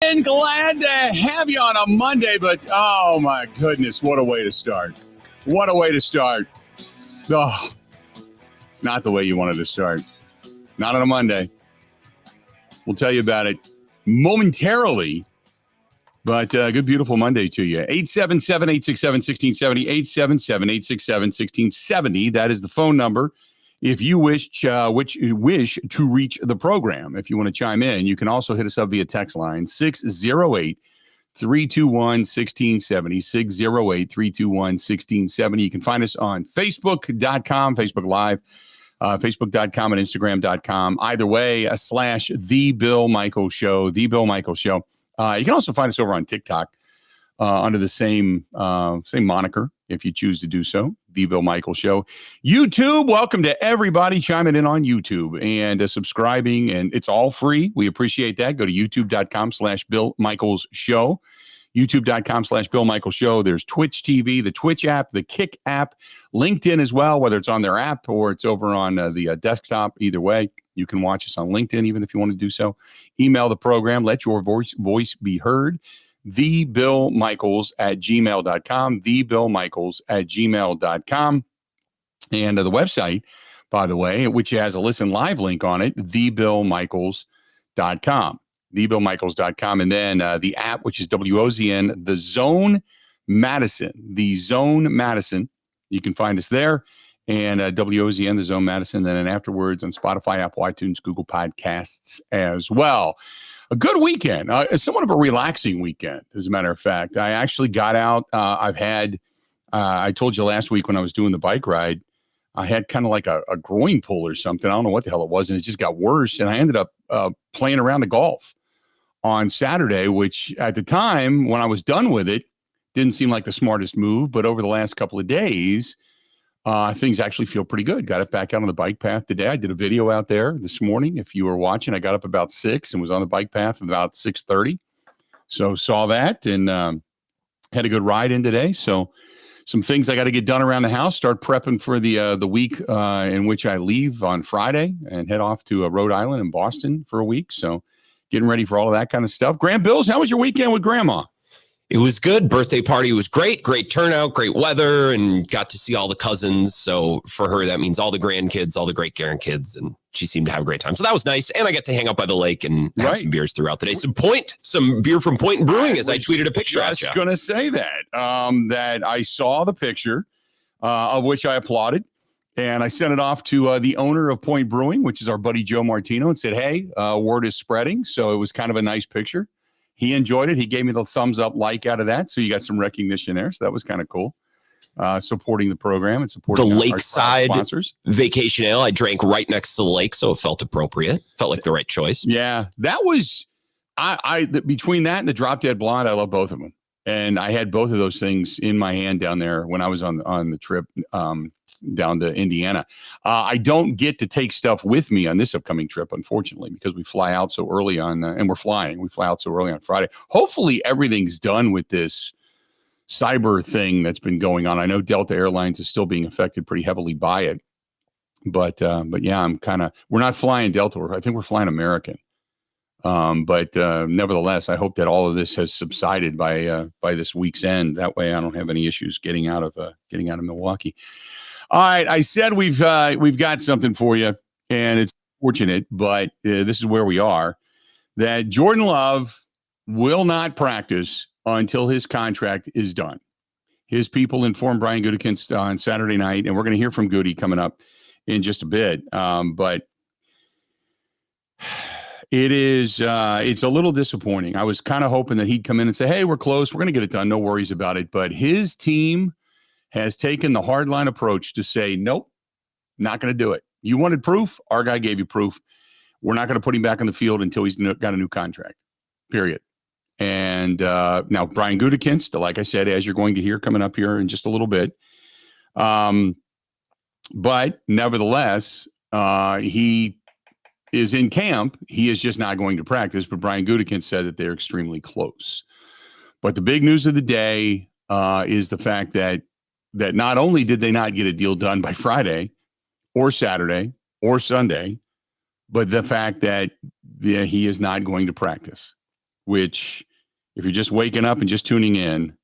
And glad to have you on a Monday, but oh my goodness, what a way to start. What a way to start. Oh, it's not the way you wanted to start. Not on a Monday. We'll tell you about it momentarily, but good, beautiful Monday to you. 877-867-1670, 877-867-1670. That is the phone number. If you wish to reach the program, if you want to chime in, you can also hit us up via text line 608-321-1670, 608-321-1670. You can find us on Facebook.com, Facebook Live, Facebook.com and Instagram.com. Either way, / The Bill Michaels Show, The Bill Michaels Show. You can also find us over on TikTok under the same moniker, if you choose to do so, The Bill Michaels Show. YouTube, welcome to everybody chiming in on YouTube and subscribing, and it's all free. We appreciate that. Go to youtube.com/Bill Michaels Show, youtube.com/Bill Michaels Show. There's Twitch TV, the Twitch app, the Kick app, LinkedIn as well, whether it's on their app or it's over on the desktop. Either way, you can watch us on LinkedIn, even if you want to do so. Email the program. Let your voice be heard. thebillmichaels@gmail.com, thebillmichaels@gmail.com. And the website, by the way, which has a listen live link on it, thebillmichaels.com, thebillmichaels.com. And then the app, which is WOZN, the Zone Madison, you can find us there. And WOZN, the Zone Madison, then afterwards on Spotify, Apple, iTunes, Google Podcasts as well. A good weekend, somewhat of a relaxing weekend, as a matter of fact. I actually got out. I told you last week when I was doing the bike ride, I had kind of like a groin pull or something. I don't know what the hell it was, and it just got worse. And I ended up playing around the golf on Saturday, which at the time when I was done with it, didn't seem like the smartest move. But over the last couple of days, things actually feel pretty good. Got it back out on the bike path today. I did a video out there this morning. If you were watching, I got up about 6 and was on the bike path about 6:30. So saw that and had a good ride in today. So some things I got to get done around the house. Start prepping for the week in which I leave on Friday and head off to Rhode Island and Boston for a week. So getting ready for all of that kind of stuff. Graham Bills, how was your weekend with Grandma? It was good. Birthday party was great. Great turnout, great weather, and got to see all the cousins. So for her, that means all the grandkids, all the great grandkids, and she seemed to have a great time. So that was nice. And I got to hang out by the lake and have some beers throughout the day. Some beer from Point Brewing, as I tweeted a picture at you. I was going to say that, that I saw the picture, of which I applauded. And I sent it off to the owner of Point Brewing, which is our buddy Joe Martino, and said, hey, word is spreading. So it was kind of a nice picture. He enjoyed it. He gave me the thumbs up like out of that. So you got some recognition there. So that was kind of cool. Supporting the program and supporting the Lakeside sponsors. Vacation Ale. I drank right next to the lake, so it felt appropriate. Felt like the right choice. Yeah, that was between that and the Drop Dead Blonde, I love both of them. And I had both of those things in my hand down there when I was on the trip down to Indiana. I don't get to take stuff with me on this upcoming trip, unfortunately, because we fly out so early on, and we fly out so early on Friday. Hopefully everything's done with this cyber thing that's been going on. I know Delta Airlines is still being affected pretty heavily by it, but yeah, we're not flying Delta. I think we're flying American. But nevertheless, I hope that all of this has subsided by this week's end. That way I don't have any issues getting out of Milwaukee. All right. I said we've got something for you, and it's fortunate, but this is where we are, that Jordan Love will not practice until his contract is done. His people informed Brian Gutekunst on Saturday night, and we're going to hear from Gutey coming up in just a bit. But it's a little disappointing. I was kind of hoping that he'd come in and say, hey, we're close. We're going to get it done. No worries about it. But his team has taken the hardline approach to say, nope, not going to do it. You wanted proof. Our guy gave you proof. We're not going to put him back on the field until he's got a new contract, period. And now Brian Gutekunst, like I said, as you're going to hear coming up here in just a little bit. But nevertheless, he is in camp. He is just not going to practice. But Brian Gutekunst said that they're extremely close. But the big news of the day is the fact that not only did they not get a deal done by Friday or Saturday or Sunday, but the fact that he is not going to practice. which if you're just waking up and just tuning in,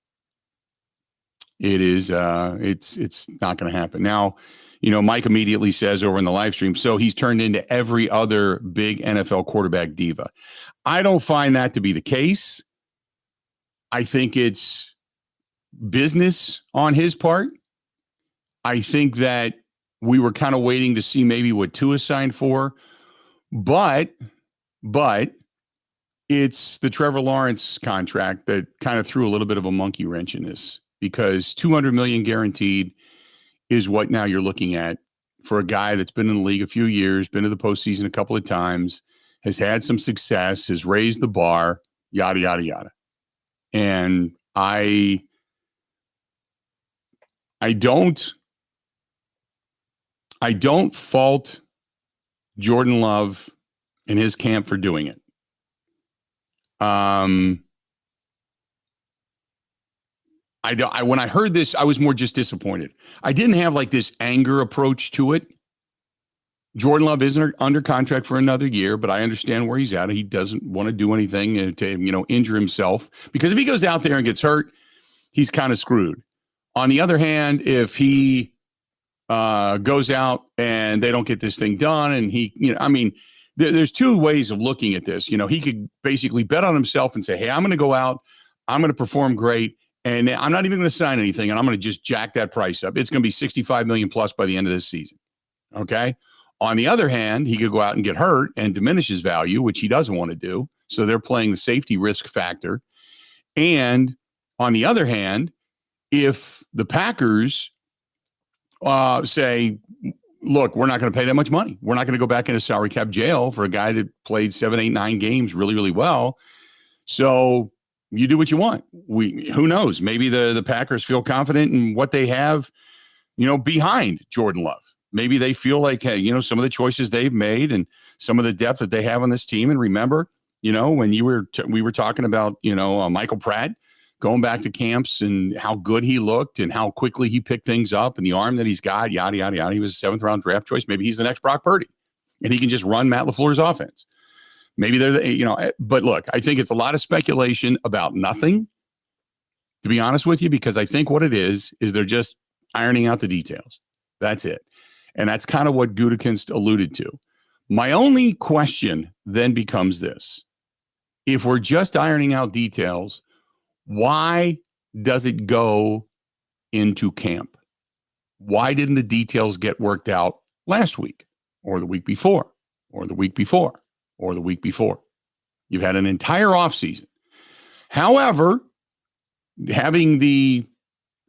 it is it's not going to happen. Now, Mike immediately says over in the live stream, so he's turned into every other big NFL quarterback diva. I don't find that to be the case. I think it's business on his part. I think that we were kind of waiting to see maybe what Tua signed for, but it's the Trevor Lawrence contract that kind of threw a little bit of a monkey wrench in this, because $200 million guaranteed is what now you're looking at for a guy that's been in the league a few years, been to the postseason a couple of times, has had some success, has raised the bar, yada, yada, yada. And I don't fault Jordan Love and his camp for doing it. When I heard this, I was more just disappointed. I didn't have like this anger approach to it. Jordan Love isn't under contract for another year, but I understand where he's at. He doesn't want to do anything to, injure himself, because if he goes out there and gets hurt, he's kind of screwed. On the other hand, if he goes out and they don't get this thing done, and there's two ways of looking at this. He could basically bet on himself and say, hey, I'm going to go out, I'm going to perform great, and I'm not even going to sign anything, and I'm going to just jack that price up. It's going to be $65 million plus by the end of this season. Okay. On the other hand, he could go out and get hurt and diminish his value, which he doesn't want to do. So they're playing the safety risk factor. And on the other hand, if the Packers say, look, we're not going to pay that much money, we're not going to go back into salary cap jail for a guy that played 7, 8, 9 games really, really well. So you do what you want. Who knows? Maybe the Packers feel confident in what they have, behind Jordan Love. Maybe they feel like, hey, some of the choices they've made and some of the depth that they have on this team. And remember, when we were talking about, Michael Pratt going back to camps and how good he looked and how quickly he picked things up and the arm that he's got, yada, yada, yada. He was a 7th round draft choice. Maybe he's the next Brock Purdy and he can just run Matt LaFleur's offense. Maybe but look, I think it's a lot of speculation about nothing, to be honest with you, because I think what it is they're just ironing out the details. That's it. And that's kind of what Gutekunst alluded to. My only question then becomes this. If we're just ironing out details, why does it go into camp? Why didn't the details get worked out last week or the week before or the week before or the week before? You've had an entire offseason. However, having the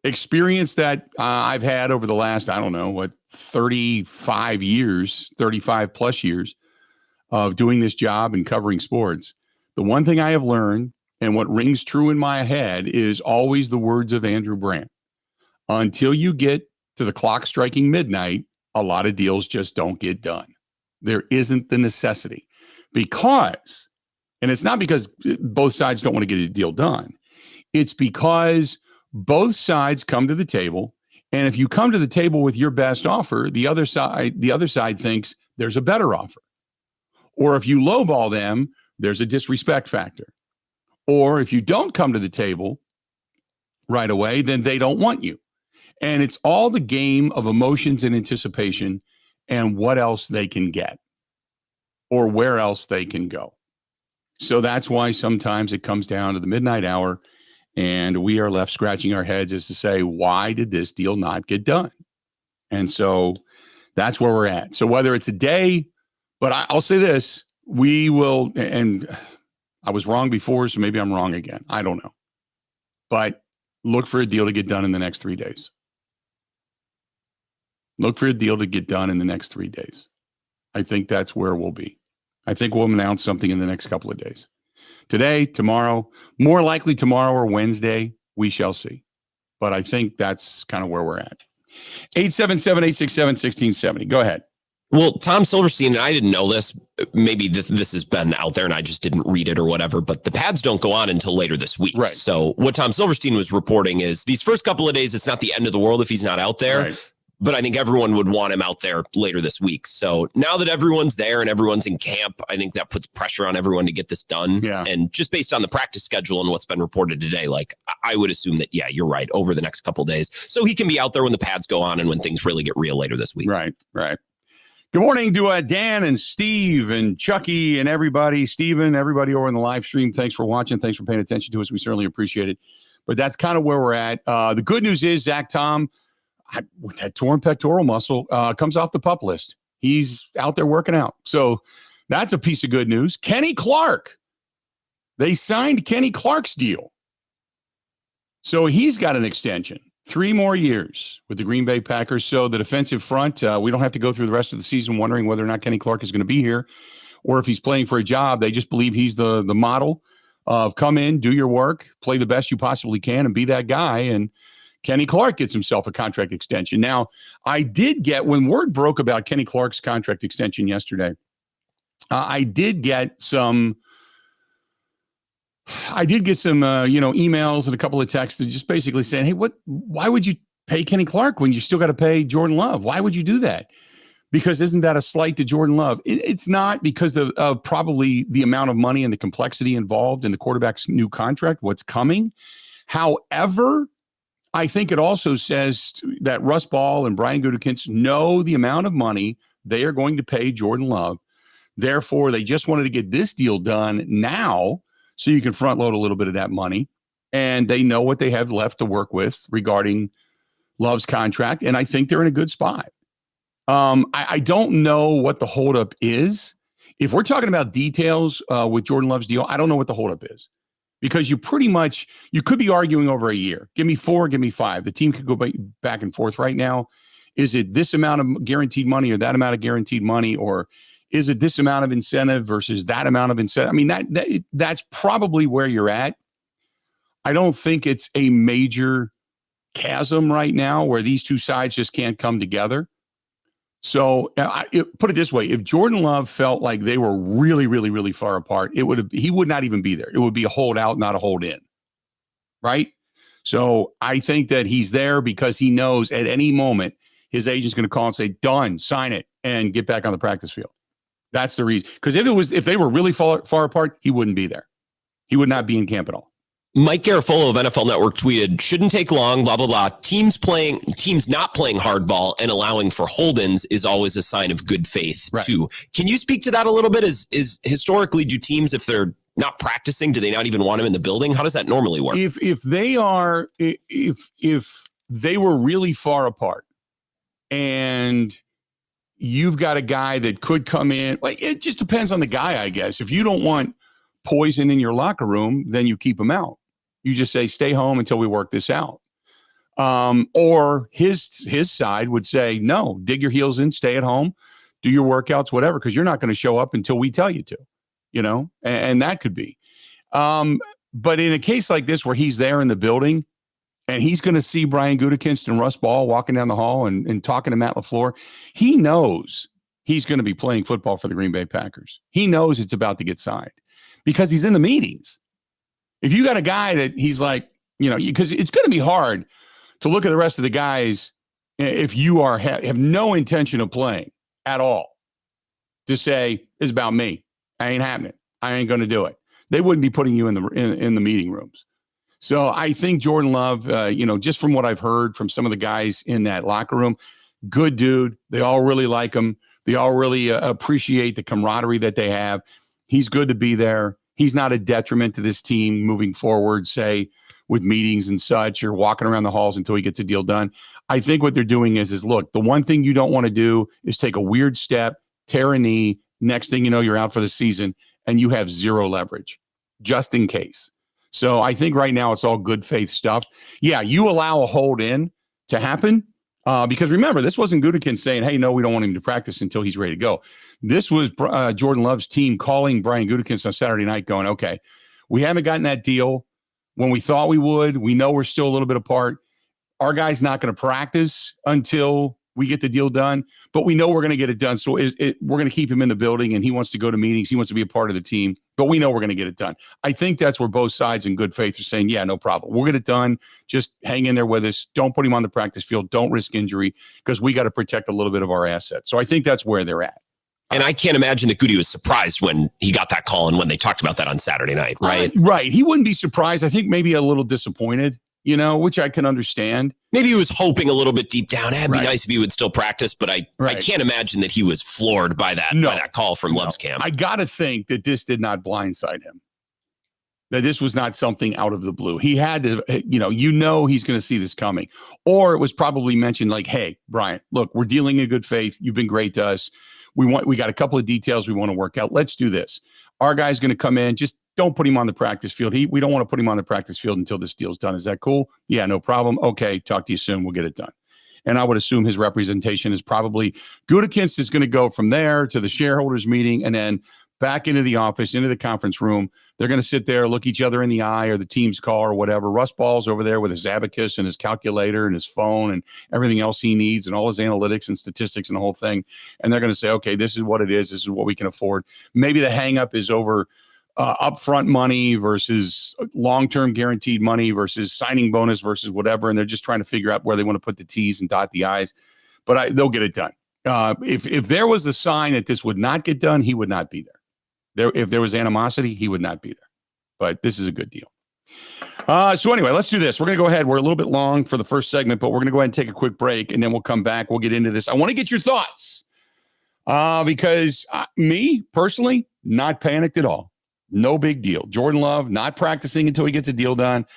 experience that I've had over the last, 35 plus years of doing this job and covering sports, the one thing I have learned and what rings true in my head is always the words of Andrew Brandt. Until you get to the clock striking midnight, a lot of deals just don't get done. There isn't the necessity because, and it's not because both sides don't want to get a deal done. It's because both sides come to the table, and if you come to the table with your best offer, the other side thinks there's a better offer. Or if you lowball them, there's a disrespect factor. Or if you don't come to the table right away, then they don't want you. And it's all the game of emotions and anticipation and what else they can get or where else they can go. So that's why sometimes it comes down to the midnight hour and we are left scratching our heads as to say, why did this deal not get done? And so that's where we're at. So whether it's a day, but I'll say this, we will, and I was wrong before, so maybe I'm wrong again. I don't know. But look for a deal to get done in the next 3 days. Look for a deal to get done in the next 3 days. I think that's where we'll be. I think we'll announce something in the next couple of days. Today, tomorrow, more likely tomorrow or Wednesday, we shall see. But I think that's kind of where we're at. 877-867-1670. Go ahead. Well, Tom Silverstein, and I didn't know this, maybe this has been out there and I just didn't read it or whatever, but the pads don't go on until later this week. Right. So what Tom Silverstein was reporting is these first couple of days, it's not the end of the world if he's not out there. Right. but I think everyone would want him out there later this week. So now that everyone's there and everyone's in camp, I think that puts pressure on everyone to get this done. Yeah. And just based on the practice schedule and what's been reported today, like I would assume that, yeah, you're right, over the next couple of days. So he can be out there when the pads go on and when things really get real later this week. Right. Good morning to Dan and Steve and Chucky and everybody, Steven, everybody over in the live stream. Thanks for watching. Thanks for paying attention to us. We certainly appreciate it. But that's kind of where we're at. The good news is Zach Tom, with that torn pectoral muscle, comes off the PUP list. He's out there working out. So that's a piece of good news. Kenny Clark. They signed Kenny Clark's deal. So he's got an extension. 3 more years with the Green Bay Packers. So the defensive front, we don't have to go through the rest of the season wondering whether or not Kenny Clark is going to be here or if he's playing for a job. They just believe he's the model of come in, do your work, play the best you possibly can, and be that guy. And Kenny Clark gets himself a contract extension. Now, I did get, when word broke about Kenny Clark's contract extension yesterday, I did get some emails and a couple of texts just basically saying, hey, why would you pay Kenny Clark when you still got to pay Jordan Love? Why would you do that? Because isn't that a slight to Jordan Love? It's not, because of probably the amount of money and the complexity involved in the quarterback's new contract, what's coming. However, I think it also says that Russ Ball and Brian Gutekunst know the amount of money they are going to pay Jordan Love. Therefore, they just wanted to get this deal done now, so you can front load a little bit of that money, and they know what they have left to work with regarding Love's contract, and I think they're in a good spot. I don't know what the holdup is. If we're talking about details with Jordan Love's deal, I don't know what the holdup is, because you could be arguing over a year. Give me 4, give me 5. The team could go back and forth right now. Is it this amount of guaranteed money or that amount of guaranteed money, or is it this amount of incentive versus that amount of incentive? I mean, that's probably where you're at. I don't think it's a major chasm right now where these two sides just can't come together. So put it this way: if Jordan Love felt like they were really, really, really far apart, he would not even be there. It would be a holdout, not a hold in. Right? So I think that he's there because he knows at any moment his agent's going to call and say, done, sign it, and get back on the practice field. That's the reason. Because if they were really far apart, he wouldn't be there. He would not be in camp at all. Mike Garafolo of NFL Network tweeted, shouldn't take long, blah, blah, blah. Teams not playing hardball and allowing for hold-ins is always a sign of good faith, right, too. Can you speak to that a little bit? Is historically, do teams, if they're not practicing, do they not even want him in the building? How does that normally work? If they were really far apart and you've got a guy that could come in, like, it just depends on the guy, I guess. If you don't want poison in your locker room, then you keep him out. You just say, stay home until we work this out. Or his side would say, no, dig your heels in, stay at home, do your workouts, whatever, because you're not going to show up until we tell you to, and that could be. But in a case like this where he's there in the building and he's going to see Brian Gutekunst and Russ Ball walking down the hall and talking to Matt LaFleur, he knows he's going to be playing football for the Green Bay Packers. He knows it's about to get signed because he's in the meetings. If you got a guy that he's like, because it's going to be hard to look at the rest of the guys if you have no intention of playing at all, to say, it's about me. I ain't happening. I ain't going to do it. They wouldn't be putting you in the meeting rooms. So I think Jordan Love, just from what I've heard from some of the guys in that locker room, good dude. They all really like him. They all really appreciate the camaraderie that they have. He's good to be there. He's not a detriment to this team moving forward, say, with meetings and such, or walking around the halls until he gets a deal done. I think what they're doing is look, the one thing you don't want to do is take a weird step, tear a knee. Next thing you know, you're out for the season and you have zero leverage, just in case. So I think right now it's all good faith stuff. Yeah, you allow a hold in to happen because remember, this wasn't Gutekunst saying, hey, no, we don't want him to practice until he's ready to go. This was Jordan Love's team calling Brian Gutekunst on Saturday night going, okay, we haven't gotten that deal when we thought we would. We know we're still a little bit apart. Our guy's not going to practice until we get the deal done, but we know we're going to get it done. So we're going to keep him in the building, and he wants to go to meetings. He wants to be a part of the team. but we know we're going to get it done. I think that's where both sides in good faith are saying, yeah, no problem. We'll get it done. Just hang in there with us. Don't put him on the practice field. Don't risk injury because we got to protect a little bit of our assets. So I think that's where they're at. And I can't imagine that Gutey was surprised when he got that call and when they talked about that on Saturday night, right? Right. He wouldn't be surprised. I think maybe a little disappointed, which I can understand. Maybe he was hoping a little bit deep down. It'd be Right. nice if he would still practice, but I can't imagine that he was floored by that, by that call from Love's camp. I got to think that this did not blindside him. That this was not something out of the blue. He had to, he's going to see this coming. Or it was probably mentioned like, hey, Brian, look, we're dealing in good faith. You've been great to us. We got a couple of details we want to work out. Let's do this. Our guy's going to come in. Just don't put him on the practice field. We don't want to put him on the practice field until this deal's done. Is that cool? Yeah, no problem. Okay, talk to you soon. We'll get it done. And I would assume his representation is probably Gutekunst is going to go from there to the shareholders meeting and then back into the office, into the conference room. They're going to sit there, look each other in the eye or the team's call or whatever. Russ Ball's over there with his abacus and his calculator and his phone and everything else he needs and all his analytics and statistics and the whole thing. And they're going to say, okay, this is what it is. This is what we can afford. Maybe the hang up is over upfront money versus long-term guaranteed money versus signing bonus versus whatever. And they're just trying to figure out where they want to put the T's and dot the I's. But they'll get it done. If there was a sign that this would not get done, he would not be there. If there was animosity, he would not be there. But this is a good deal. So anyway, let's do this. We're going to go ahead. We're a little bit long for the first segment, but we're going to go ahead and take a quick break, and then we'll come back. We'll get into this. I want to get your thoughts because me, personally, not panicked at all. No big deal. Jordan Love, not practicing until he gets a deal done.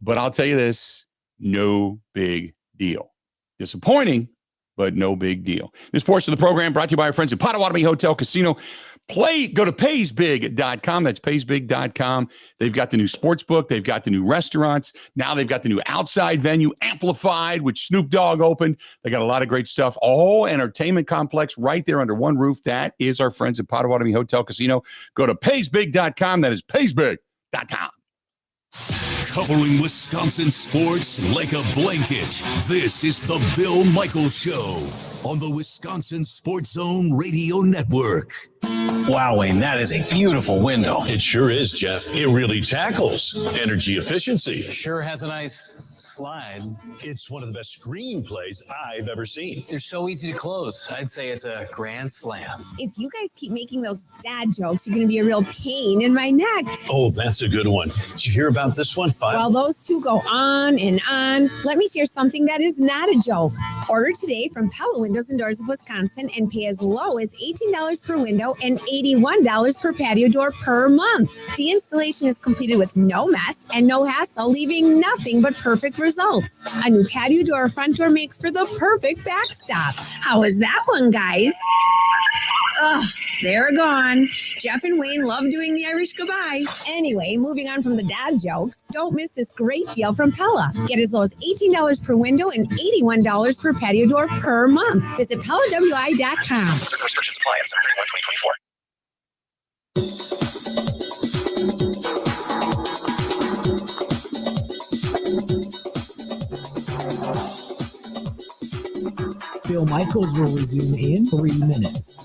But I'll tell you this, no big deal. Disappointing, but no big deal. This portion of the program brought to you by our friends at Potawatomi Hotel Casino. Go to paysbig.com. That's paysbig.com. They've got the new sports book. They've got the new restaurants. Now they've got the new outside venue, Amplified, which Snoop Dogg opened. They got a lot of great stuff. All entertainment complex right there under one roof. That is our friends at Potawatomi Hotel Casino. Go to paysbig.com. That is paysbig.com. Covering Wisconsin sports like a blanket. This is the Bill Michaels Show on the Wisconsin Sports Zone Radio Network. Wow, Wayne, that is a beautiful window. It sure is, Jeff. It really tackles energy efficiency. Sure has a nice slide. It's one of the best screenplays I've ever seen. They're so easy to close. I'd say it's a grand slam. If you guys keep making those dad jokes, you're going to be a real pain in my neck. Oh, that's a good one. Did you hear about this one? While those two go on and on, let me share something that is not a joke. Order today from Pella Windows and Doors of Wisconsin and pay as low as $18 per window and $81 per patio door per month. The installation is completed with no mess and no hassle, leaving nothing but perfect results. A new patio door or front door makes for the perfect backstop. How was that one, guys? Ugh, they're gone. Jeff and Wayne love doing the Irish goodbye. Anyway, moving on from the dad jokes, don't miss this great deal from Pella. Get as low as $18 per window and $81 per patio door per month. Visit PellaWI.com. Certain restrictions apply at 7/31/2024. Bill Michaels will resume in 3 minutes.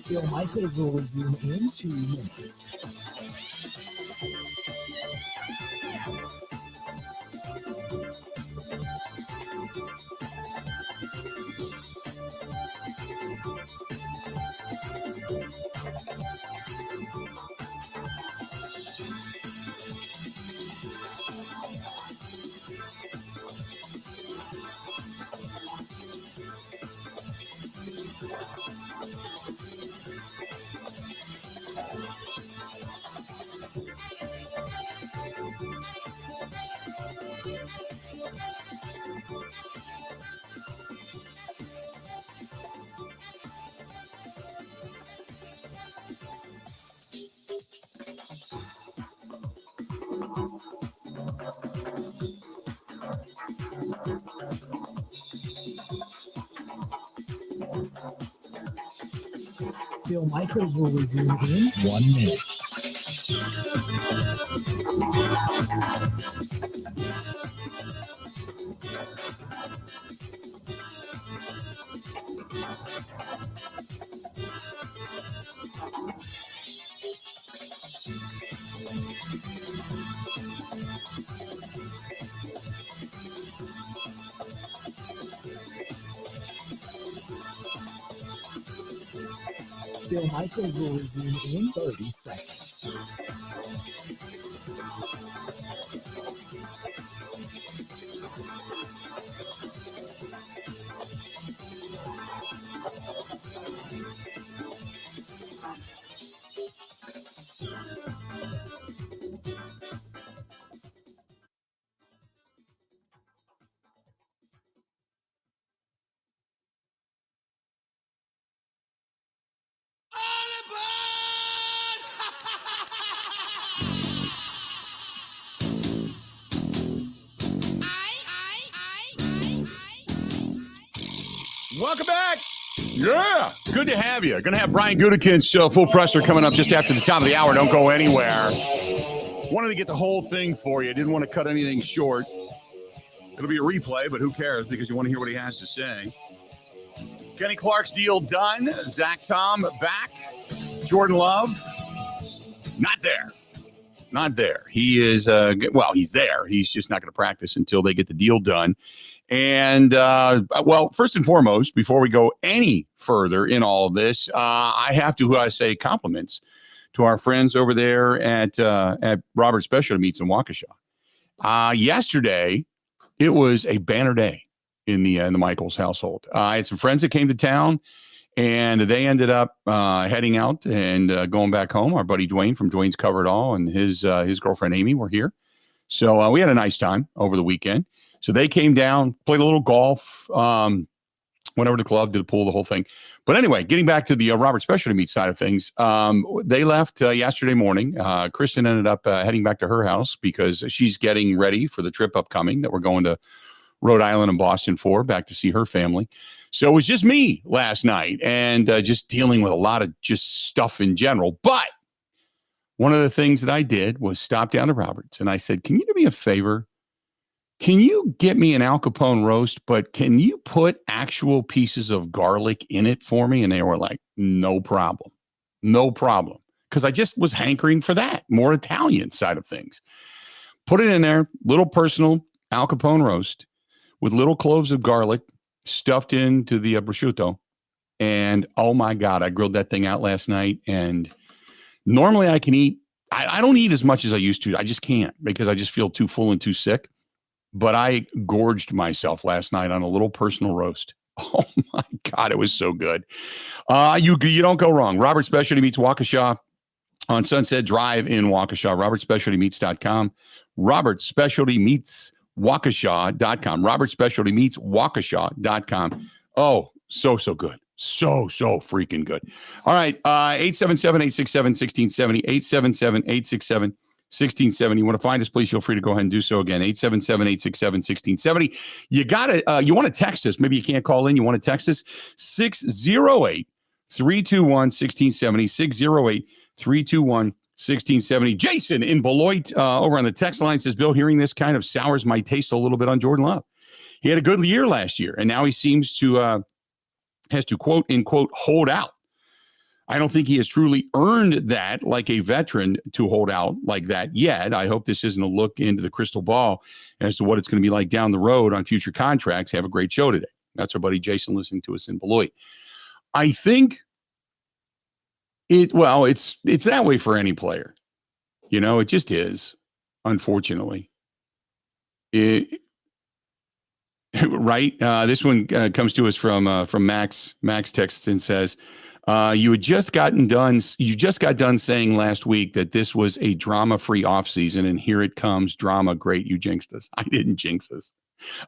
Bill Michaels will resume in 2 minutes. Bill Michaels will resume in 1 minute. Bill Michaels will resume in 30 seconds. Welcome back. Yeah, good to have you. Going to have Brian Gutekunst, full presser coming up just after the top of the hour. Don't go anywhere. Wanted to get the whole thing for you. Didn't want to cut anything short. It'll be a replay, but who cares because you want to hear what he has to say. Kenny Clark's deal done. Zach Tom back. Jordan Love, not there. Not there. He is, he's there. He's just not going to practice until they get the deal done. And, first and foremost, before we go any further in all of this, I have to say compliments to our friends over there at Robert Specialty Meats in Waukesha. Yesterday, it was a banner day in the Michaels household. I had some friends that came to town, and they ended up heading out and going back home. Our buddy Dwayne from Dwayne's Cover It All and his girlfriend Amy were here. So we had a nice time over the weekend. So they came down, played a little golf, went over to the club, did a pool, the whole thing. But anyway, getting back to the Robert Specialty Meats side of things, they left yesterday morning. Kristen ended up heading back to her house because she's getting ready for the trip upcoming that we're going to Rhode Island and Boston for, back to see her family. So it was just me last night and just dealing with a lot of just stuff in general. But one of the things that I did was stop down to Robert's and I said, can you do me a favor? Can you get me an Al Capone roast, but can you put actual pieces of garlic in it for me? And they were like, no problem. No problem. Because I just was hankering for that, more Italian side of things. Put it in there, little personal Al Capone roast with little cloves of garlic stuffed into the prosciutto. And oh my God, I grilled that thing out last night. And normally I can eat, I don't eat as much as I used to. I just can't because I just feel too full and too sick. But I gorged myself last night on a little personal roast. Oh my God, it was so good. You don't go wrong. Robert Specialty Meats Waukesha on Sunset Drive in Waukesha. RobertSpecialtyMeats.com. RobertSpecialtyMeatsWaukesha.com. RobertSpecialtyMeatsWaukesha.com. Oh, so good. So freaking good. All right. 877-867-1670. 877-867-1670. You want to find us, please feel free to go ahead and do so again. 877-867-1670. You want to text us. Maybe you can't call in. You want to text us 608-321-1670. 608-321-1670. Jason in Beloit over on the text line says, Bill, hearing this kind of sours my taste a little bit on Jordan Love. He had a good year last year, and now he seems to has to quote unquote hold out. I don't think he has truly earned that like a veteran to hold out like that yet. I hope this isn't a look into the crystal ball as to what it's going to be like down the road on future contracts. Have a great show today. That's our buddy Jason listening to us in Beloit. I think it's that way for any player. You know, it just is, unfortunately. Right? This one comes to us from Max. Max texts and says, you just got done saying last week that this was a drama-free offseason, and here it comes, drama. Great, you jinxed us. I didn't jinx us.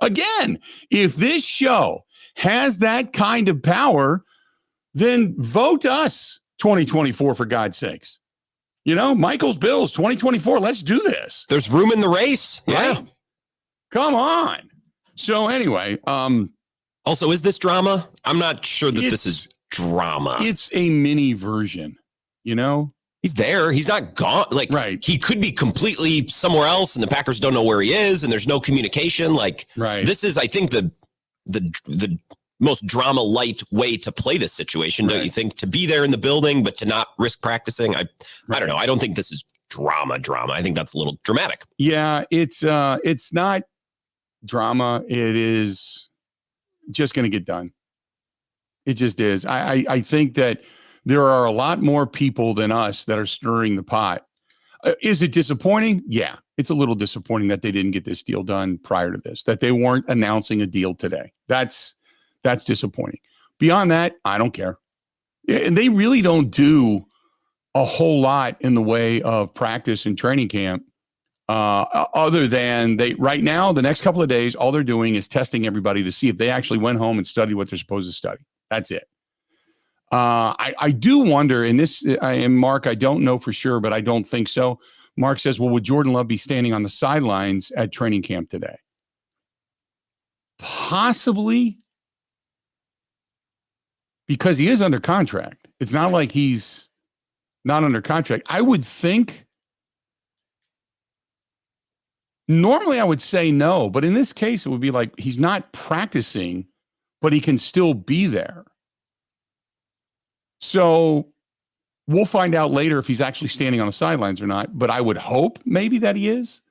Again, if this show has that kind of power, then vote us 2024 for God's sakes. Michael's Bills 2024. Let's do this. There's room in the race. Yeah. Right? Come on. So anyway, also, is this drama? I'm not sure that this is drama. It's a mini version, He's there. He's not gone. Like, right. He could be completely somewhere else, and the Packers don't know where he is, and there's no communication. Like, right. This is, I think, the most drama light way to play this situation, don't you think? To be there in the building, but to not risk practicing. I don't know. I don't think this is drama. I think that's a little dramatic. Yeah, it's not drama. It is just going to get done. It just is. I think that there are a lot more people than us that are stirring the pot. Is it disappointing? Yeah, it's a little disappointing that they didn't get this deal done prior to this, that they weren't announcing a deal today. That's disappointing. Beyond that, I don't care. And they really don't do a whole lot in the way of practice and training camp, other than right now, the next couple of days, all they're doing is testing everybody to see if they actually went home and studied what they're supposed to study. That's it. I do wonder, and Mark, I don't know for sure, but I don't think so. Mark says, well, would Jordan Love be standing on the sidelines at training camp today? Possibly, because he is under contract. It's not like he's not under contract. I would think, normally I would say no, but in this case, it would be like he's not practicing, but he can still be there. So we'll find out later if he's actually standing on the sidelines or not, but I would hope maybe that he is,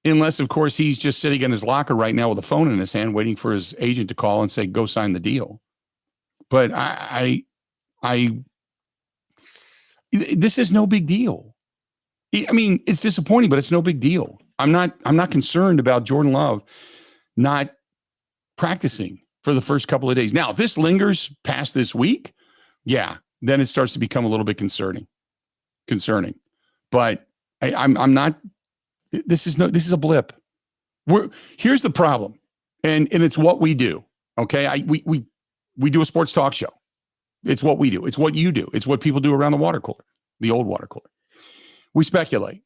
unless, of course, he's just sitting in his locker right now with a phone in his hand waiting for his agent to call and say, go sign the deal. But this is no big deal. I mean, it's disappointing, but it's no big deal. I'm not concerned about Jordan Love not practicing for the first couple of days. Now, if this lingers past this week, yeah, then it starts to become a little bit concerning. But I'm not. This is a blip. Here's the problem, and it's what we do. Okay, we do a sports talk show. It's what we do. It's what you do. It's what people do around the water cooler, the old water cooler. We speculate.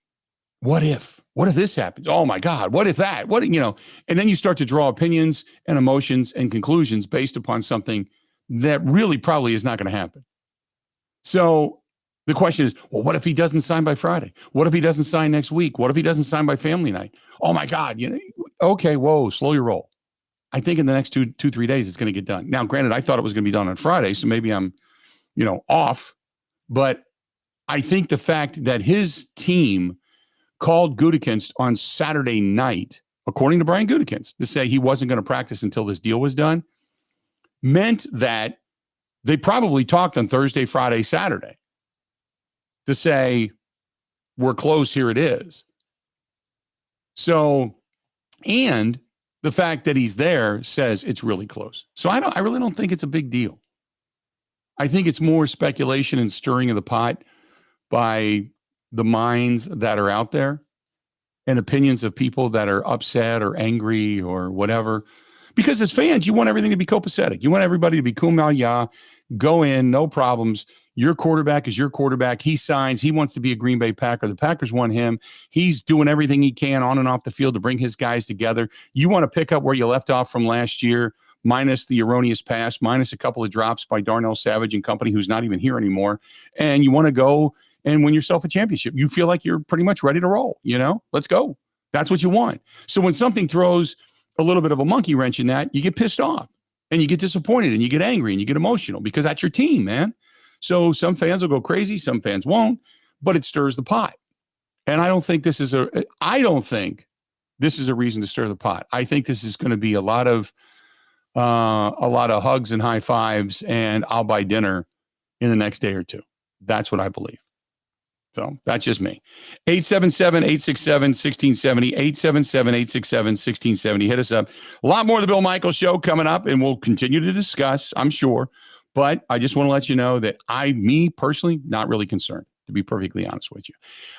What if this happens? Oh my God, what if that? And then you start to draw opinions and emotions and conclusions based upon something that really probably is not going to happen. So the question is, well, what if he doesn't sign by Friday? What if he doesn't sign next week? What if he doesn't sign by family night? Oh my God, okay, whoa, slow your roll. I think in the next 2-3 days, it's going to get done. Now, granted, I thought it was going to be done on Friday, so maybe I'm, off. But I think the fact that his team called Gutekunst on Saturday night, according to Brian Gutekunst, to say he wasn't going to practice until this deal was done, meant that they probably talked on Thursday, Friday, Saturday to say, we're close, here it is. So, and the fact that he's there says it's really close. So I really don't think it's a big deal. I think it's more speculation and stirring of the pot by the minds that are out there and opinions of people that are upset or angry or whatever. Because as fans, you want everything to be copacetic. You want everybody to be kumbaya, go in, no problems. Your quarterback is your quarterback. He signs. He wants to be a Green Bay Packer. The Packers want him. He's doing everything he can on and off the field to bring his guys together. You want to pick up where you left off from last year, minus the erroneous pass, minus a couple of drops by Darnell Savage and company, who's not even here anymore. And you want to go and win yourself a championship. You feel like you're pretty much ready to roll. Let's go. That's what you want. So when something throws a little bit of a monkey wrench in that, you get pissed off and you get disappointed and you get angry and you get emotional because that's your team, man. So some fans will go crazy, some fans won't, but it stirs the pot. And I don't think this is a reason to stir the pot. I think this is going to be a lot of hugs and high fives and I'll buy dinner in the next day or two. That's what I believe. So that's just me. 877-867-1670, 877-867-1670. Hit us up. A lot more of the Bill Michaels Show coming up, and we'll continue to discuss, I'm sure. But I just want to let you know that me personally, not really concerned, to be perfectly honest with you.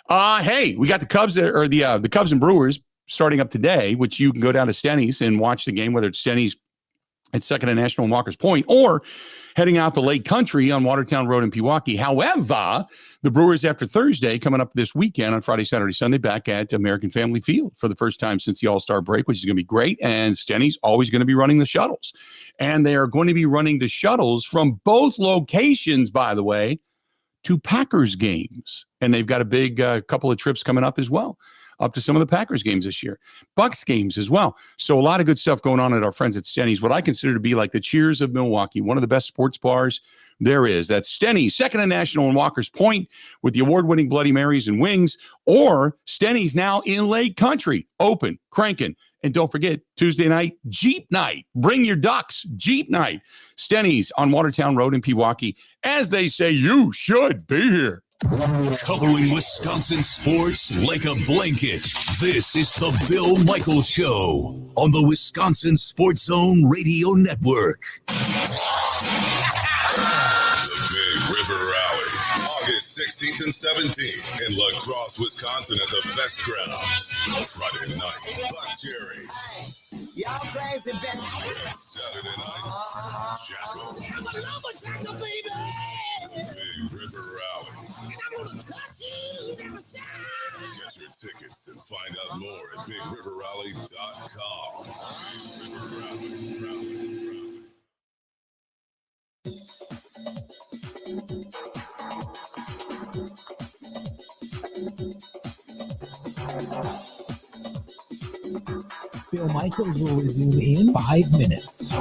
Hey, we got the Cubs the Cubs and Brewers starting up today, which you can go down to Stenny's and watch the game, whether it's Stenny's at 2nd and National and Walker's Point, or heading out to Lake Country on Watertown Road in Pewaukee. However, the Brewers, after Thursday, coming up this weekend on Friday, Saturday, Sunday, back at American Family Field for the first time since the All-Star break, which is going to be great. And Stenny's always going to be running the shuttles. And they are going to be running the shuttles from both locations, by the way, to Packers games. And they've got a big couple of trips coming up as well, up to some of the Packers games this year, Bucks games as well. So a lot of good stuff going on at our friends at Stenny's, what I consider to be like the Cheers of Milwaukee, one of the best sports bars there is. That's Stenny's, 2nd and National and Walker's Point, with the award-winning Bloody Marys and wings, or Stenny's now in Lake Country, open, cranking. And don't forget, Tuesday night, Jeep night. Bring your ducks, Jeep night. Stenny's on Watertown Road in Pewaukee. As they say, you should be here. Covering Wisconsin sports like a blanket. This is the Bill Michaels Show on the Wisconsin Sports Zone Radio Network. Big River Rally, August 16th and 17th in La Crosse, Wisconsin at the Fest Grounds. Friday night, Black Cherry. Y'all crazy, baby. Saturday night, Jackal. Big River Rally. Get your tickets and find out more at BigRiverRally.com. Bill Michaels will resume in 5 minutes.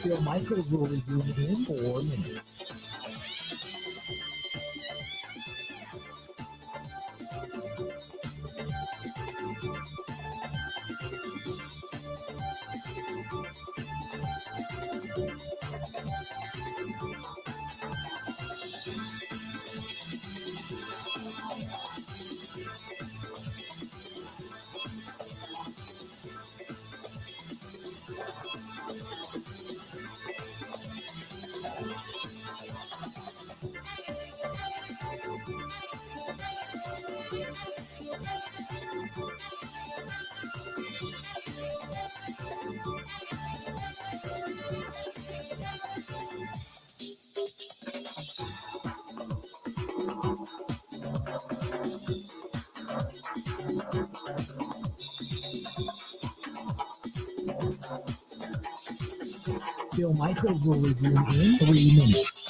Bill Michaels will resume in 4 minutes. Bill Michaels will resume in 3 minutes.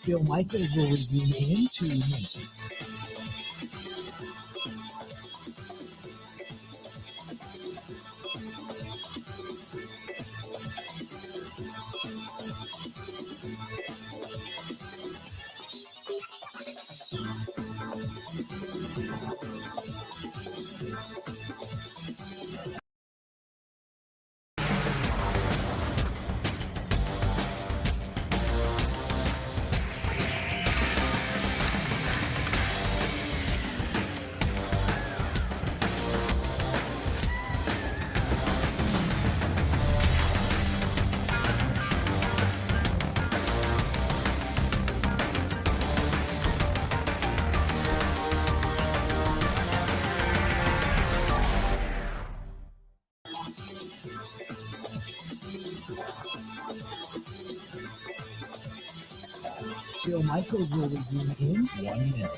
Bill Michaels will resume in 2 minutes. Bill Michaels will resume in 1 minute.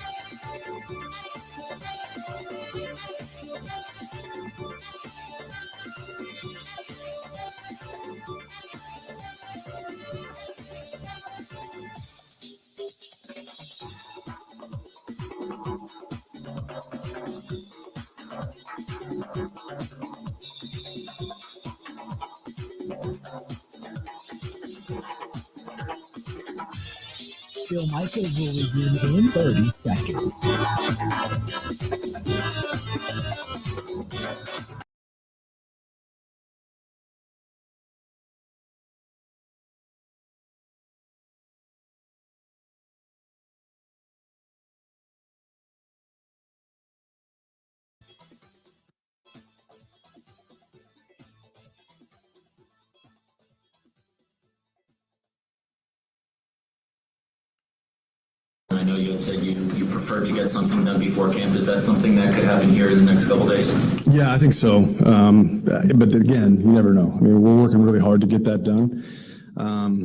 Bill Michaels will resume in 30 seconds. I know you had said you prefer to get something done before camp. Is that something that could happen here in the next couple days? Yeah, I think so. But again, you never know. I mean, we're working really hard to get that done. I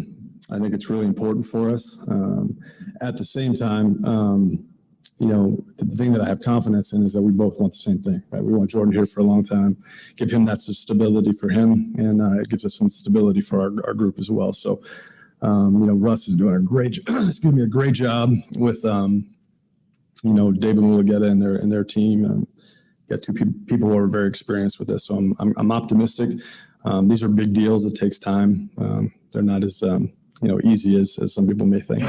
think it's really important for us. At the same time, the thing that I have confidence in is that we both want the same thing, right? We want Jordan here for a long time, give him that stability for him, and it gives us some stability for our group as well. So, Russ is doing a great job with, David Mulugeta and their team. Got two people who are very experienced with this, so I'm optimistic. These are big deals. It takes time. They're not as easy as some people may think.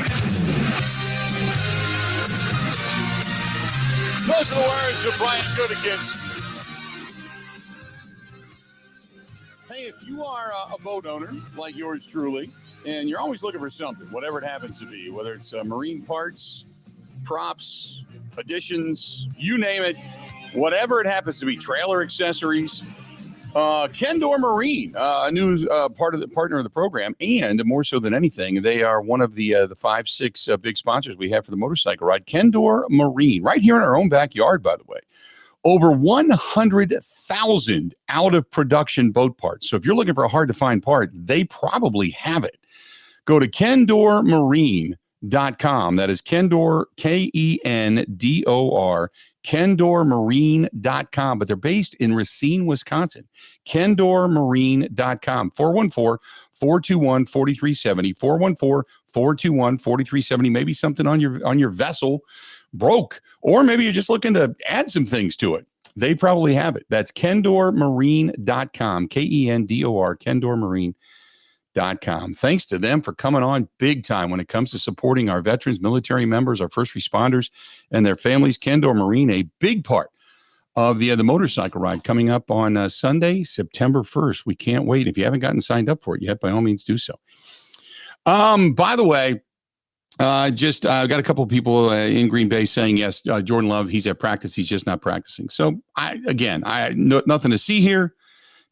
Those are the words of Brian Gutekunst. Hey, if you are a boat owner like yours truly, and you're always looking for something, whatever it happens to be, whether it's marine parts, props, additions, you name it, whatever it happens to be, trailer accessories, Kendor Marine, a new partner of the program, and more so than anything, they are one of the 5-6 big sponsors we have for the motorcycle ride. Kendor Marine, right here in our own backyard, by the way. Over 100,000 out of production boat parts. So if you're looking for a hard to find part, they probably have it. Go to KendorMarine.com. That is Kendor, Kendor, KendorMarine.com. But they're based in Racine, Wisconsin. KendorMarine.com. 414-421-4370. 414-421-4370. Maybe something on your vessel broke, or maybe you're just looking to add some things to it. They probably have it. That's KendorMarine.com. Kendor, KendorMarine.com. Thanks to them for coming on big time when it comes to supporting our veterans, military members, our first responders, and their families. Kendor Marine, a big part of the motorcycle ride coming up on Sunday, September 1st. We can't wait. If you haven't gotten signed up for it yet, by all means do so. By the way, got a couple of people in Green Bay saying, yes, Jordan Love, he's at practice. He's just not practicing. So nothing to see here.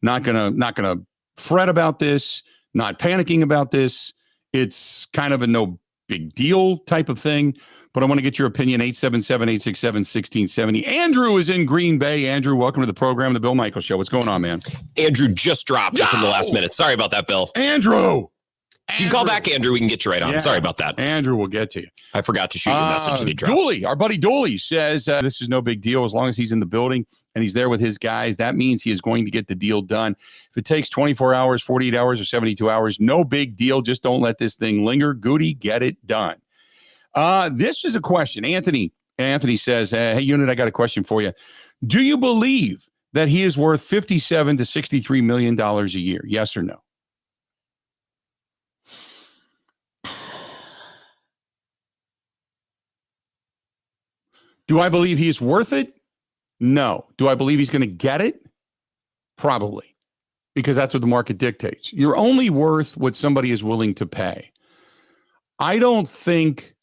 Not gonna fret about this, not panicking about this. It's kind of a no big deal type of thing, but I want to get your opinion. 877-867-1670. Andrew is in Green Bay. Andrew, welcome to the program, The Bill Michaels Show. What's going on, man? Andrew just dropped within the last minute. Sorry about that, Bill. Andrew. You can call back Andrew. We can get you right on. Yeah. Sorry about that. Andrew will get to you. I forgot to shoot you a message and he dropped. Dooley, our buddy Dooley says this is no big deal as long as he's in the building and he's there with his guys. That means he is going to get the deal done. If it takes 24 hours, 48 hours, or 72 hours, no big deal. Just don't let this thing linger. Gutey, get it done. This is a question. Anthony says, hey, Unit, I got a question for you. Do you believe that he is worth $57 to $63 million a year? Yes or no? Do I believe he's worth it? No. Do I believe he's going to get it? Probably, because that's what the market dictates. You're only worth what somebody is willing to pay. I don't think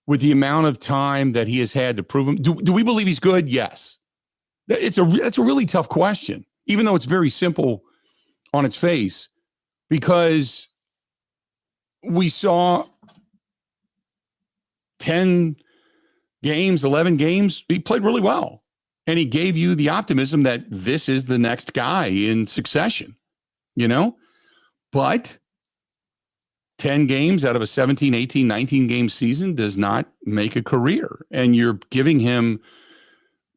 with the amount of time that he has had to prove him, do we believe he's good? Yes. That's a really tough question, even though it's very simple on its face, because we saw 10 games, 11 games, he played really well. And he gave you the optimism that this is the next guy in succession, But 10 games out of a 17, 18, 19 game season does not make a career. And you're giving him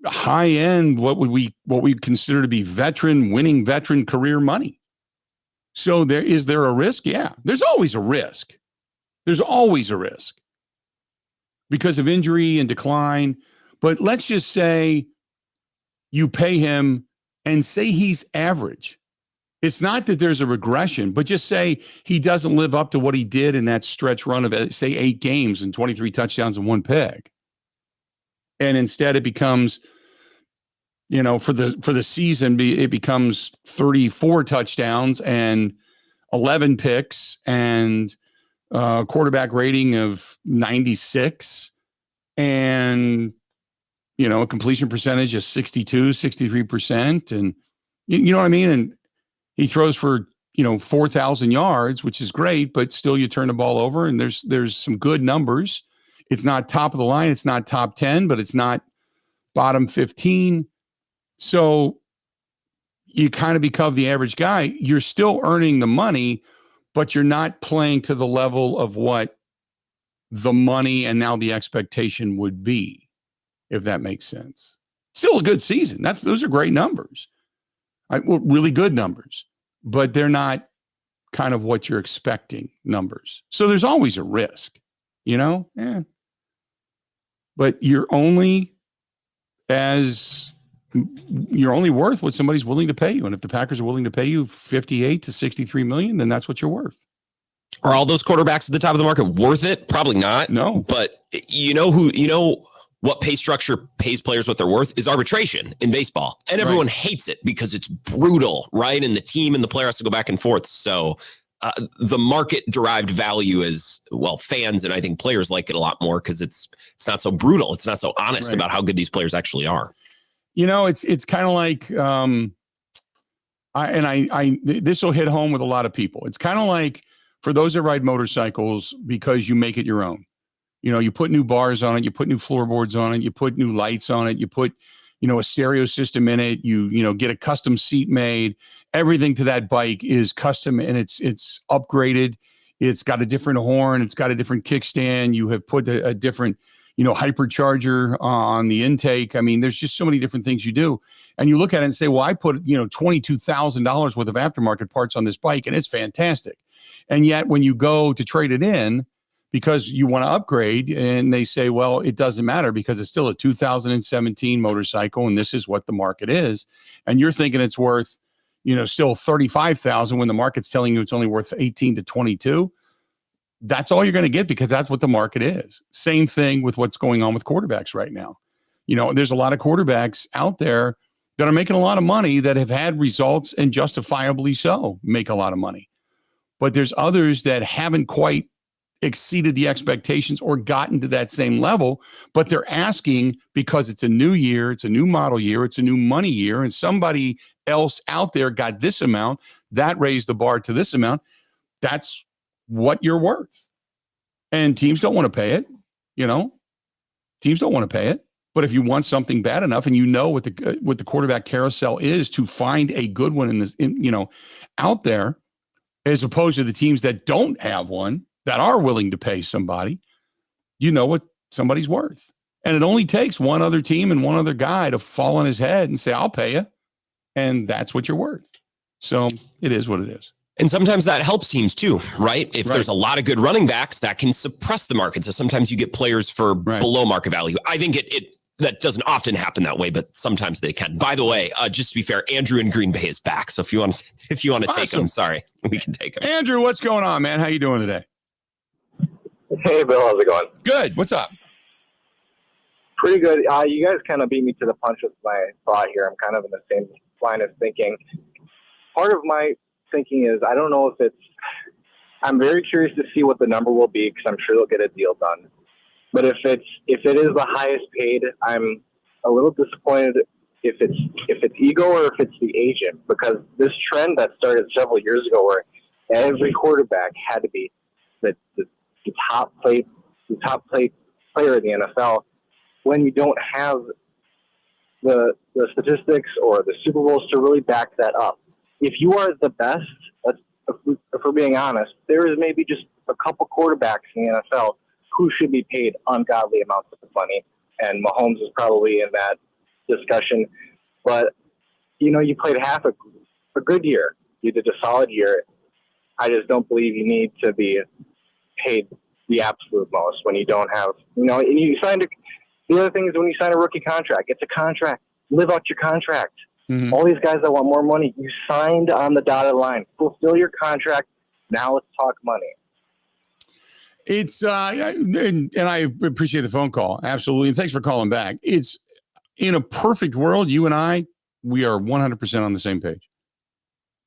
high end, what we consider to be winning veteran career money. So is there a risk? Yeah, there's always a risk. There's always a risk because of injury and decline. But let's just say you pay him and say he's average. It's not that there's a regression, but just say he doesn't live up to what he did in that stretch run of, say, 8 games and 23 touchdowns and 1 pick. And instead it becomes, for the season, it becomes 34 touchdowns and 11 picks and quarterback rating of 96 and, a completion percentage of 62, 63%. And you know what I mean? And he throws for, 4,000 yards, which is great, but still you turn the ball over and there's some good numbers. It's not top of the line. It's not top 10, but it's not bottom 15. So you kind of become the average guy. You're still earning the money, but you're not playing to the level of what the money and now the expectation would be, if that makes sense. Still a good season. Those are great numbers. Really good numbers, but they're not kind of what you're expecting numbers. So there's always a risk, but you're only worth what somebody's willing to pay you. And if the Packers are willing to pay you 58 to 63 million, then that's what you're worth. Are all those quarterbacks at the top of the market worth it? Probably not. No. But what pay structure pays players what they're worth is arbitration in baseball. And everyone hates it because it's brutal, right? And the team and the player has to go back and forth. So the market-derived value is, fans and I think players like it a lot more because it's not so brutal. It's not so honest about how good these players actually are. It's kind of like, this will hit home with a lot of people. It's kind of like for those that ride motorcycles because you make it your own. You put new bars on it, you put new floorboards on it, you put new lights on it, you put, a stereo system in it, you get a custom seat made. Everything to that bike is custom and it's upgraded. It's got a different horn, it's got a different kickstand. You have put a different, hypercharger on the intake. I mean, there's just so many different things you do. And you look at it and say, well, I put, $22,000 worth of aftermarket parts on this bike and it's fantastic. And yet when you go to trade it in, because you want to upgrade and they say, well, it doesn't matter because it's still a 2017 motorcycle and this is what the market is. And you're thinking it's worth, still 35,000 when the market's telling you it's only worth 18 to 22. That's all you're going to get because that's what the market is. Same thing with what's going on with quarterbacks right now. There's a lot of quarterbacks out there that are making a lot of money that have had results and justifiably so make a lot of money. But there's others that haven't quite exceeded the expectations or gotten to that same level, but they're asking because it's a new year, it's a new model year, it's a new money year, and somebody else out there got this amount, that raised the bar to this amount. That's what you're worth. And teams don't want to pay it, Teams don't want to pay it. But if you want something bad enough and what the quarterback carousel is to find a good one out there, as opposed to the teams that don't have one, that are willing to pay somebody, what somebody's worth. And it only takes one other team and one other guy to fall on his head and say, I'll pay you. And that's what you're worth. So it is what it is. And sometimes that helps teams too, right? If there's a lot of good running backs, that can suppress the market. So sometimes you get players for below market value. I think that doesn't often happen that way, but sometimes they can. By the way, just to be fair, Andrew in Green Bay is back. So if you want to take him, sorry, we can take him. Andrew, what's going on, man? How you doing today? Hey, Bill, how's it going? Good. What's up? Pretty good. You guys kind of beat me to the punch with my thought here. I'm kind of in the same line of thinking. Part of my thinking is I don't know if it's – I'm very curious to see what the number will be because I'm sure they'll get a deal done. But if it is the highest paid, I'm a little disappointed if it's ego or if it's the agent, because this trend that started several years ago where every quarterback had to be the top player in the NFL, when you don't have the statistics or the Super Bowls to really back that up. If you are the best, if we're being honest, there is maybe just a couple quarterbacks in the NFL who should be paid ungodly amounts of money, and Mahomes is probably in that discussion. But, you played half a good year. You did a solid year. I just don't believe you need to be paid the absolute most when you don't have, and you signed the other thing is when you sign a rookie contract, it's a contract. Live out your contract. Mm-hmm. All these guys that want more money, you signed on the dotted line. Fulfill your contract. Now let's talk money. It's and I appreciate the phone call. Absolutely. And thanks for calling back. It's in a perfect world, you and I, we are 100% on the same page.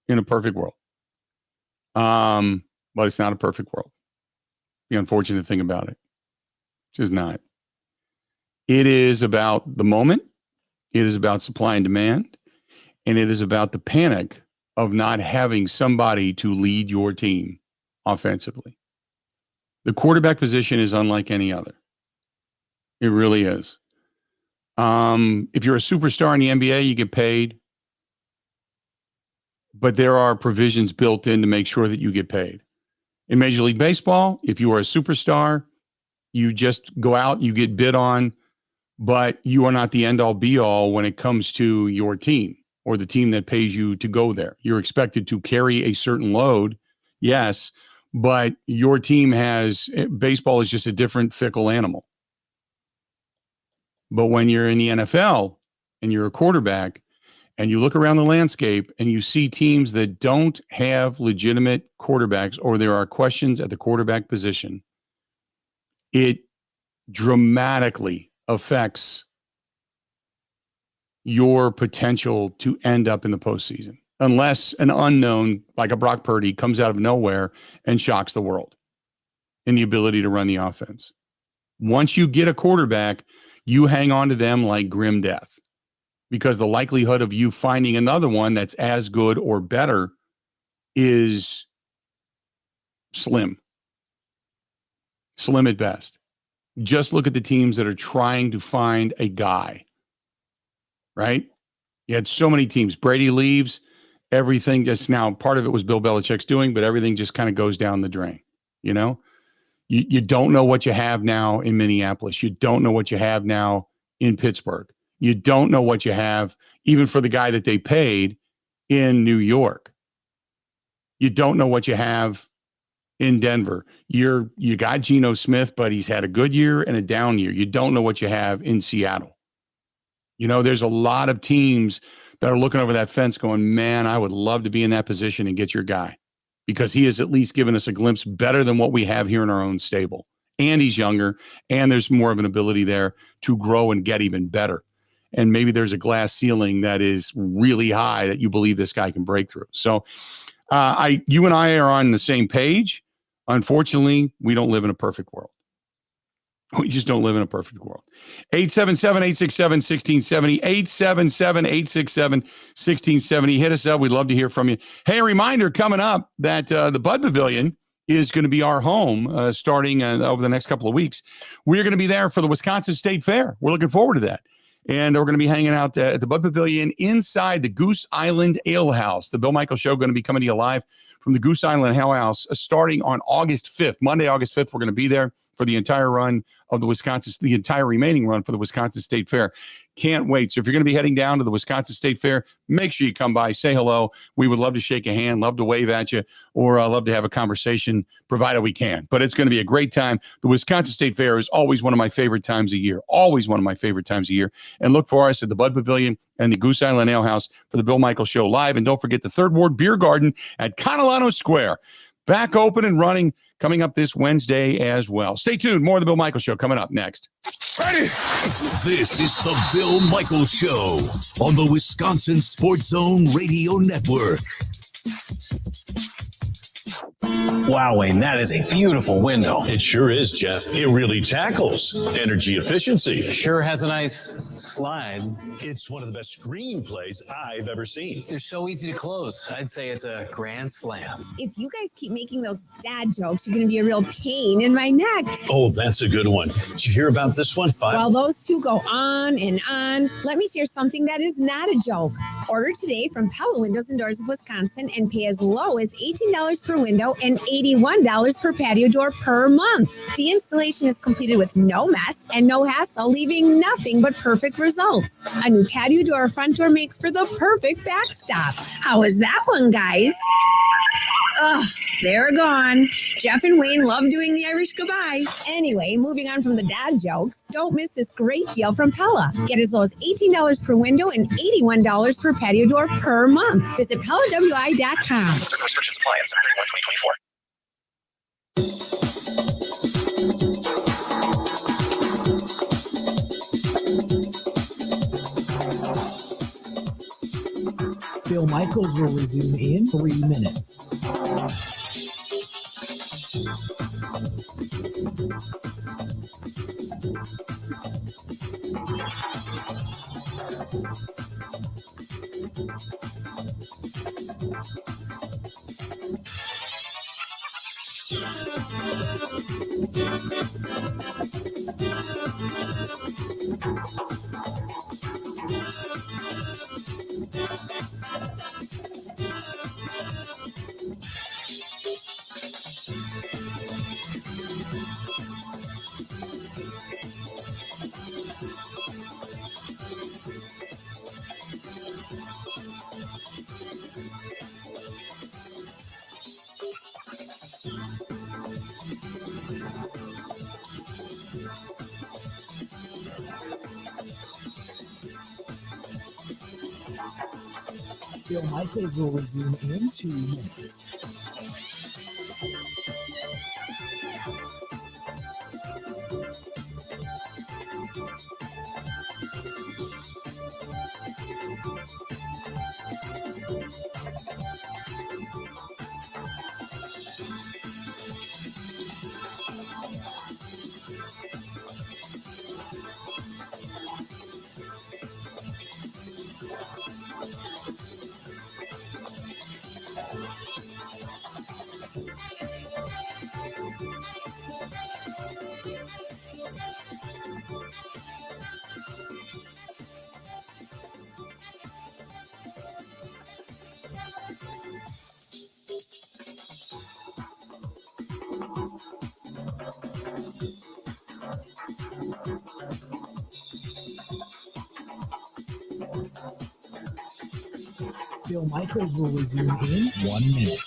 In a perfect world. But it's not a perfect world. The unfortunate thing about it. It's just not. It is about the moment. It is about supply and demand. And it is about the panic of not having somebody to lead your team offensively. The quarterback position is unlike any other. It really is. If you're a superstar in the NBA, you get paid. But there are provisions built in to make sure that you get paid. In Major League Baseball, if you are a superstar, you just go out, you get bid on, but you are not the end-all be-all when it comes to your team or the team that pays you to go there. You're expected to carry a certain load, yes, but your team baseball is just a different fickle animal. But when you're in the NFL and you're a quarterback and you look around the landscape and you see teams that don't have legitimate quarterbacks or there are questions at the quarterback position, it dramatically affects your potential to end up in the postseason. Unless an unknown like a Brock Purdy comes out of nowhere and shocks the world in the ability to run the offense. Once you get a quarterback, you hang on to them like grim death because the likelihood of you finding another one that's as good or better is slim. Slim at best. Just look at the teams that are trying to find a guy, right? You had so many teams. Brady leaves. Everything just now, part of it was Bill Belichick's doing, but everything just kind of goes down the drain. You don't know what you have now in Minneapolis. You don't know what you have now in Pittsburgh. You don't know what you have even for the guy that they paid in New York. You don't know what you have in Denver. You got Geno Smith, but he's had a good year and a down year. You don't know what you have in Seattle. There's a lot of teams that are looking over that fence going, man, I would love to be in that position and get your guy because he has at least given us a glimpse better than what we have here in our own stable. And he's younger, and there's more of an ability there to grow and get even better. And maybe there's a glass ceiling that is really high that you believe this guy can break through. So you and I are on the same page. Unfortunately, we don't live in a perfect world. We just don't live in a perfect world. 877-867-1670, 877-867-1670. Hit us up. We'd love to hear from you. Hey, a reminder coming up that the Bud Pavilion is going to be our home starting over the next couple of weeks. We're going to be there for the Wisconsin State Fair. We're looking forward to that. And we're going to be hanging out at the Bud Pavilion inside the Goose Island Ale House. The Bill Michaels Show going to be coming to you live from the Goose Island Ale House starting on August 5th. Monday, August 5th, we're going to be there for the entire run of the entire remaining run for the Wisconsin State Fair. Can't wait. So if you're going to be heading down to the Wisconsin State Fair, make sure you come by, say hello. We would love to shake a hand, love to wave at you, or love to have a conversation, provided we can. But it's going to be a great time. The Wisconsin State Fair is always one of my favorite times a year. Always one of my favorite times a year. And look for us at the Bud Pavilion and the Goose Island Ale House for the Bill Michaels Show live. And don't forget the Third Ward Beer Garden at Catalano Square. Back open and running coming up this Wednesday as well. Stay tuned. More of the Bill Michaels Show coming up next. Ready? This is the Bill Michaels Show on the Wisconsin Sports Zone Radio Network. Wow, Wayne, that is a beautiful window. It sure is, Jeff. It really tackles energy efficiency. Sure has a nice slide. It's one of the best screenplays I've ever seen. They're so easy to close. I'd say it's a grand slam. If you guys keep making those dad jokes, you're going to be a real pain in my neck. Oh, that's a good one. Did you hear about this one? While those two go on and on, let me share something that is not a joke. Order today from Pella Windows and Doors of Wisconsin and pay as low as $18 per window and $81 per patio door per month. The installation is completed with no mess and no hassle, leaving nothing but perfect results. A new patio door or front door makes for the perfect backstop. How is that one, guys? Ugh, they're gone. Jeff and Wayne love doing the Irish goodbye. Anyway, moving on from the dad jokes, don't miss this great deal from Pella. Get as low as $18 per window and $81 per patio door per month. Visit PellaWI.com. Certain restrictions apply on 7/31/2024. Bill Michaels will resume in 3 minutes. Bill Michaels will resume in 2 minutes. Bill Michaels will resume in 1 minute.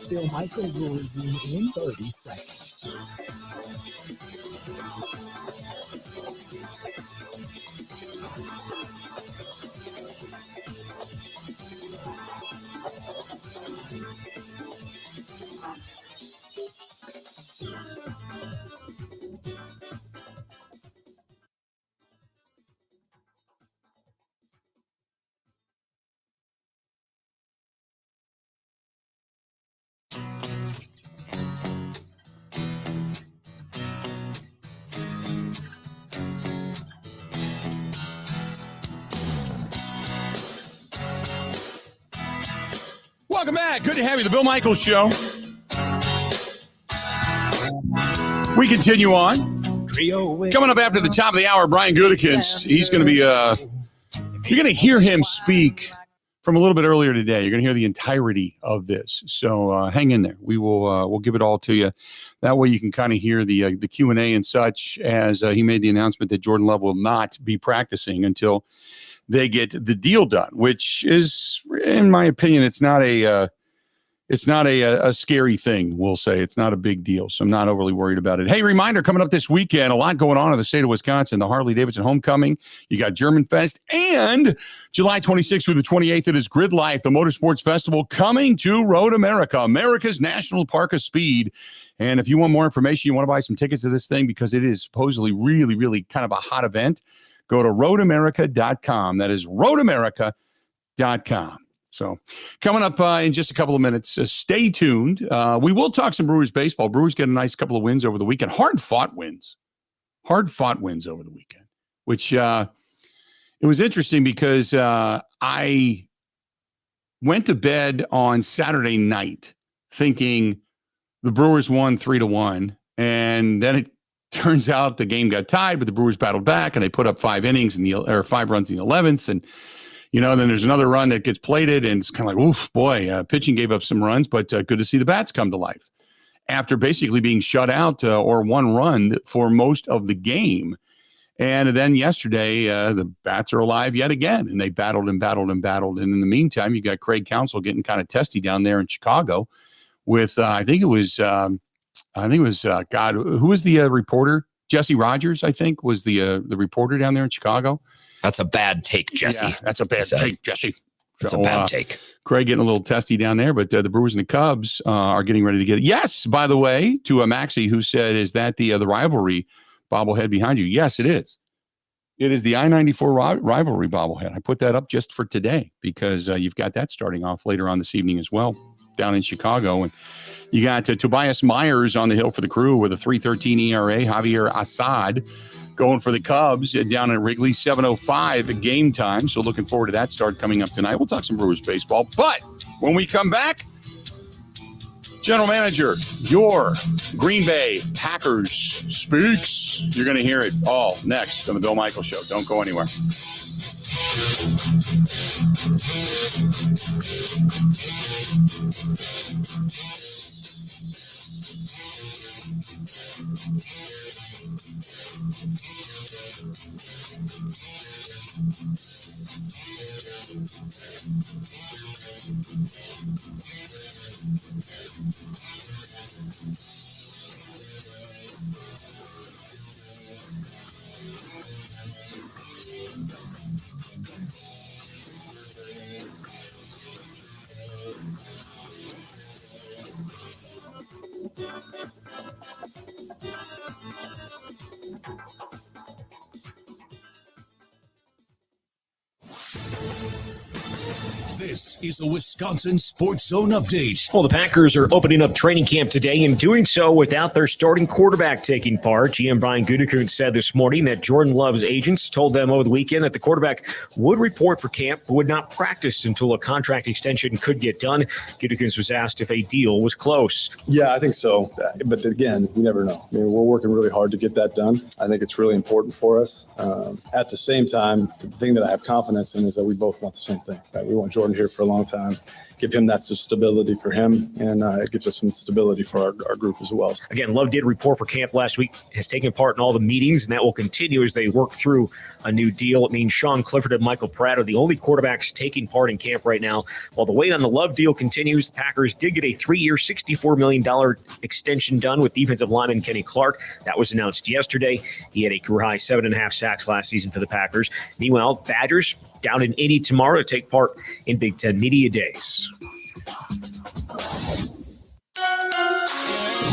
Bill Michaels will resume in 30 seconds. Welcome back. Good to have you. The Bill Michaels Show. We continue on. Coming up after the top of the hour, Brian Gutekunst. He's going to be, you're going to hear him speak from a little bit earlier today. You're going to hear the entirety of this. So hang in there. We'll give it all to you. That way you can kind of hear the Q&A and such, as he made the announcement that Jordan Love will not be practicing until they get the deal done, which is, in my opinion, it's not a scary thing. We'll say it's not a big deal. So I'm not overly worried about it. Hey, reminder coming up this weekend, a lot going on in the state of Wisconsin, the Harley Davidson homecoming. You got German Fest, and July 26th through the 28th, it is Grid Life, the motorsports festival coming to Road America, America's National Park of Speed. And if you want more information, you want to buy some tickets to this thing because it is supposedly really, really kind of a hot event, go to roadamerica.com. That is roadamerica.com. So coming up in just a couple of minutes, stay tuned. We will talk some Brewers baseball. Brewers get a nice couple of wins over the weekend. Hard-fought wins over the weekend, which it was interesting because I went to bed on Saturday night thinking the Brewers won 3-1, and then it turns out the game got tied, but the Brewers battled back, and they put up 5 runs in the 11th, and then there's another run that gets plated, and it's kind of like, oof, boy, pitching gave up some runs, but good to see the bats come to life after basically being shut out or 1 run for most of the game. And then yesterday, the bats are alive yet again, and they battled. And in the meantime, you got Craig Counsell getting kind of testy down there in Chicago with, who was the reporter? Jesse Rodgers, I think, was the reporter down there in Chicago. That's a bad take, Jesse. Yeah, that's a bad take, Jesse. That's a bad take. Craig getting a little testy down there, but the Brewers and the Cubs are getting ready to get it. Yes, by the way, to Maxie, who said, is that the rivalry bobblehead behind you? Yes, it is. It is the I-94 rivalry bobblehead. I put that up just for today because you've got that starting off later on this evening as well down in Chicago. And you got Tobias Myers on the hill for the Crew with a 3.13 ERA. Javier Assad going for the Cubs down at Wrigley, 7:05 at game time. So looking forward to that start coming up tonight. We'll talk some Brewers baseball. But when we come back, General Manager, your Green Bay Packers speaks. You're going to hear it all next on the Bill Michaels Show. Don't go anywhere. This is a Wisconsin Sports Zone update. Well, the Packers are opening up training camp today and doing so without their starting quarterback taking part. GM Brian Gutekunst said this morning that Jordan Love's agents told them over the weekend that the quarterback would report for camp but would not practice until a contract extension could get done. Gutekunst was asked if a deal was close. Yeah, I think so. But again, you never know. I mean, we're working really hard to get that done. I think it's really important for us. At the same time, the thing that I have confidence in is that we both want the same thing. Right? We want Jordan here for a long time. Give him that stability for him, and it gives us some stability for our group as well. Again, Love did report for camp last week, has taken part in all the meetings, and that will continue as they work through a new deal. It means Sean Clifford and Michael Pratt are the only quarterbacks taking part in camp right now. While the wait on the Love deal continues, the Packers did get a 3-year, $64 million extension done with defensive lineman Kenny Clark. That was announced yesterday. He had a career-high 7.5 sacks last season for the Packers. Meanwhile, Badgers down in Indy tomorrow to take part in Big Ten Media Days.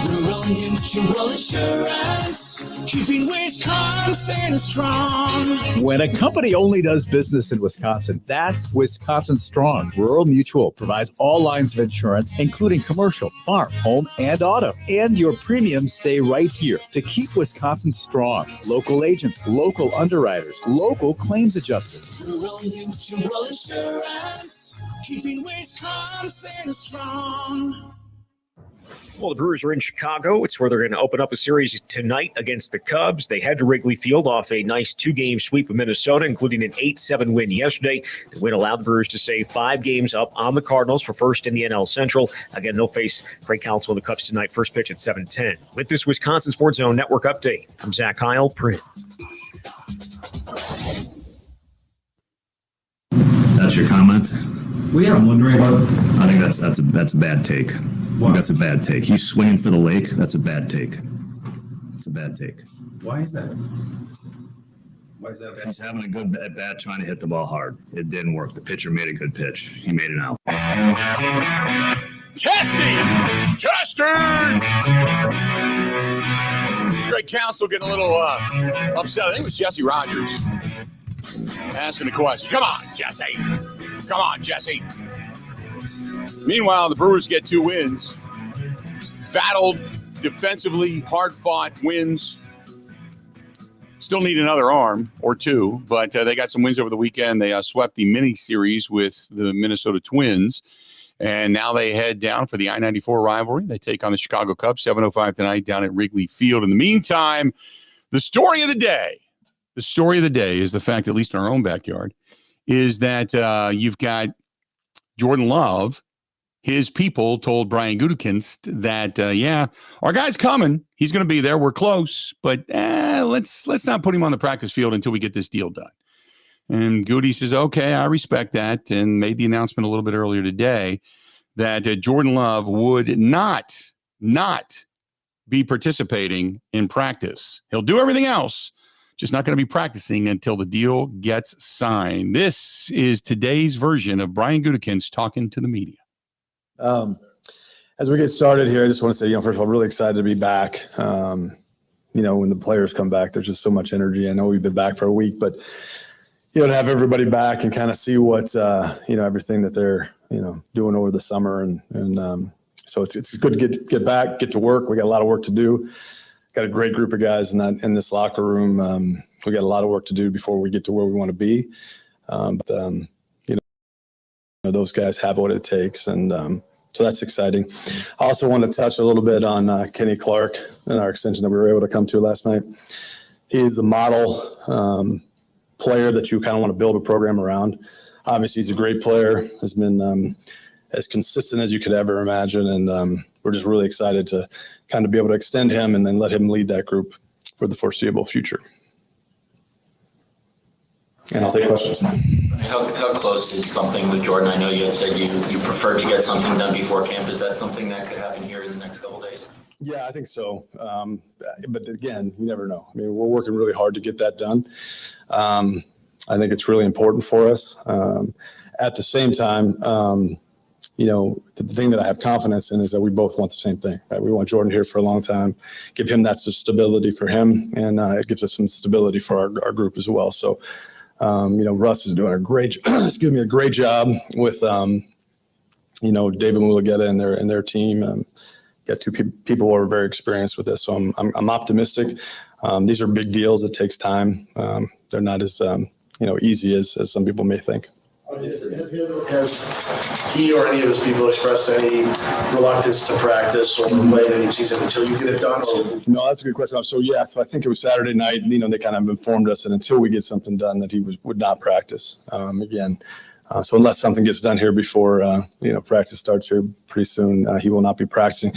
Rural Mutual Insurance, keeping Wisconsin strong. When a company only does business in Wisconsin, that's Wisconsin Strong. Rural Mutual provides all lines of insurance, including commercial, farm, home, and auto. And your premiums stay right here to keep Wisconsin strong. Local agents, local underwriters, local claims adjusters. Rural Mutual Insurance, keeping Wisconsin strong. Well, the Brewers are in Chicago. It's where they're going to open up a series tonight against the Cubs. They head to Wrigley Field off a nice 2-game sweep of Minnesota, including an 8-7 win yesterday. The win allowed the Brewers to save 5 games up on the Cardinals for first in the NL Central. Again, they'll face Craig Counsell of the Cubs tonight, first pitch at 7:10. With this Wisconsin Sports Zone Network update, I'm Zach Heil, print. That's your comment? Well, yeah, I'm wondering about. I think that's a bad take. That's a bad take. He's swinging for the lake. That's a bad take. It's a bad take. Why is that? Why is that a bad? He's having a good at bat trying to hit the ball hard. It didn't work. The pitcher made a good pitch. He made it out. Testing! Greg Counsell getting a little upset. I think it was Jesse Rodgers asking a question. Come on, Jesse. Come on, Jesse. Meanwhile, the Brewers get 2 wins. Battled defensively, hard-fought wins. Still need another arm or 2, but they got some wins over the weekend. They swept the mini series with the Minnesota Twins, and now they head down for the I-94 rivalry. They take on the Chicago Cubs, 7:05 tonight down at Wrigley Field. In the meantime, the story of the day is the fact, at least in our own backyard, is that you've got Jordan Love. His people told Brian Gutekunst that, our guy's coming. He's going to be there. We're close, but let's not put him on the practice field until we get this deal done. And Gutey says, okay, I respect that, and made the announcement a little bit earlier today that Jordan Love would not be participating in practice. He'll do everything else, just not going to be practicing until the deal gets signed. This is today's version of Brian Gutekunst talking to the media. As we get started here, I just want to say, first of all, really excited to be back. When the players come back, there's just so much energy. I know we've been back for a week, but, to have everybody back and kind of see what, everything that they're, doing over the summer. And so it's good to get back, get to work. We got a lot of work to do. Got a great group of guys in this locker room. We got a lot of work to do before we get to where we want to be. Those guys have what it takes. And so that's exciting. I also want to touch a little bit on Kenny Clark and our extension that we were able to come to last night. He's the model player that you kind of want to build a program around. Obviously, he's a great player, has been as consistent as you could ever imagine. And we're just really excited to kind of be able to extend him and then let him lead that group for the foreseeable future. And I'll take questions. How close is something with Jordan? I know you had said you prefer to get something done before camp. Is that something that could happen here in the next couple of days? Yeah, I think so. But again, you never know. I mean, we're working really hard to get that done. I think it's really important for us. At the same time, the thing that I have confidence in is that we both want the same thing, right? We want Jordan here for a long time, give him that stability for him, and it gives us some stability for our group as well. So, Russ is doing a great job with, David Mulugeta and their team. Got 2 people who are very experienced with this, so I'm optimistic. These are big deals. It takes time. They're not as easy as some people may think. Has he or any of his people expressed any reluctance to practice or play any season until you get it done? No, that's a good question. So I think it was Saturday night. They kind of informed us that until we get something done, that he would not practice again. So unless something gets done here before practice starts here pretty soon, he will not be practicing.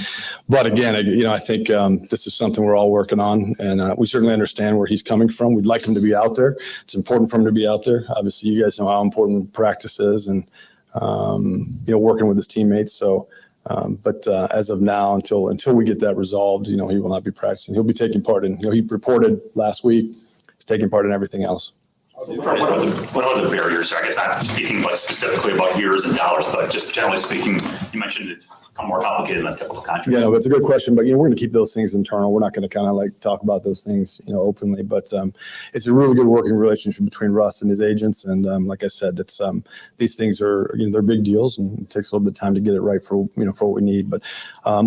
But again, I think this is something we're all working on, and we certainly understand where he's coming from. We'd like him to be out there. It's important for him to be out there. Obviously, you guys know how important practice is, and working with his teammates. So, but as of now, until we get that resolved, he will not be practicing. He'll be taking part in. He reported last week. He's taking part in everything else. What are the barriers? I guess not speaking, but specifically about years and dollars, but just generally speaking, you mentioned it's more complicated than a typical contract. Yeah, no, that's a good question, but we're going to keep those things internal. We're not going to kind of talk about those things, openly. But it's a really good working relationship between Russ and his agents, and like I said, it's these things are they're big deals, and it takes a little bit of time to get it right for what we need. But I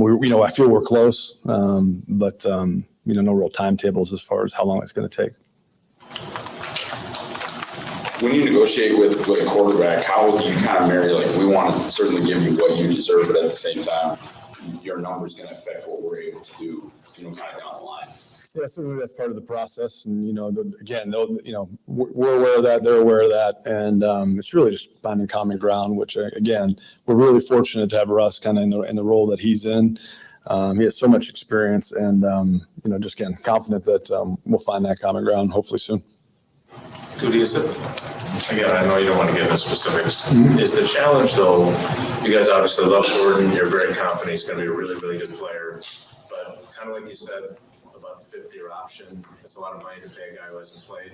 feel we're close, but no real timetables as far as how long it's going to take. When you negotiate with a quarterback, how do you kind of marry, we want to certainly give you what you deserve, but at the same time, your number's going to affect what we're able to do, kind of down the line? Yeah, certainly that's part of the process. And, we're aware of that, they're aware of that. And it's really just finding common ground, which, again, we're really fortunate to have Russ kind of in the role that he's in. He has so much experience and, just again, confident that we'll find that common ground hopefully soon. Gutey, again, I know you don't want to get into specifics. Is the challenge, though, you guys obviously love Jordan, you're very confident he's going to be a really, really good player, but kind of like you said about the fifth-year option, it's a lot of money to pay a guy who hasn't played.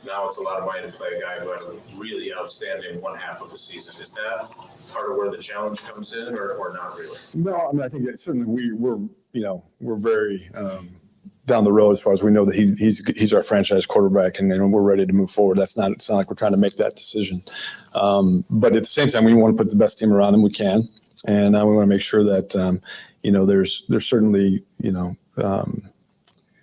Now it's a lot of money to play a guy who had a really outstanding one half of the season. Is that part of where the challenge comes in, or not really? No, I mean, I think that certainly we're very down the road as far as we know that he's our franchise quarterback, and we're ready to move forward. It's not like we're trying to make that decision. But at the same time, we want to put the best team around him we can, and we want to make sure that there's certainly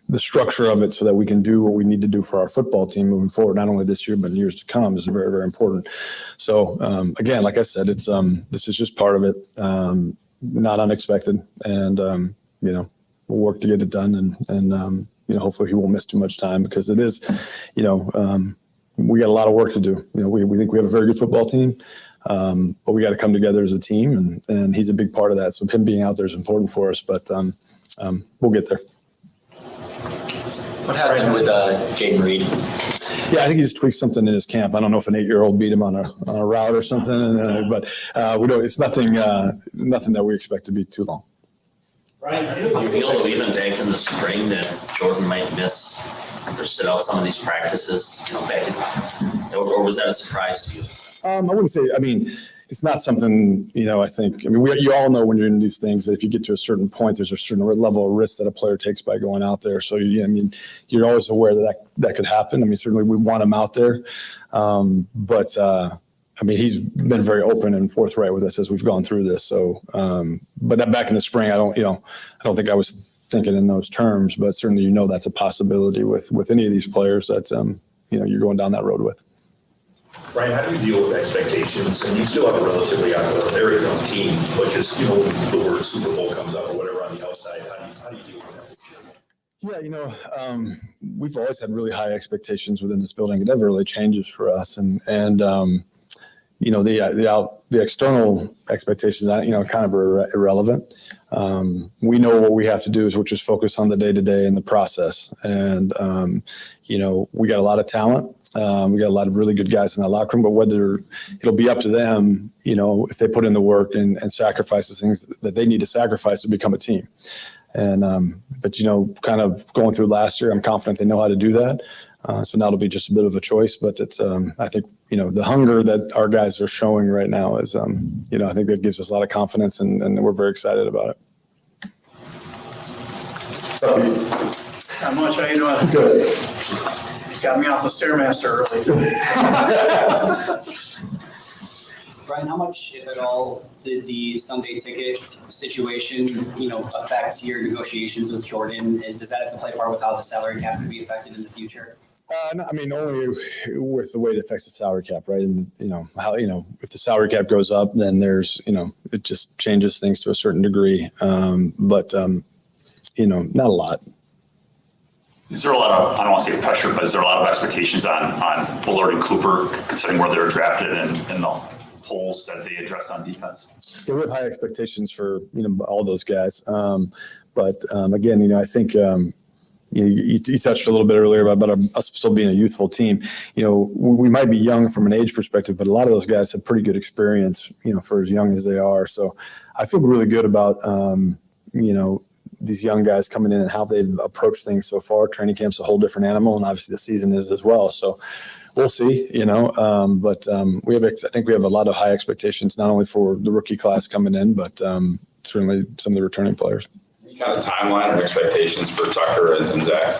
the structure of it so that we can do what we need to do for our football team moving forward, not only this year but in years to come, is very, very important. So again, like I said, it's this is just part of it, not unexpected, and we'll work to get it done, and hopefully he won't miss too much time, because it is, we got a lot of work to do. We think we have a very good football team, but we got to come together as a team, and he's a big part of that. So him being out there is important for us, but we'll get there. What happened with Jaden Reed? Yeah, I think he just tweaked something in his camp. I don't know if an 8-year-old beat him on a route or something, but we don't. It's nothing that we expect to be too long. Do you feel that we've been back in the spring that Jordan might miss or sit out some of these practices, or was that a surprise to you? I wouldn't say. I mean, it's not something, I think. I mean, you all know when you're in these things that if you get to a certain point, there's a certain level of risk that a player takes by going out there. So, you're always aware that could happen. I mean, certainly we want him out there, but he's been very open and forthright with us as we've gone through this. So, but back in the spring, I don't think I was thinking in those terms, but certainly that's a possibility with any of these players that you're going down that road with. Ryan, how do you deal with expectations? And you still have a relatively very young team, but just when the word Super Bowl comes up or whatever on the outside, how do you deal with that? Yeah, we've always had really high expectations within this building. It never really changes for us, and the external expectations, kind of are irrelevant. We know what we have to do, which is focus on the day-to-day and the process. And, we got a lot of talent. We got a lot of really good guys in that locker room, but whether it'll be up to them, if they put in the work and sacrifice the things that they need to sacrifice to become a team. And, but, kind of going through last year, I'm confident they know how to do that. So now it'll be just a bit of a choice, but it's, I think, the hunger that our guys are showing right now is, I think that gives us a lot of confidence, and we're very excited about it. Not much. How you doing? Good. Got me off the Stairmaster early today. Brian, how much, if at all, did the Sunday ticket situation, affect your negotiations with Jordan? And does that have to play a part with how the salary cap could be affected in the future? No, I mean, only with the way it affects the salary cap, right? And how if the salary cap goes up, then there's it just changes things to a certain degree, but not a lot. Is there a lot of, I don't want to say pressure, but is there a lot of expectations on Bullard and Cooper, considering where they're drafted and the holes that they addressed on defense? Yeah, we have high expectations for all those guys, but again, I think you touched a little bit earlier about us still being a youthful team. We might be young from an age perspective, but a lot of those guys have pretty good experience, for as young as they are. So I feel really good about these young guys coming in and how they've approached things so far. Training camp's a whole different animal, and obviously the season is as well. So we'll see, but I think we have a lot of high expectations, not only for the rookie class coming in, but certainly some of the returning players. Any kind of timeline or expectations for Tucker and Zach?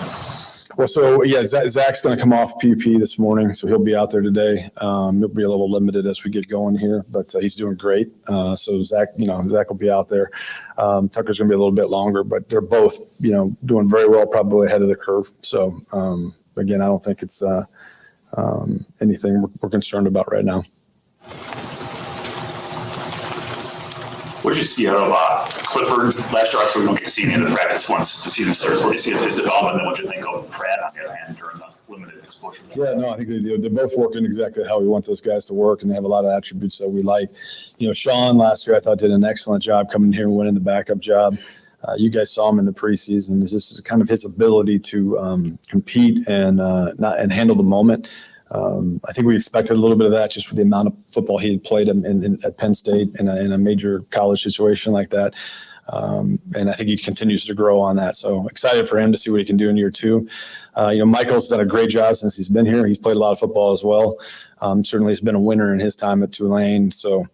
Well, so yeah, Zach's going to come off PUP this morning, so he'll be out there today. He'll be a little limited as we get going here, but he's doing great. So Zach will be out there. Tucker's going to be a little bit longer, but they're both, doing very well, probably ahead of the curve. So again, I don't think it's anything we're concerned about right now. What did you see out of Clifford last year? So we don't get to see any of the practice once the season starts. What do you see of his development, and what do you think of Pratt on the other hand during the limited exposure? Yeah, no, I think they're both working exactly how we want those guys to work, and they have a lot of attributes that we like. Sean last year I thought did an excellent job coming here and winning the backup job. You guys saw him in the preseason. This is kind of his ability to compete and handle the moment. I think we expected a little bit of that just with the amount of football he had played at Penn State in a major college situation like that. And I think he continues to grow on that. So excited for him to see what he can do in year 2. Michael's done a great job since he's been here. He's played a lot of football as well. Certainly has been a winner in his time at Tulane. So,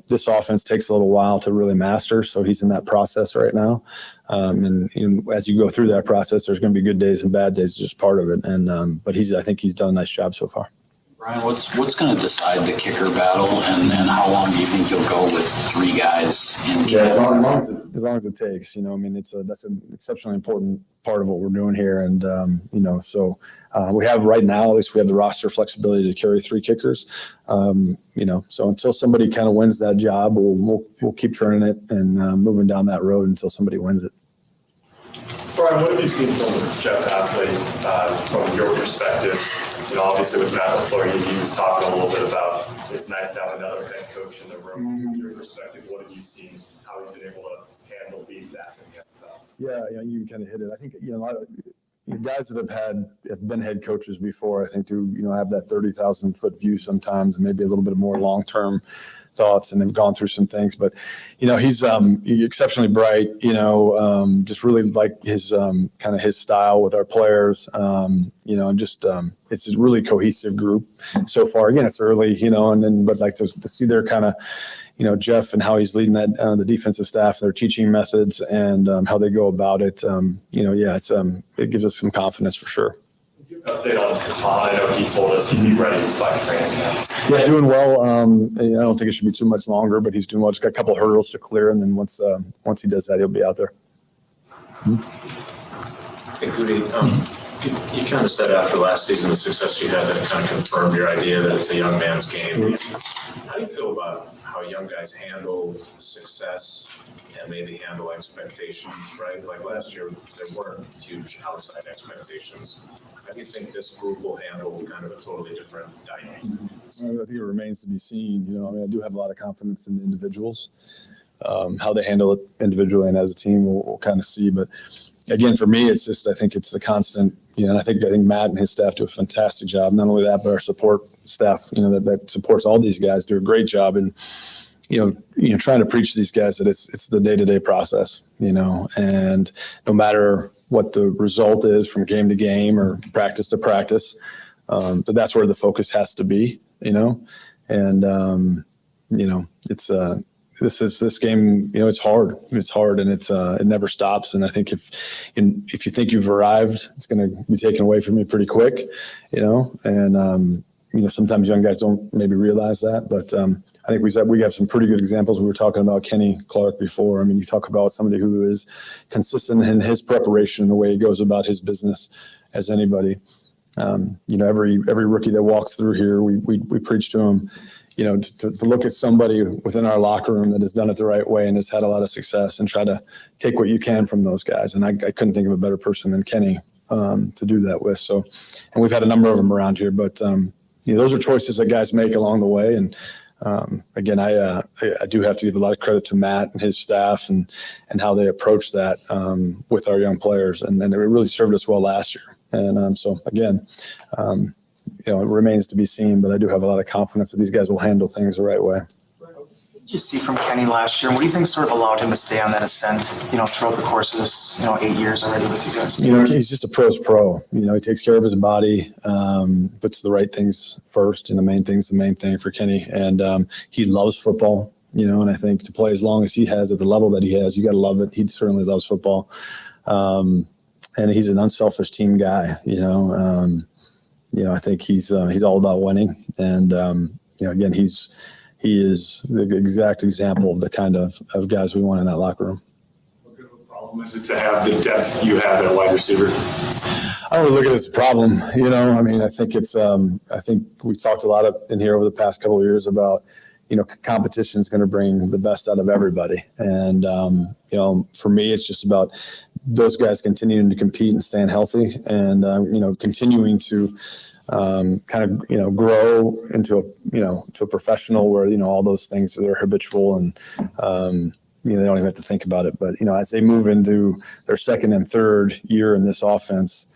this offense takes a little while to really master. So he's in that process right now. And as you go through that process, there's going to be good days and bad days, just part of it. And, but I think he's done a nice job so far. Brian, what's going to decide the kicker battle, and how long do you think you'll go with 3 guys in? Yeah, as long as it takes. That's an exceptionally important part of what we're doing here, and so we have right now, at least we have the roster flexibility to carry 3 kickers. So until somebody kind of wins that job, we'll keep turning it and moving down that road until somebody wins it. Brian, what have you seen from Jeff Athley from your perspective? Obviously with Matt LaFleur, he was talking a little bit about it's nice to have another head coach in the room. From your perspective, what have you seen? How have you been able to handle being back in the NFL? Yeah, you kind of hit it. I think a lot of guys that have been head coaches before, I think do have that 30,000-foot view sometimes, and maybe a little bit more long-term thoughts, and have gone through some things. But he's exceptionally bright. Just really like his kind of his style with our players. And just it's a really cohesive group so far. Again, it's early, but like to see their kind of Jeff and how he's leading that the defensive staff, their teaching methods, and how they go about it. It gives us some confidence for sure. Update on Katan. I know he told us he'd be ready by training camp. Yeah, doing well. I don't think it should be too much longer, but he's doing well. Just got a couple of hurdles to clear, and then once he does that, he'll be out there. Hey, Gutey, you kind of said after last season the success you had that kind of confirmed your idea that it's a young man's game. How do you feel about how young guys handle the success and maybe handle expectations, right? Like last year, there weren't huge outside expectations. How do you think this group will handle kind of a totally different dynamic? I think it remains to be seen. I do have a lot of confidence in the individuals. How they handle it individually and as a team, we'll kind of see. But again, for me, it's just I think it's the constant. And I think Matt and his staff do a fantastic job. Not only that, but our support staff, that supports all these guys, do a great job. And trying to preach to these guys that it's the day-to-day process, and no matter what the result is from game to game or practice to practice, but that's where the focus has to be, and it's this game, it's hard, and it never stops. And I think if you think you've arrived, it's going to be taken away from you pretty quick, and sometimes young guys don't maybe realize that, but I think we have some pretty good examples. We were talking about Kenny Clark before. You talk about somebody who is consistent in his preparation and the way he goes about his business as anybody. Every rookie that walks through here, we preach to him, to look at somebody within our locker room that has done it the right way and has had a lot of success, and try to take what you can from those guys. And I couldn't think of a better person than Kenny to do that with. So, and we've had a number of them around here, but those are choices that guys make along the way. And again, I do have to give a lot of credit to Matt and his staff and how they approach that with our young players. And it really served us well last year. And so again, it remains to be seen, but I do have a lot of confidence that these guys will handle things the right way. What did you see from Kenny last year? What do you think sort of allowed him to stay on that ascent, throughout the course of this, 8 years already with you guys? He's just a pro's pro. He takes care of his body, puts the right things first, and the main thing's the main thing for Kenny. And he loves football, and I think to play as long as he has at the level that he has, you got to love it. He certainly loves football. And he's an unselfish team guy, I think he's all about winning. And, again, he is the exact example of the kind of guys we want in that locker room. What good of a problem is it to have the depth you have at wide receiver? I don't really look at it as a problem. I think it's, I think we talked a lot in here over the past couple of years about, competition is going to bring the best out of everybody. And, for me, it's just about those guys continuing to compete and staying healthy and, continuing to grow into a professional where, all those things are habitual and, they don't even have to think about it. But, as they move into their second and third year in this offense,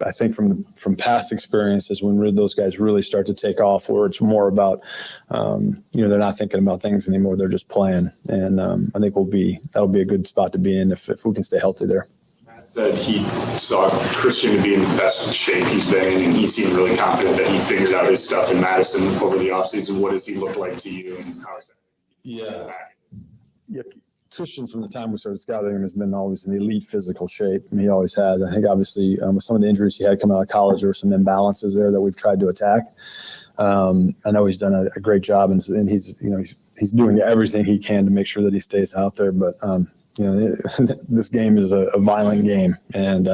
I think from past experiences, when those guys really start to take off, where it's more about, they're not thinking about things anymore. They're just playing. And I think that'll be a good spot to be in if we can stay healthy there. Said he saw Christian to be in the best shape he's been in, and he seemed really confident that he figured out his stuff in Madison over the offseason. What does he look like to you, and how is that? Yeah, Christian, from the time we started scouting him, has been always in elite physical shape. I mean, he always has. I think obviously with some of the injuries he had coming out of college, there were some imbalances there that we've tried to attack. I know he's done a great job, and he's doing everything he can to make sure that he stays out there. But this game is a violent game, and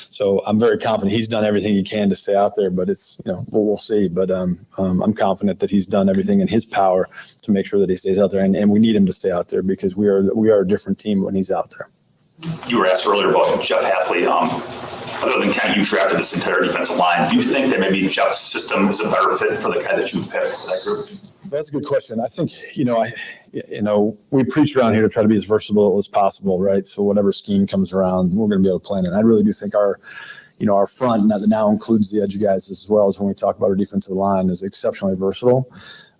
so I'm very confident he's done everything he can to stay out there. But it's we'll see. But I'm confident that he's done everything in his power to make sure that he stays out there, and we need him to stay out there because we are a different team when he's out there. You were asked earlier about Jeff Hafley. Other than Kent, you drafted this entire defensive line. Do you think that maybe Jeff's system is a better fit for the guy that you've picked for that group? That's a good question. I think, we preach around here to try to be as versatile as possible, right? So whatever scheme comes around, we're going to be able to play in it. I really do think our front, and that now includes the edge guys as well as when we talk about our defensive line, is exceptionally versatile.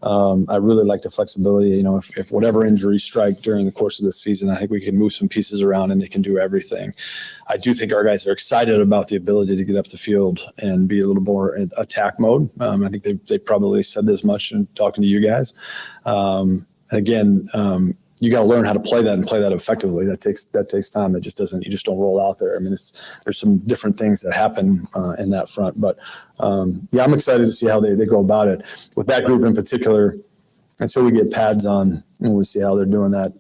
I really like the flexibility. If whatever injuries strike during the course of the season, I think we can move some pieces around and they can do everything. I do think our guys are excited about the ability to get up the field and be a little more in attack mode. I think they probably said this much in talking to you guys. And again, you got to learn how to play that and play that effectively. That takes time. You just don't roll out there. I mean, there's some different things that happen in that front, but I'm excited to see how they go about it with that group in particular. And so we get pads on and we see how they're doing that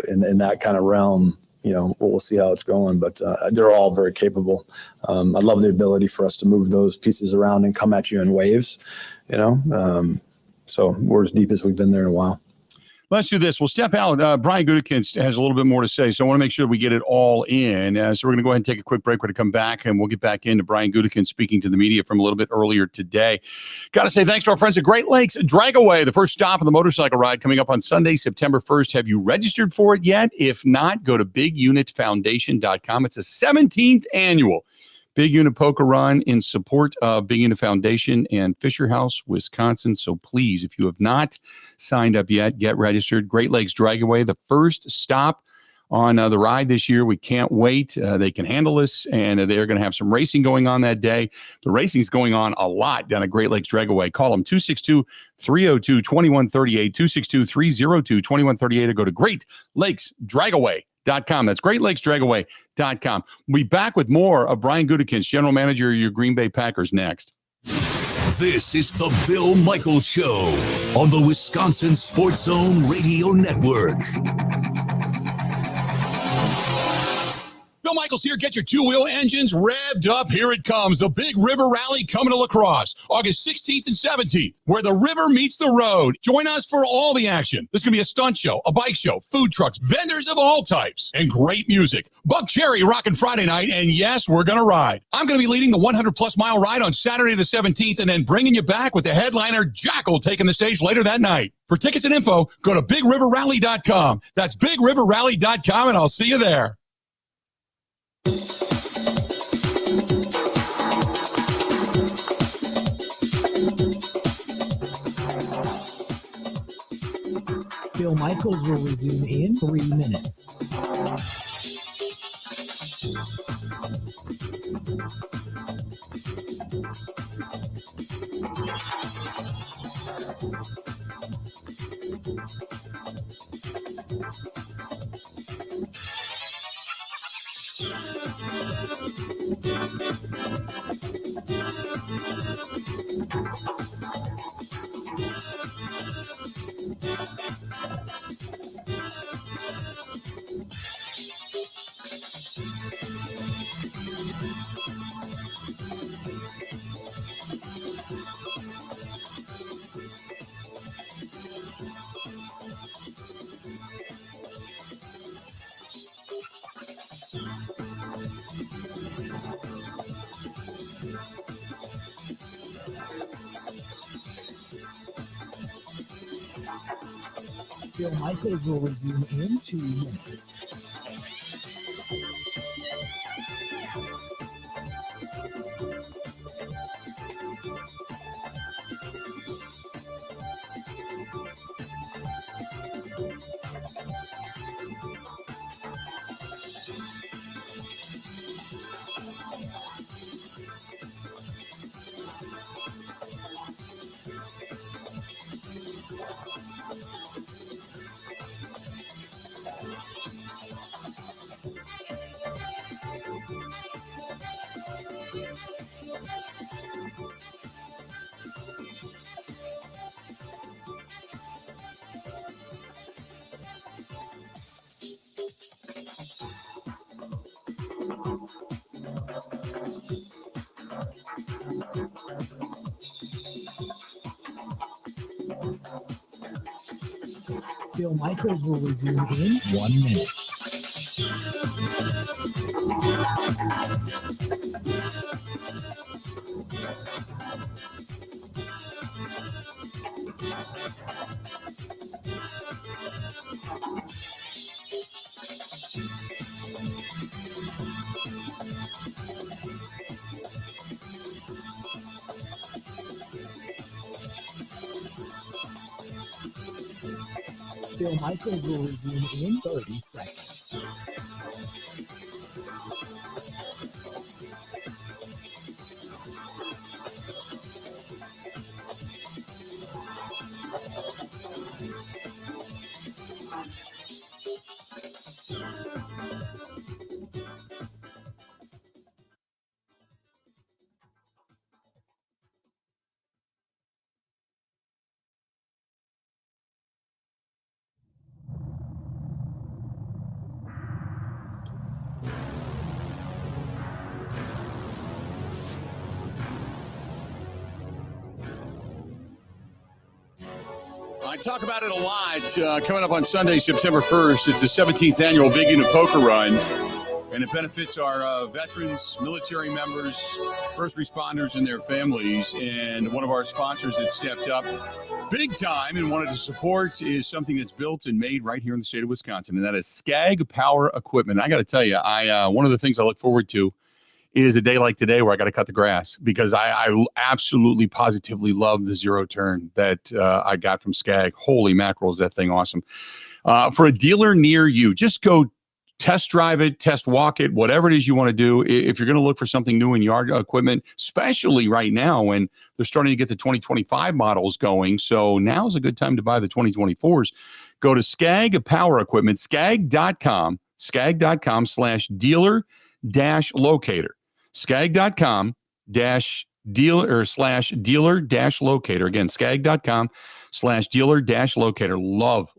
in that kind of realm. We'll see how it's going, but they're all very capable. I love the ability for us to move those pieces around and come at you in waves, so we're as deep as we've been there in a while. Let's do this. We'll step out. Brian Gutekunst has a little bit more to say, so I want to make sure we get it all in. So we're going to go ahead and take a quick break. We're going to come back, and we'll get back into Brian Gutekunst speaking to the media from a little bit earlier today. Got to say thanks to our friends at Great Lakes Dragaway, the first stop on the motorcycle ride coming up on Sunday, September 1st. Have you registered for it yet? If not, go to bigunitfoundation.com. It's a 17th annual Big Unit Poker Run in support of Big Unit Foundation and Fisher House, Wisconsin. So please, if you have not signed up yet, get registered. Great Lakes Dragaway, the first stop on the ride this year. We can't wait. They can handle this, and they're going to have some racing going on that day. The racing is going on a lot down at Great Lakes Dragaway. Call them 262-302-2138, 262-302-2138, or go to Great Lakes Dragaway.com. That's GreatLakesDragaway.com. We'll be back with more of Brian Gutekunst, General Manager of your Green Bay Packers, next. This is the Bill Michaels Show on the Wisconsin Sports Zone Radio Network. Bill Michaels here. Get your two-wheel engines revved up. Here it comes. The Big River Rally coming to La Crosse, August 16th and 17th, where the river meets the road. Join us for all the action. There's going to be a stunt show, a bike show, food trucks, vendors of all types, and great music. Buck Cherry rocking Friday night, and yes, we're going to ride. I'm going to be leading the 100-plus mile ride on Saturday the 17th, and then bringing you back with the headliner Jackal taking the stage later that night. For tickets and info, go to BigRiverRally.com. That's BigRiverRally.com, and I'll see you there. Bill Michaels will resume in 3 minutes. Bill Michaels will resume in 2 minutes. Bill Michaels will resume in 1 minute. Bill Michaels will resume in 30 seconds. I talk about it a lot. Coming up on Sunday, September 1st, it's the 17th annual Big Unit Poker Run, and it benefits our veterans, military members, first responders, and their families. And one of our sponsors that stepped up big time and wanted to support is something that's built and made right here in the state of Wisconsin, and that is Skag Power Equipment. I got to tell you, one of the things I look forward to is a day like today where I got to cut the grass, because I absolutely positively love the zero turn that I got from Skag. Holy mackerel, is that thing awesome. For a dealer near you, just go test drive it, test walk it, whatever it is you want to do. If you're going to look for something new in yard equipment, especially right now when they're starting to get the 2025 models going. So now is a good time to buy the 2024s. Go to Skag Power Equipment, skag.com/dealer-locator. skag.com/dealer/locator. Again, skag.com/dealer-locator.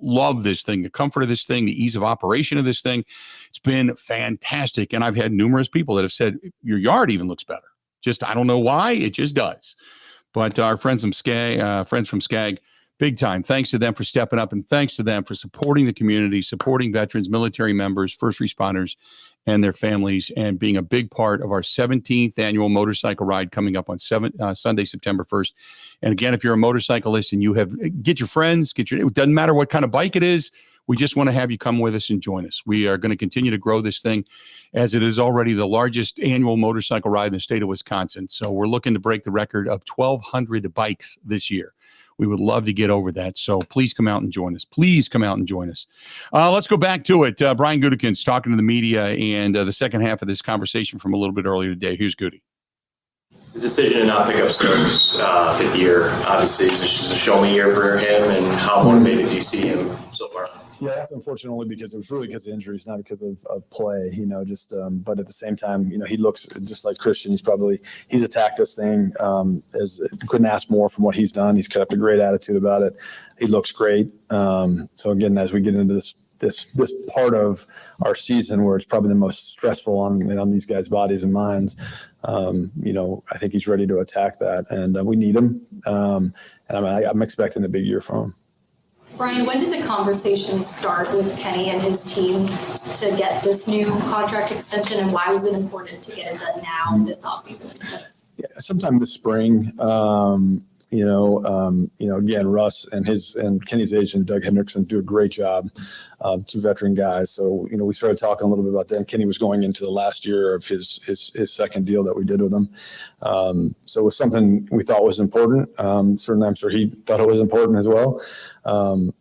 Love this thing, the comfort of this thing, the ease of operation of this thing. It's been fantastic. And I've had numerous people that have said your yard even looks better. Just, I don't know why, it just does. But our friends from Skag, big time. Thanks to them for stepping up, and thanks to them for supporting the community, supporting veterans, military members, first responders, and their families, and being a big part of our 17th annual motorcycle ride coming up on Sunday, September 1st. And again, if you're a motorcyclist and get your friends, it doesn't matter what kind of bike it is. We just want to have you come with us and join us. We are going to continue to grow this thing, as it is already the largest annual motorcycle ride in the state of Wisconsin. So we're looking to break the record of 1,200 bikes this year. We would love to get over that. So please come out and join us. Let's go back to it. Brian Gutekunst talking to the media, and the second half of this conversation from a little bit earlier today. Here's Gutey. The decision to not pick up Stokes fifth year, obviously, is just a show me year for him. And how motivated do you see him so far? Yeah, that's unfortunate only because it was really because of injuries, not because of play, but at the same time, he looks just like Christian. He's attacked this thing as couldn't ask more from what he's done. He's kept a great attitude about it. He looks great. So again, as we get into this part of our season where it's probably the most stressful on these guys' bodies and minds, I think he's ready to attack that, and we need him. And I'm expecting a big year from him. Brian, when did the conversations start with Kenny and his team to get this new contract extension, and why was it important to get it done now this offseason? Yeah, sometime this spring. Again, Russ and Kenny's agent, Doug Hendrickson, do a great job. Two veteran guys. So, we started talking a little bit about that. Kenny was going into the last year of his second deal that we did with him. So it was something we thought was important. Certainly, I'm sure he thought it was important as well.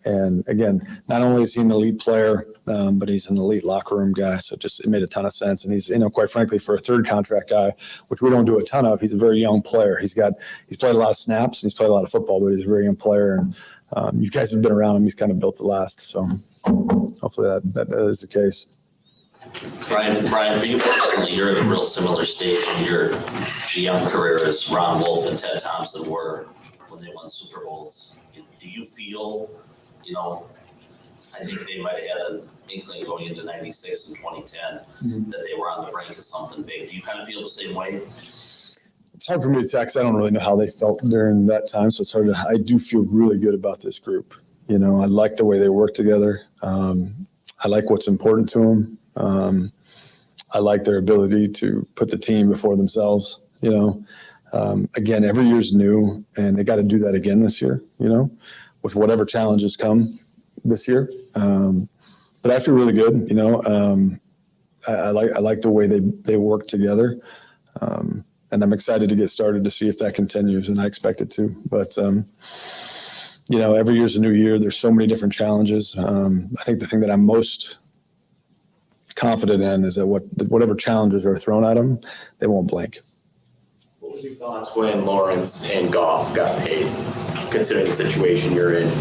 And again, not only is he an elite player, but he's an elite locker room guy. So it made a ton of sense. And he's, quite frankly, for a third contract guy, which we don't do a ton of, he's a very young player. He's played a lot of snaps and he's played a lot of football, but he's a very young player. And you guys have been around him. He's kind of built to last. So hopefully that is the case. Brian, for you personally, you're in a real similar stage in your GM career as Ron Wolf and Ted Thompson were when they won Super Bowls. Do you feel, I think they might have had an inkling going into 96 and 2010 that they were on the brink of something big. Do you kind of feel the same way? It's hard for me to tell because I don't really know how they felt during that time. So it's hard I do feel really good about this group. You know, I like the way they work together. I like what's important to them. I like their ability to put the team before themselves. You know, again, every year's new, and they got to do that again this year. You know, with whatever challenges come this year. But I feel really good. You know, I like the way they work together. And I'm excited to get started to see if that continues, and I expect it to. But, you know, every year's a new year. There's so many different challenges. I think the thing that I'm most confident in is that whatever challenges are thrown at them, they won't blink. What was your thoughts when Lawrence and Goff got paid, considering the situation you're in,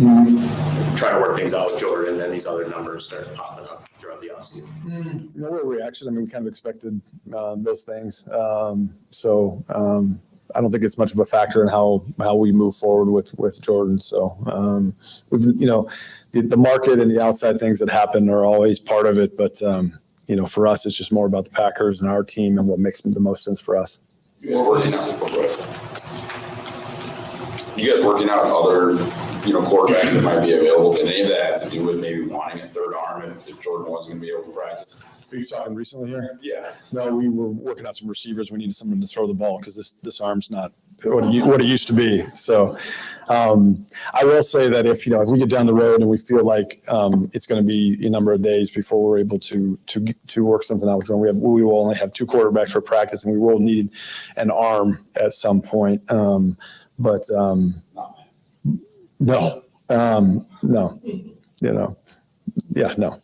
trying to work things out with Jordan, and then these other numbers started popping up throughout the offseason? No real reaction. I mean, we kind of expected those things. I don't think it's much of a factor in how we move forward with Jordan. So, you know, the market and the outside things that happen are always part of it. But, you know, for us, it's just more about the Packers and our team and what makes the most sense for us. You guys working out other, you know, quarterbacks that might be available? Did any of that have to do with maybe wanting a third arm if Jordan wasn't going to be able to practice? Are you talking recently here? Yeah. No, we were working out some receivers. We needed someone to throw the ball because this arm's not what it used to be. So I will say that if we get down the road and we feel like it's going to be a number of days before we're able to work something out with Jordan, we will only have 2 quarterbacks for practice, and we will need an arm at some point. No. You know, yeah, no.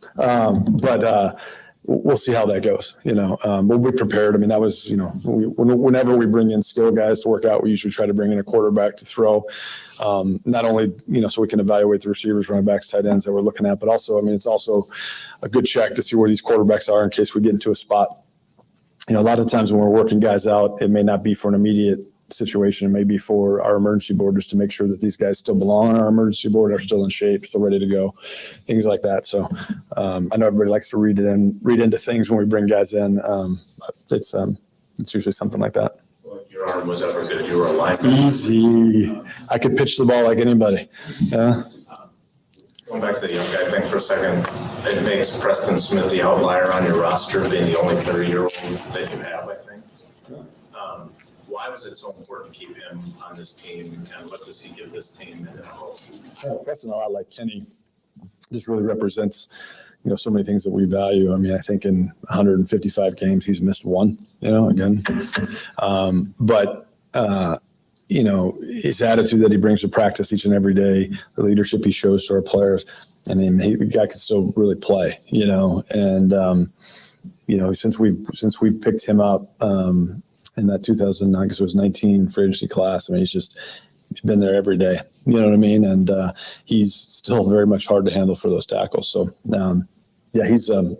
We'll see how that goes. You know, we'll be prepared. I mean, that was, you know, whenever we bring in skill guys to work out, we usually try to bring in a quarterback to throw, not only, you know, so we can evaluate the receivers, running backs, tight ends that we're looking at, but also, I mean, it's also a good check to see where these quarterbacks are in case we get into a spot. You know, a lot of times when we're working guys out, it may not be for an immediate situation. It may be for our emergency board, just to make sure that these guys still belong on our emergency board, are still in shape, still ready to go, things like that. So I know everybody likes to read into things when we bring guys in. It's usually something like that. Well, your arm was ever good. You were a lineman. Easy. I could pitch the ball like anybody. Yeah. Going back to the young guy thing for a second, it makes Preston Smith the outlier on your roster, being the only 30-year-old that you have, I think. Why was it so important to keep him on this team, and what does he give this team in a whole? Preston, a lot like Kenny, just really represents, you know, so many things that we value. I mean, I think in 155 games, he's missed 1, you know, again. You know, his attitude that he brings to practice each and every day, the leadership he shows to our players, and the guy can still really play, you know. And, you know, since we've picked him up, in that 2009, I guess it was 19 free agency class. I mean, he's been there every day. You know what I mean? And he's still very much hard to handle for those tackles. So yeah, he's a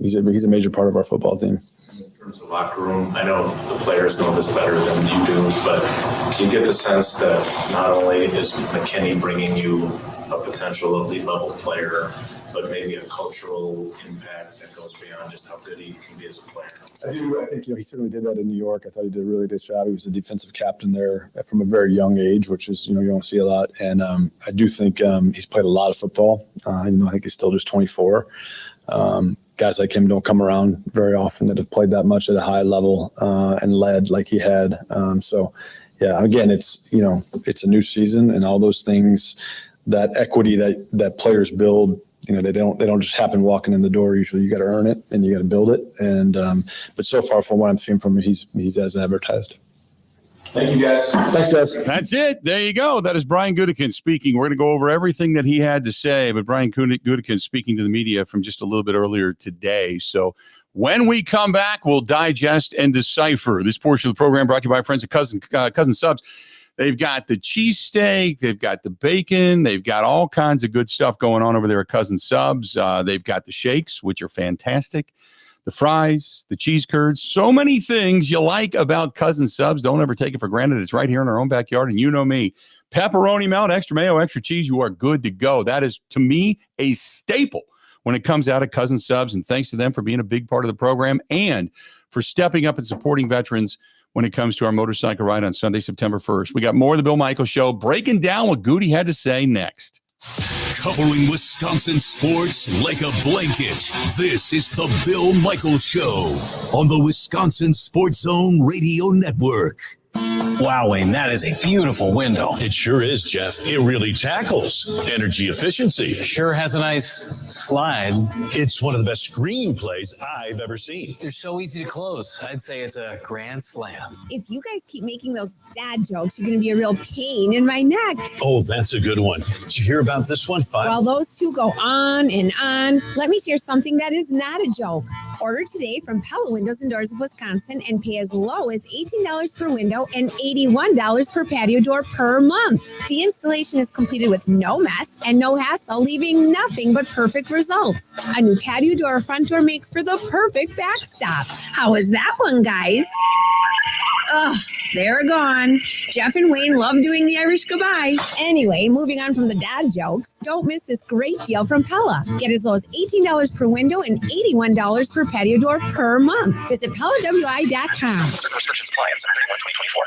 major part of our football team. In terms of locker room, I know the players know this better than you do, but do you get the sense that not only is McKinney bringing you a potential elite level player, but maybe a cultural impact that goes beyond just how good he can be as a player? I do. I think, you know, he certainly did that in New York. I thought he did a really good job. He was the defensive captain there from a very young age, which is, you know, you don't see a lot. And I do think he's played a lot of football. Even though I think he's still just 24. Guys like him don't come around very often that have played that much at a high level and led like he had. So, yeah, again, it's, you know, it's a new season, and all those things, that equity that players build, you know, they don't just happen walking in the door. Usually you got to earn it and you got to build it. And, but so far from what I'm seeing from him, he's as advertised. Thank you, guys. Thanks, guys. That's it. There you go. That is Brian Gutekunst speaking. We're going to go over everything that he had to say, but Brian Gutekunst speaking to the media from just a little bit earlier today. So when we come back, we'll digest and decipher this portion of the program, brought to you by our friends at Cousin Subs. They've got the cheesesteak, they've got the bacon, they've got all kinds of good stuff going on over there at Cousin Subs. They've got the shakes, which are fantastic, the fries, the cheese curds, so many things you like about Cousin Subs. Don't ever take it for granted. It's right here in our own backyard, and you know me. Pepperoni melt, extra mayo, extra cheese, you are good to go. That is, to me, a staple when it comes out of Cousin Subs, and thanks to them for being a big part of the program and for stepping up and supporting veterans when it comes to our motorcycle ride on Sunday, September 1st. We got more of the Bill Michaels Show, breaking down what Gutey had to say next. Covering Wisconsin sports like a blanket. This is the Bill Michaels Show on the Wisconsin Sports Zone Radio Network. Wow, Wayne, that is a beautiful window. It sure is, Jeff. It really tackles energy efficiency. Sure has a nice slide. It's one of the best screenplays I've ever seen. They're so easy to close. I'd say it's a grand slam. If you guys keep making those dad jokes, you're going to be a real pain in my neck. Oh, that's a good one. Did you hear about this one? Well, those two go on and on. Let me share something that is not a joke. Order today from Pella Windows and Doors of Wisconsin and pay as low as $18 per window and $81 per patio door per month. The installation is completed with no mess and no hassle, leaving nothing but perfect results. A new patio door or front door makes for the perfect backstop. How is that one, guys? Ugh, they're gone. Jeff and Wayne love doing the Irish goodbye. Anyway, moving on from the dad jokes, don't miss this great deal from Pella. Get as low as $18 per window and $81 per patio door per month. Visit PellaWI.com. Certain restrictions apply on 7/31/2024.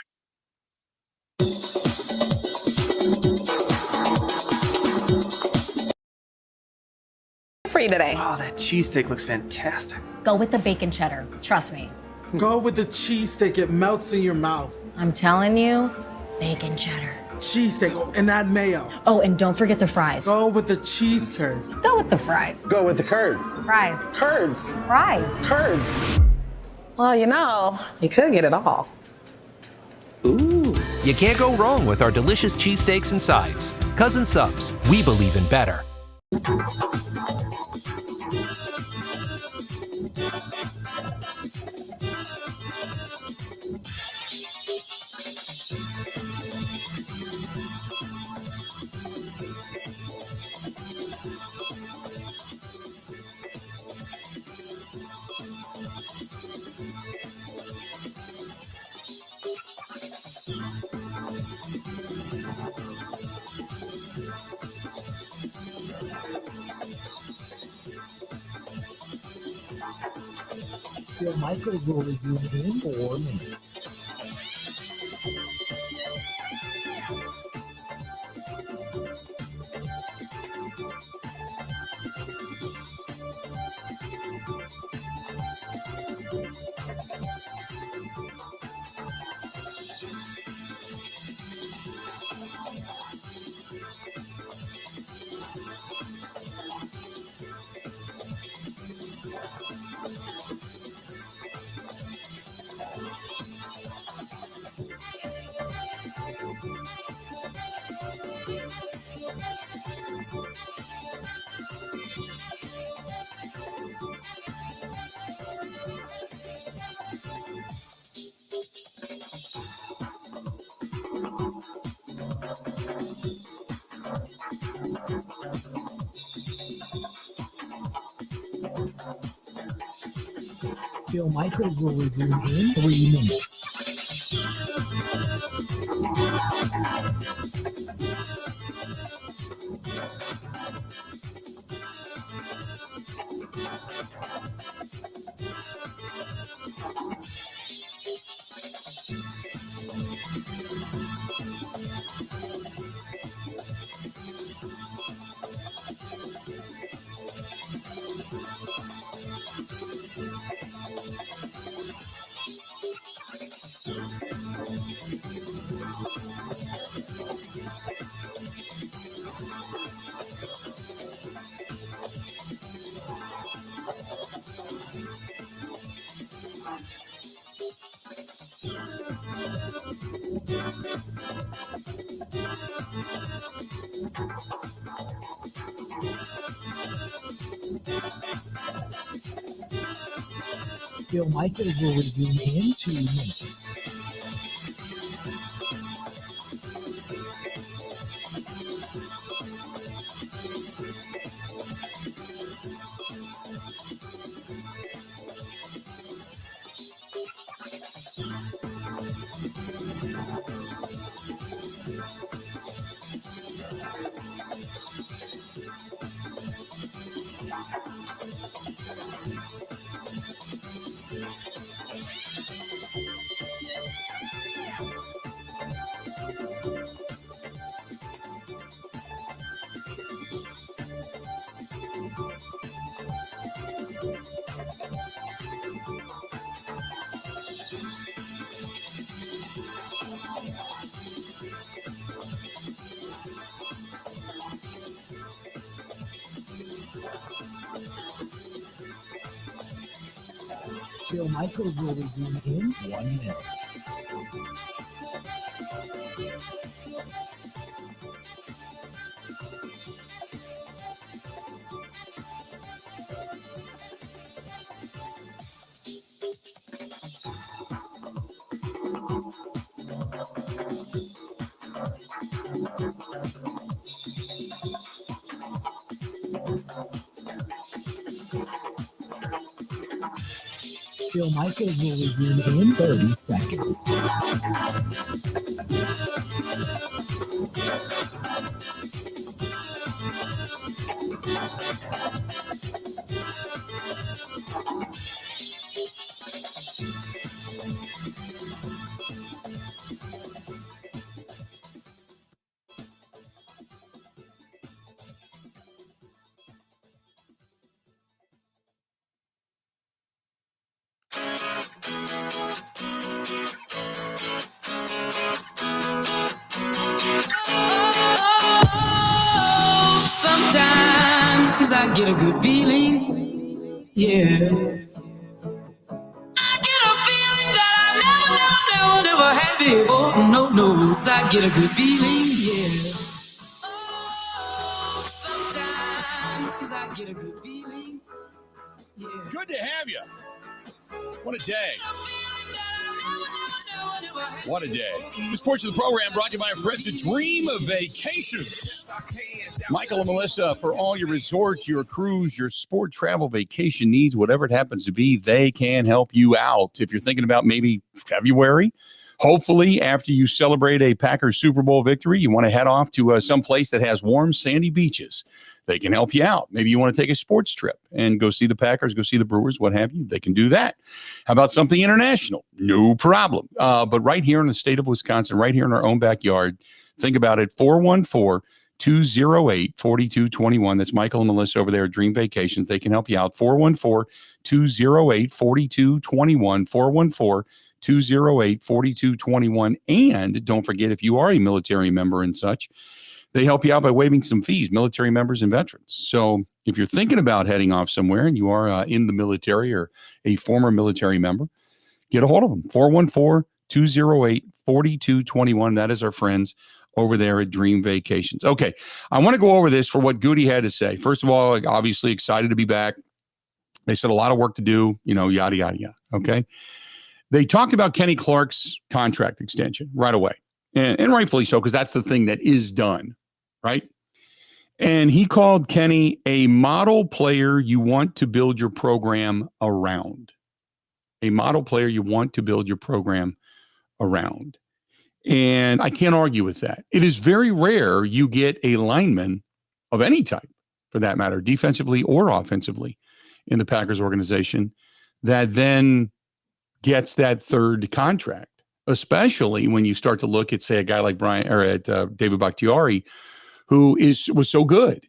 For you today. Oh, that cheesesteak looks fantastic. Go with the bacon cheddar. Trust me. Go with the cheesesteak. It melts in your mouth. I'm telling you, bacon cheddar. Cheesesteak and that mayo. Oh, and don't forget the fries. Go with the cheese curds. Go with the fries. Go with the curds. Fries. Curds. Fries. Curds. Well, you know, you could get it all. Ooh. You can't go wrong with our delicious cheesesteaks and sides. Cousin Subs, we believe in better. Bill Michaels will resume in 4 minutes. Bill Michaels will resume in 3 minutes. Bill Michaels will resume in 2 minutes. Bill Michaels will resume in 1 minute. Bill Michaels will resume in 30 seconds. Sometimes I get a good feeling, yeah. I get a feeling that I never had before. No, I get a good feeling, yeah. Oh, sometimes I get a good feeling, yeah. Good to have you. What a day. What a day. This portion of the program brought to you by our friends at Dream of Vacation. Michael and Melissa, for all your resorts, your cruise, your sport travel vacation needs, whatever it happens to be, they can help you out. If you're thinking about maybe February, hopefully after you celebrate a Packers Super Bowl victory, you want to head off to some place that has warm, sandy beaches. They can help you out. Maybe you want to take a sports trip and go see the Packers, go see the Brewers, what have you. They can do that. How about something international? No problem. But right here in the state of Wisconsin, right here in our own backyard, think about it, 414-208-4221. That's Michael and Melissa over there at Dream Vacations. They can help you out. 414-208-4221. 414-208-4221. And don't forget, if you are a military member and such, they help you out by waiving some fees, military members and veterans. So if you're thinking about heading off somewhere and you are in the military or a former military member, get a hold of them. 414-208-4221. That is our friends over there at Dream Vacations. Okay, I want to go over this for what Gutey had to say. First of all, obviously excited to be back. They said a lot of work to do, yada, yada, yada. Okay. They talked about Kenny Clark's contract extension right away. And rightfully so, because that's the thing that is done, right? And he called Kenny a model player you want to build your program around. A model player you want to build your program around. And I can't argue with that. It is very rare you get a lineman of any type, for that matter, defensively or offensively, in the Packers organization, that then gets that third contract. Especially when you start to look at, say, a guy like David Bakhtiari, who was so good,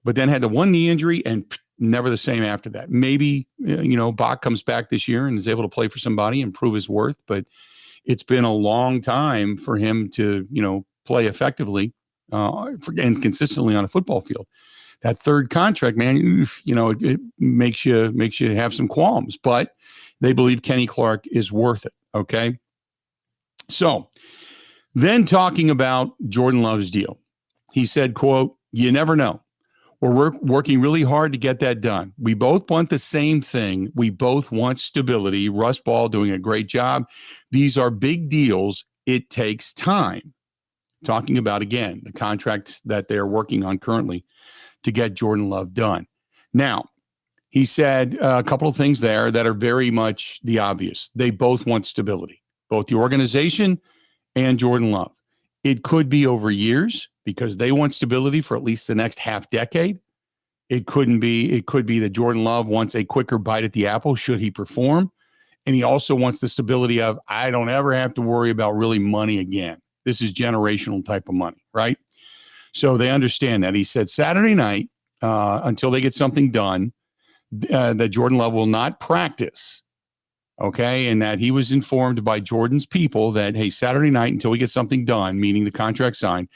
but then had the one knee injury and never the same after that. Maybe, Bach comes back this year and is able to play for somebody and prove his worth, but it's been a long time for him to, play effectively and consistently on a football field. That third contract, man, it makes you have some qualms, but they believe Kenny Clark is worth it. Okay. So then talking about Jordan Love's deal, he said, quote, "You never know. We're working really hard to get that done. We both want the same thing. We both want stability. Russ Ball doing a great job. These are big deals. It takes time." Talking about, again, the contract that they're working on currently to get Jordan Love done. Now, he said a couple of things there that are very much the obvious. They both want stability. Both the organization and Jordan Love. It could be over years because they want stability for at least the next half decade. It could be that Jordan Love wants a quicker bite at the apple should he perform. And he also wants the stability of, I don't ever have to worry about really money again. This is generational type of money, right? So they understand that. He said Saturday night, until they get something done, that Jordan Love will not practice. Okay, and that he was informed by Jordan's people that, hey, Saturday night until we get something done, meaning the contract signed,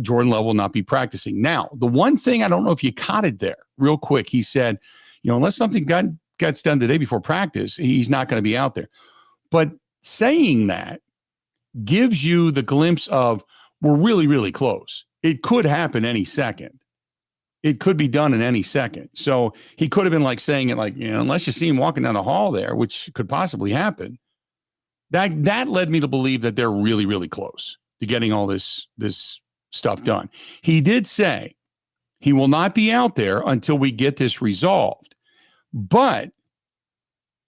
Jordan Love will not be practicing. Now, the one thing, I don't know if you caught it there real quick, he said, unless something got gets done today before practice, he's not going to be out there. But saying that gives you the glimpse of we're really, really close. It could happen any second. It could be done in any second. So he could have been like saying it like, unless you see him walking down the hall there, which could possibly happen. That led me to believe that they're really, really close to getting all this stuff done. He did say he will not be out there until we get this resolved. But,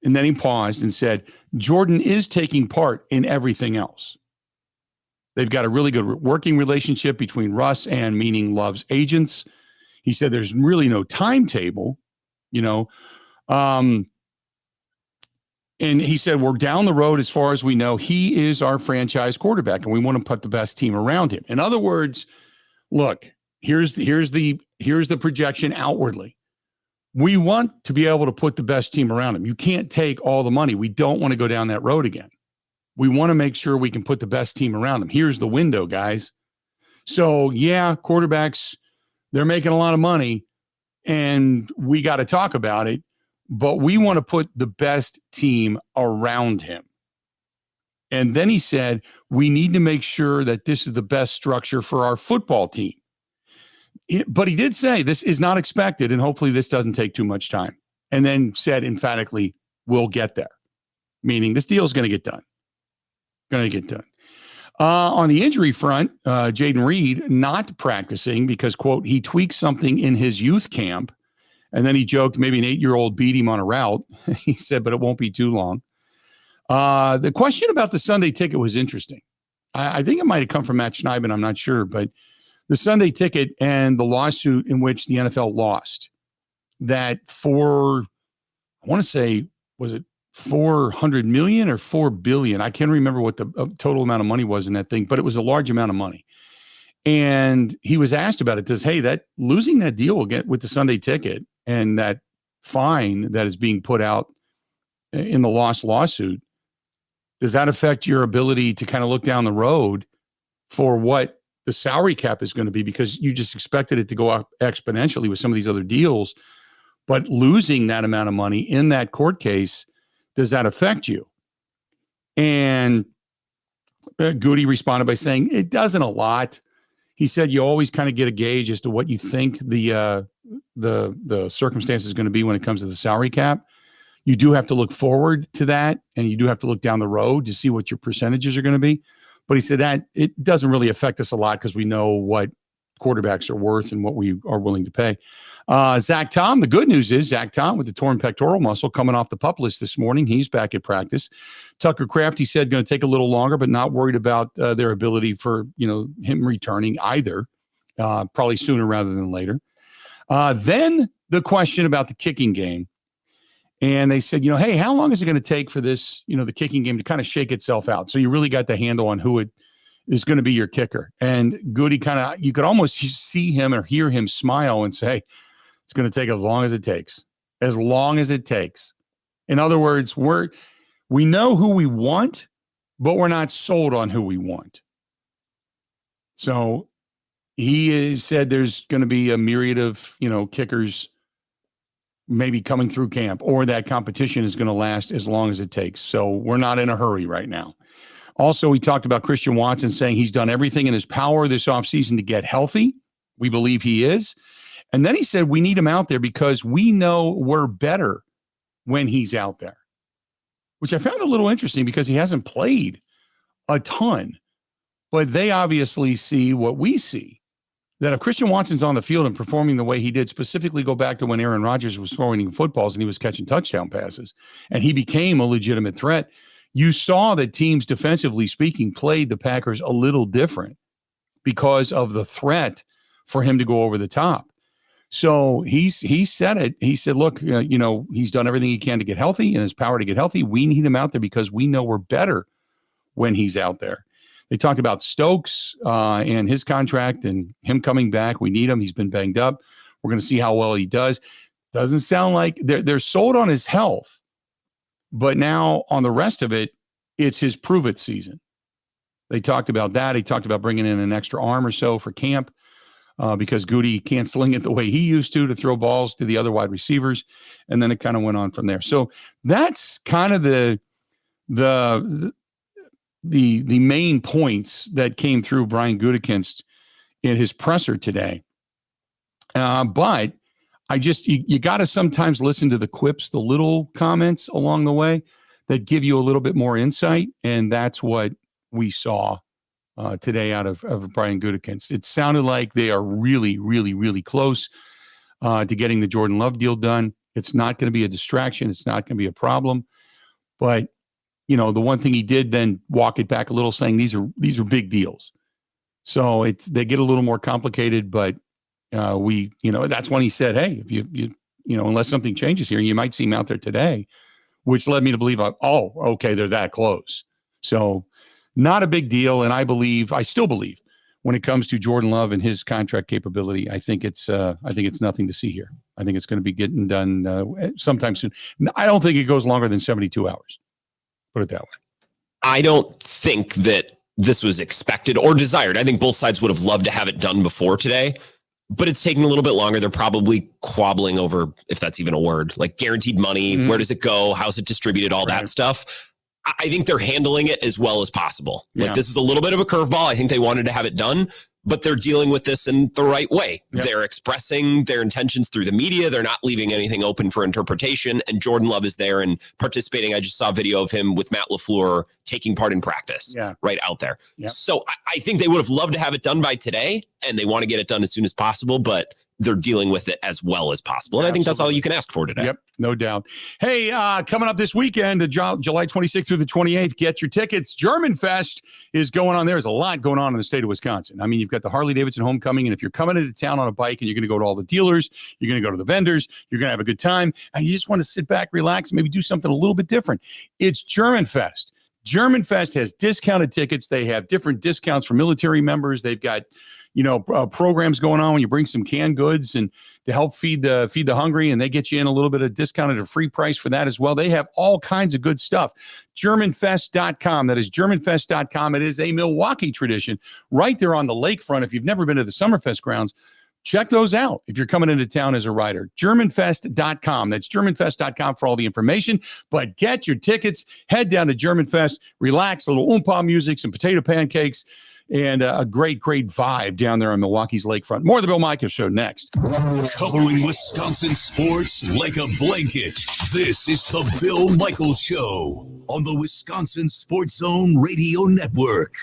and then he paused and said, Jordan is taking part in everything else. They've got a really good working relationship between Russ and meaning Love's agents. He said there's really no timetable, and he said, we're down the road as far as we know. He is our franchise quarterback, and we want to put the best team around him. In other words, look, here's the projection outwardly. We want to be able to put the best team around him. You can't take all the money. We don't want to go down that road again. We want to make sure we can put the best team around him. Here's the window, guys. So, yeah, quarterbacks, they're making a lot of money, and we got to talk about it. But we want to put the best team around him. And then he said, we need to make sure that this is the best structure for our football team. But he did say this is not expected, and hopefully this doesn't take too much time. And then said emphatically, we'll get there. Meaning this deal is going to get done. On the injury front, Jaden Reed not practicing because, quote, he tweaked something in his youth camp. And then he joked maybe an 8-year-old beat him on a route. He said, but it won't be too long. The question about the Sunday ticket was interesting. I think it might have come from Matt Schneidman. I'm not sure. But the Sunday ticket and the lawsuit in which the NFL lost that for, I want to say, was it 400 million or 4 billion? I can't remember what the total amount of money was in that thing, but it was a large amount of money. And he was asked about it. That losing that deal again with the Sunday ticket and that fine that is being put out in the lost lawsuit, does that affect your ability to kind of look down the road for what the salary cap is going to be? Because you just expected it to go up exponentially with some of these other deals, but losing that amount of money in that court case, does that affect you? And Gutey responded by saying, it doesn't a lot. He said, you always kind of get a gauge as to what you think the circumstance is going to be when it comes to the salary cap. You do have to look forward to that, and you do have to look down the road to see what your percentages are going to be. But he said that it doesn't really affect us a lot because we know what quarterbacks are worth and what we are willing to pay. Zach Tom, the good news is Zach Tom with the torn pectoral muscle coming off the PUP list this morning. He's back at practice. Tucker Kraft, he said, going to take a little longer, but not worried about their ability for him returning either. Probably sooner rather than later. Then the question about the kicking game. And they said, hey, how long is it going to take for this, the kicking game to kind of shake itself out? So you really got the handle on who it is going to be your kicker. And Gutey you could almost see him or hear him smile and say, it's going to take as long as it takes. As long as it takes. In other words, we know who we want, but we're not sold on who we want. So he said there's going to be a myriad of, kickers maybe coming through camp, or that competition is going to last as long as it takes. So we're not in a hurry right now. Also, we talked about Christian Watson saying he's done everything in his power this offseason to get healthy. We believe he is. And then he said we need him out there because we know we're better when he's out there, which I found a little interesting because he hasn't played a ton. But they obviously see what we see, that if Christian Watson's on the field and performing the way he did, specifically go back to when Aaron Rodgers was throwing footballs and he was catching touchdown passes, and he became a legitimate threat, you saw that teams, defensively speaking, played the Packers a little different because of the threat for him to go over the top. So he said it. He said, look, he's done everything he can to get healthy and his power to get healthy. We need him out there because we know we're better when he's out there. They talked about Stokes and his contract and him coming back. We need him. He's been banged up. We're going to see how well he does. Doesn't sound like they're sold on his health. But now on the rest of it, it's his prove it season. They talked about that. He talked about bringing in an extra arm or so for camp. because Gutey can't sling it the way he used to throw balls to the other wide receivers. And then it kind of went on from there. So that's kind of the main points that came through Brian Gutekunst in his presser today. But you got to sometimes listen to the quips, the little comments along the way that give you a little bit more insight. And that's what we saw today out of Brian Gutekunst. It sounded like they are really, really, really close to getting the Jordan Love deal done. It's not going to be a distraction. It's not going to be a problem. But, the one thing he did then walk it back a little, saying these are big deals. So they get a little more complicated, but that's when he said, hey, if you unless something changes here, you might see him out there today, which led me to believe, okay, they're that close. So not a big deal. And I still believe when it comes to Jordan Love and his contract capability, I think it's nothing to see here. I think it's going to be getting done sometime soon. I don't think it goes longer than 72 hours. Put it that way. I don't think that this was expected or desired. I think both sides would have loved to have it done before today, but it's taking a little bit longer. They're probably quabbling over, if that's even a word, like guaranteed money. Mm-hmm. Where does it go? How's it distributed? All that stuff. I think they're handling it as well as possible. Like this is a little bit of a curveball. I think they wanted to have it done, but they're dealing with this in the right way. Yep. They're expressing their intentions through the media. They're not leaving anything open for interpretation. And Jordan Love is there and participating. I just saw a video of him with Matt LaFleur taking part in practice right out there. Yep. So I think they would have loved to have it done by today, and they want to get it done as soon as possible, but they're dealing with it as well as possible. And I think that's all you can ask for today. Yep, no doubt. Hey, coming up this weekend, July 26th through the 28th, get your tickets. German Fest is going on. There's a lot going on in the state of Wisconsin. I mean, you've got the Harley-Davidson homecoming, and if you're coming into town on a bike and you're going to go to all the dealers, you're going to go to the vendors, you're going to have a good time, and you just want to sit back, relax, and maybe do something a little bit different. It's German Fest. German Fest has discounted tickets. They have different discounts for military members. They've got programs going on when you bring some canned goods and to help feed the hungry, and they get you in a little bit of discounted or free price for that as well. They have all kinds of good stuff. GermanFest.com. That is GermanFest.com. It is a Milwaukee tradition right there on the lakefront. If you've never been to the Summerfest grounds, check those out if you're coming into town as a rider. GermanFest.com. That's GermanFest.com for all the information. But get your tickets. Head down to German Fest. Relax. A little oompa music, some potato pancakes, and a great, great vibe down there on Milwaukee's lakefront. More of the Bill Michaels Show next. Covering Wisconsin sports like a blanket. This is the Bill Michaels Show on the Wisconsin Sports Zone Radio Network.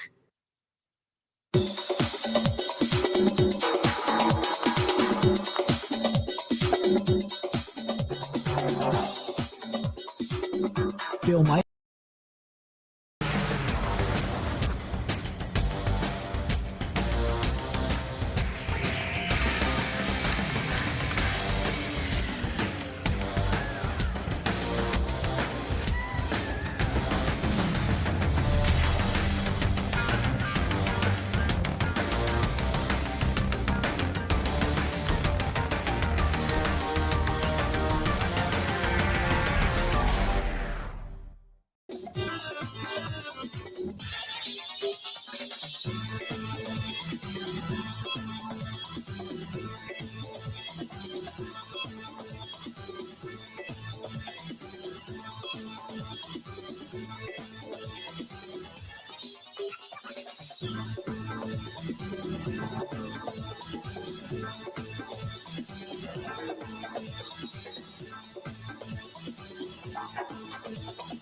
Bill Michaels.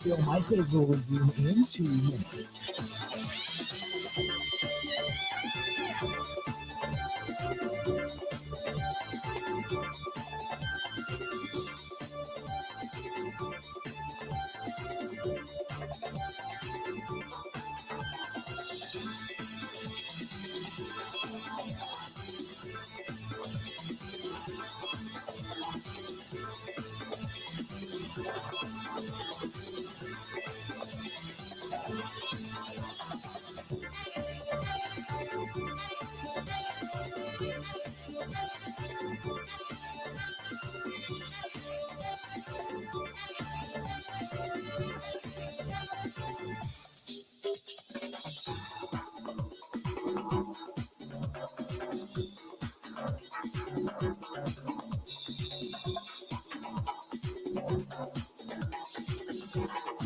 Bill Michaels will resume in 2 minutes.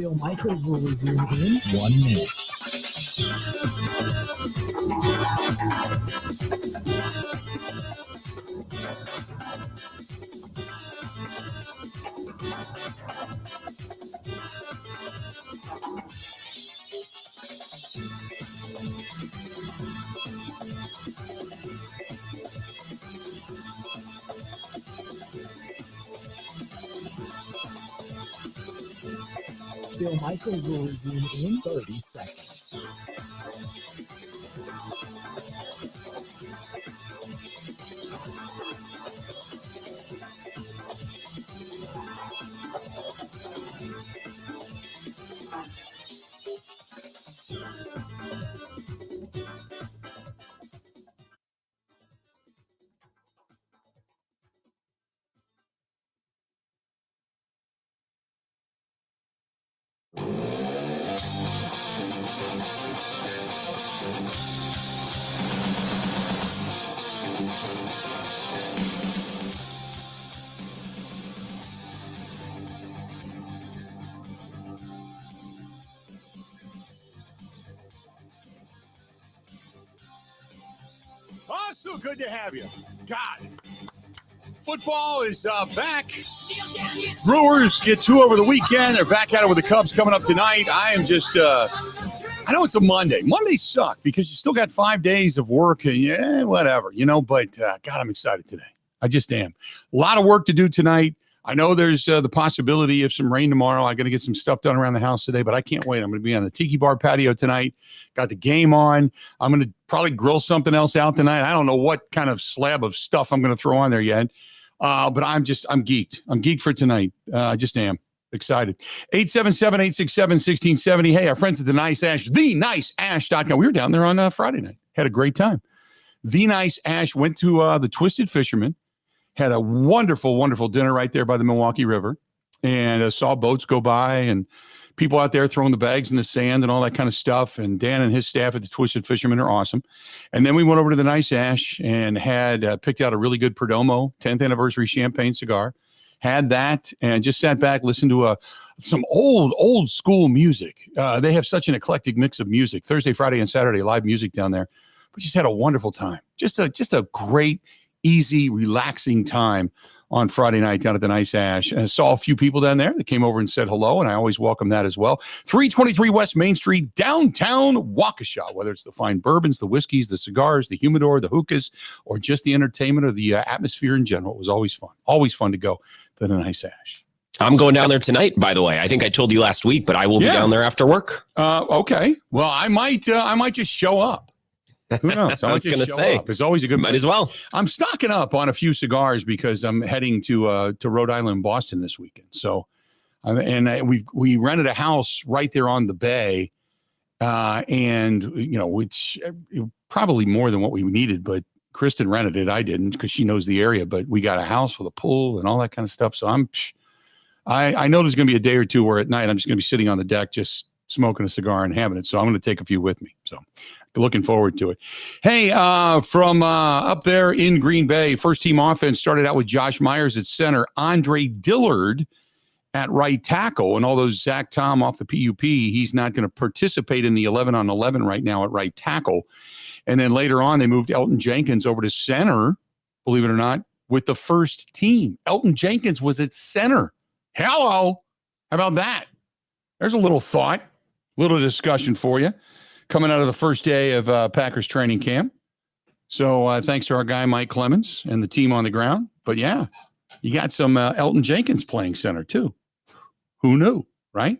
Bill Michaels will resume in 1 minute. Bill Michaels will resume in 30 seconds. Oh, so good to have you. God. Football is back. Brewers get 2 over the weekend. They're back at it with the Cubs coming up tonight. I am just, I know it's a Monday. Mondays suck because you still got 5 days of work and whatever, but God, I'm excited today. I just am. A lot of work to do tonight. I know there's the possibility of some rain tomorrow. I got to get some stuff done around the house today, but I can't wait. I'm going to be on the Tiki Bar patio tonight. Got the game on. I'm going to probably grill something else out tonight. I don't know what kind of slab of stuff I'm going to throw on there yet, but I'm geeked. I'm geeked for tonight. I just am excited. 877-867-1670. Hey, our friends at the Nice Ash, theniceash.com. We were down there on Friday night. Had a great time. The Nice Ash went to the Twisted Fisherman. Had a wonderful, wonderful dinner right there by the Milwaukee River, and saw boats go by and people out there throwing the bags in the sand and all that kind of stuff. And Dan and his staff at the Twisted Fisherman are awesome. And then we went over to the Nice Ash and had picked out a really good Perdomo 10th anniversary champagne cigar. Had that and just sat back, listened to some old school music. They have such an eclectic mix of music. Thursday, Friday, and Saturday, live music down there. But just had a wonderful time. Just a great, easy, relaxing time on Friday night down at the Nice Ash. I saw a few people down there that came over and said hello, and I always welcome that as well. 323 West Main Street, downtown Waukesha, whether it's the fine bourbons, the whiskeys, the cigars, the humidor, the hookahs, or just the entertainment or the atmosphere in general. It was always fun. Always fun to go to the Nice Ash. I'm going down there tonight, by the way. I think I told you last week, but I will be down there after work. Okay. Well, I might just show up. Who knows? I was going to say, it's always a good. Might as well. I'm stocking up on a few cigars because I'm heading to Rhode Island, Boston this weekend. So, we rented a house right there on the bay, and which probably more than what we needed. But Kristen rented it. I didn't because she knows the area. But we got a house with a pool and all that kind of stuff. So I know there's going to be a day or two where at night I'm just going to be sitting on the deck just smoking a cigar and having it. So I'm going to take a few with me. So looking forward to it. Hey, from up there in Green Bay, first team offense started out with Josh Myers at center, Andre Dillard at right tackle, and although Zach Tom off the PUP, he's not going to participate in the 11-on-11 right now at right tackle. And then later on, they moved Elton Jenkins over to center, believe it or not, with the first team. Elton Jenkins was at center. Hello. How about that? There's a little thought. Little discussion for you coming out of the first day of Packers training camp. So thanks to our guy, Mike Clemens, and the team on the ground. But yeah, you got some Elton Jenkins playing center too. Who knew, right?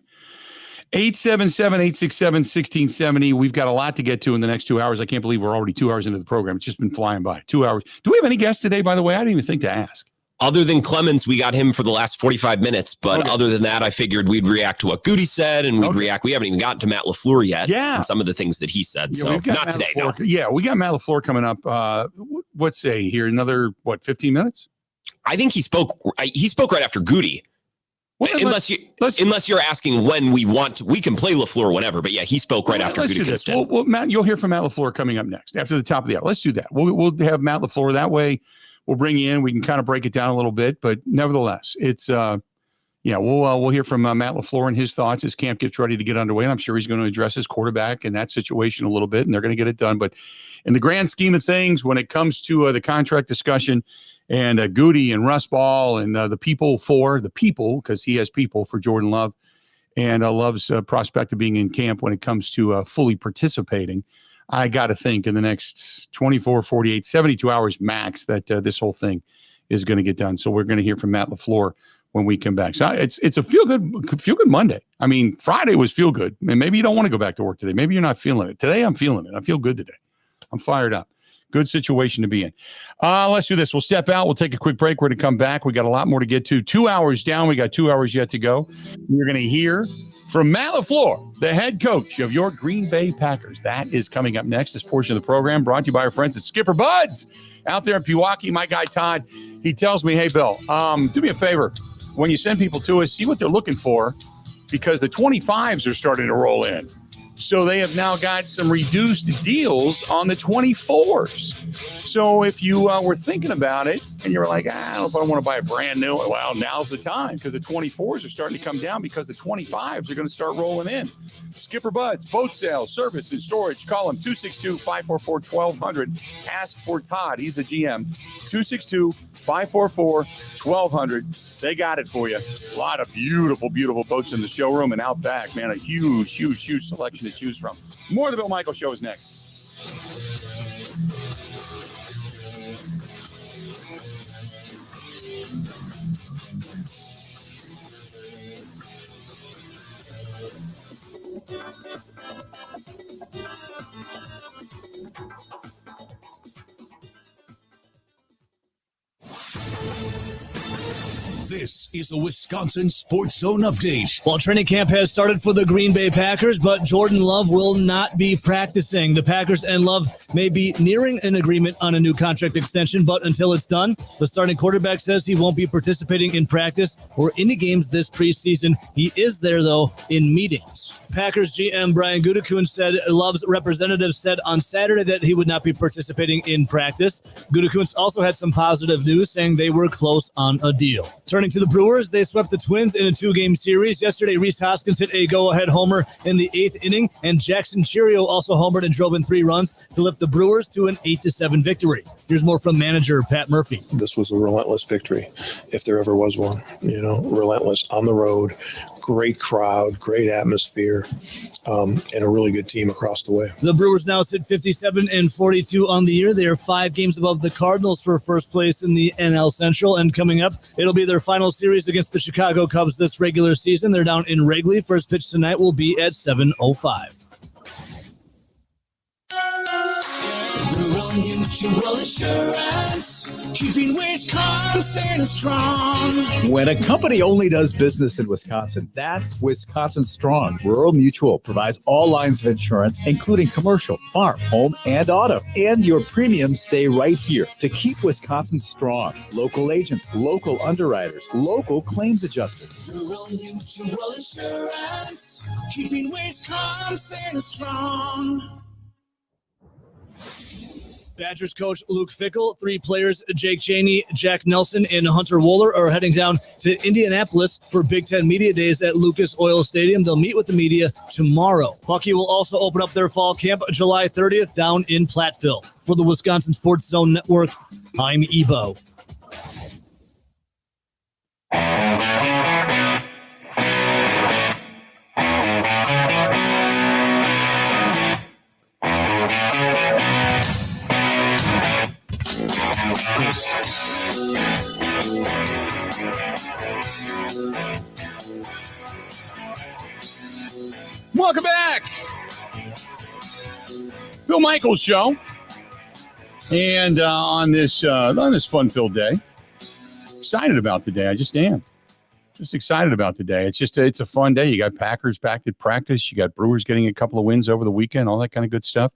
877-867-1670. We've got a lot to get to in the next 2 hours. I can't believe we're already 2 hours into the program. It's just been flying by. 2 hours. Do we have any guests today, by the way? I didn't even think to ask. Other than Clemens, we got him for the last 45 minutes. But other than that, I figured we'd react to what Gutey said, and we'd react. We haven't even gotten to Matt LaFleur yet. Yeah. And some of the things that he said. Yeah, so not Matt today. LaFleur. No. Yeah, we got Matt LaFleur coming up. Let's say here, another, 15 minutes? I think he spoke right after Gutey. Well, unless you're asking when we can play LaFleur whenever. But yeah, he spoke right after Gutekunst. Well, Matt, you'll hear from Matt LaFleur coming up next after the top of the hour. Let's do that. We'll have Matt LaFleur that way. We'll bring you in. We can kind of break it down a little bit, but nevertheless, it's yeah, we'll hear from Matt LaFleur and his thoughts as camp gets ready to get underway. And I'm sure he's going to address his quarterback in that situation a little bit, and they're going to get it done. But in the grand scheme of things, when it comes to the contract discussion and Gutey and Russ Ball and the people, because he has people for Jordan Love and Love's prospect of being in camp when it comes to fully participating, I got to think in the next 24, 48, 72 hours max that this whole thing is going to get done. So we're going to hear from Matt LaFleur when we come back. So it's a feel good Monday. I mean, Friday was feel good. And maybe you don't want to go back to work today. Maybe you're not feeling it. Today, I'm feeling it. I feel good today. I'm fired up. Good situation to be in. Let's do this. We'll step out. We'll take a quick break. We're going to come back. We got a lot more to get to. 2 hours down. We got 2 hours yet to go. You're going to hear from Matt LaFleur, the head coach of your Green Bay Packers. That is coming up next. This portion of the program brought to you by our friends at Skipper Buds out there in Pewaukee. My guy, Todd, he tells me, hey, Bill, do me a favor. When you send people to us, see what they're looking for, because the 25s are starting to roll in. So they have now got some reduced deals on the 24s. So if you were thinking about it and you're like, I don't know if I want to buy a brand new, well, now's the time, because the 24s are starting to come down because the 25s are going to start rolling in. Skipper Buds, boat sales, service, and storage. Call them 262-544-1200. Ask for Todd. He's the GM. 262-544-1200. They got it for you. A lot of beautiful, beautiful boats in the showroom and out back, man. A huge, huge, huge selection to choose from. More of the Bill Michaels Show is next. This is a Wisconsin Sports Zone update. Well, training camp has started for the Green Bay Packers, but Jordan Love will not be practicing. The Packers and Love may be nearing an agreement on a new contract extension, but until it's done, the starting quarterback says he won't be participating in practice or any games this preseason. He is there, though, in meetings. Packers GM Brian Gutekunst said Love's representative said on Saturday that he would not be participating in practice. Gutekunst also had some positive news, saying they were close on a deal. Turning to the Brewers, they swept the Twins in a 2-game series. Yesterday, Rhys Hoskins hit a go-ahead homer in the 8th inning, and Jackson Cheerio also homered and drove in 3 runs to lift the Brewers to an 8-7 victory. Here's more from manager Pat Murphy. This was a relentless victory, if there ever was one. Relentless on the road, great crowd, great atmosphere, and a really good team across the way. The Brewers now sit 57-42 on the year. They are 5 games above the Cardinals for first place in the NL Central, and coming up, it'll be their final series against the Chicago Cubs this regular season. They're down in Wrigley. First pitch tonight will be at 7:05. Rural Mutual Insurance, keeping Wisconsin strong. When a company only does business in Wisconsin, that's Wisconsin Strong. Rural Mutual provides all lines of insurance, including commercial, farm, home, and auto. And your premiums stay right here to keep Wisconsin strong. Local agents, local underwriters, local claims adjusters. Rural Mutual Insurance, keeping Wisconsin strong. Badgers coach Luke Fickell, 3 players, Jake Chaney, Jack Nelson, and Hunter Wohler, are heading down to Indianapolis for Big Ten Media Days at Lucas Oil Stadium. They'll meet with the media tomorrow. Hockey will also open up their fall camp July 30th down in Platteville. For the Wisconsin Sports Zone Network, I'm Ebo. Welcome back. Bill Michaels Show. And on this fun-filled day, excited about today. I just am. Just excited about today. It's a fun day. You got Packers back at practice. You got Brewers getting a couple of wins over the weekend, all that kind of good stuff.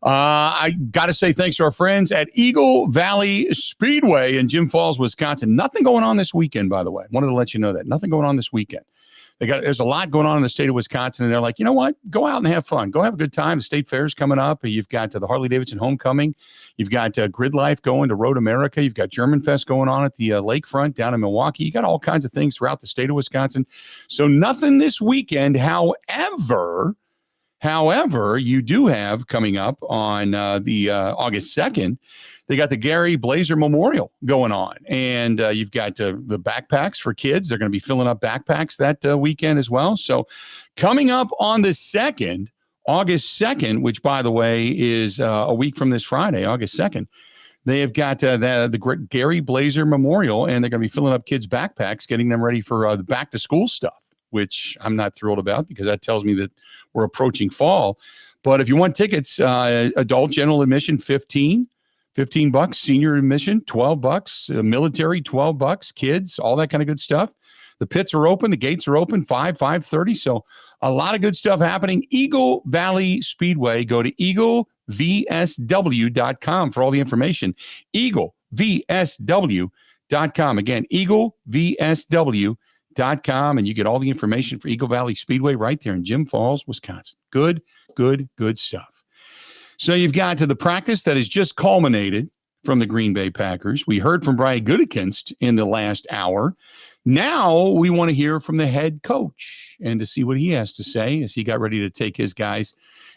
I got to say thanks to our friends at Eagle Valley Speedway in Jim Falls, Wisconsin. Nothing going on this weekend, by the way. Wanted to let you know that. Nothing going on this weekend. there's a lot going on in the state of Wisconsin, and they're like, you know what? Go out and have fun. Go have a good time. The state fair's coming up. You've got the Harley-Davidson Homecoming. You've got Grid Life going to Road America. You've got German Fest going on at the lakefront down in Milwaukee. You got all kinds of things throughout the state of Wisconsin. So nothing this weekend. However, you do have coming up on the August 2nd, they got the Gary Blazer Memorial going on. And you've got the backpacks for kids. They're going to be filling up backpacks that weekend as well. So coming up on the 2nd, August 2nd, which, by the way, is a week from this Friday, August 2nd, they have got the Gary Blazer Memorial, and they're going to be filling up kids' backpacks, getting them ready for the back-to-school stuff, which I'm not thrilled about because that tells me that we're approaching fall. But if you want tickets, adult general admission, $15, senior admission, $12, military, $12, kids, all that kind of good stuff. The pits are open. The gates are open, 5:30. So a lot of good stuff happening. Eagle Valley Speedway. Go to eaglevsw.com for all the information. eaglevsw.com. Again, eaglevsw.com, and you get all the information for Eagle Valley Speedway right there in Jim Falls, Wisconsin. Good stuff. So you've got to the practice that has just culminated from the Green Bay Packers. We heard from Brian Gutekunst in the last hour. Now we want to hear from the head coach and to see what he has to say as he got ready to take his guys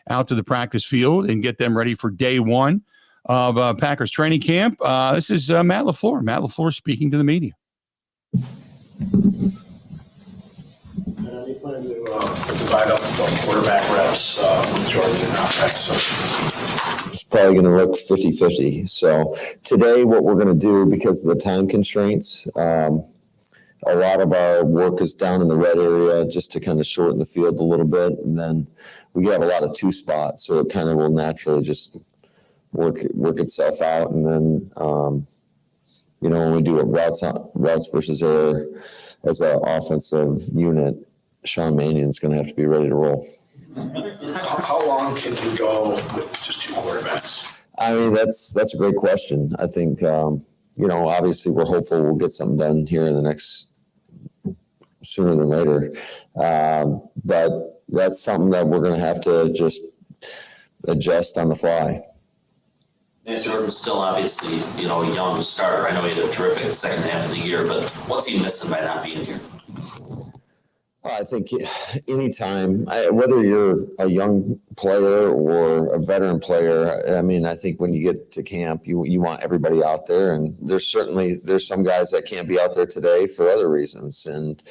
out to the practice field and get them ready for day one of Packers training camp. This is Matt LaFleur. Matt LaFleur speaking to the media. You plan to divide up the quarterback reps with Jordan and Outback? It's probably going to look 50-50. So today what we're going to do, because of the time constraints, a lot of our work is down in the red area just to kind of shorten the field a little bit. And then we have a lot of two spots, so it kind of will naturally just work itself out. And then, when we do it routes versus air as an offensive unit, Sean Mannion's going to have to be ready to roll. How long can you go with just two quarterbacks? I mean, that's a great question. I think, obviously we're hopeful we'll get something done here in the next sooner than later. But that's something that we're going to have to just adjust on the fly. Nancy Jordan's still obviously, a young starter. I know he had a terrific second half of the year, but what's he missing by not being here? I think anytime, whether you're a young player or a veteran player, I mean, I think when you get to camp, you want everybody out there. And there's some guys that can't be out there today for other reasons. And,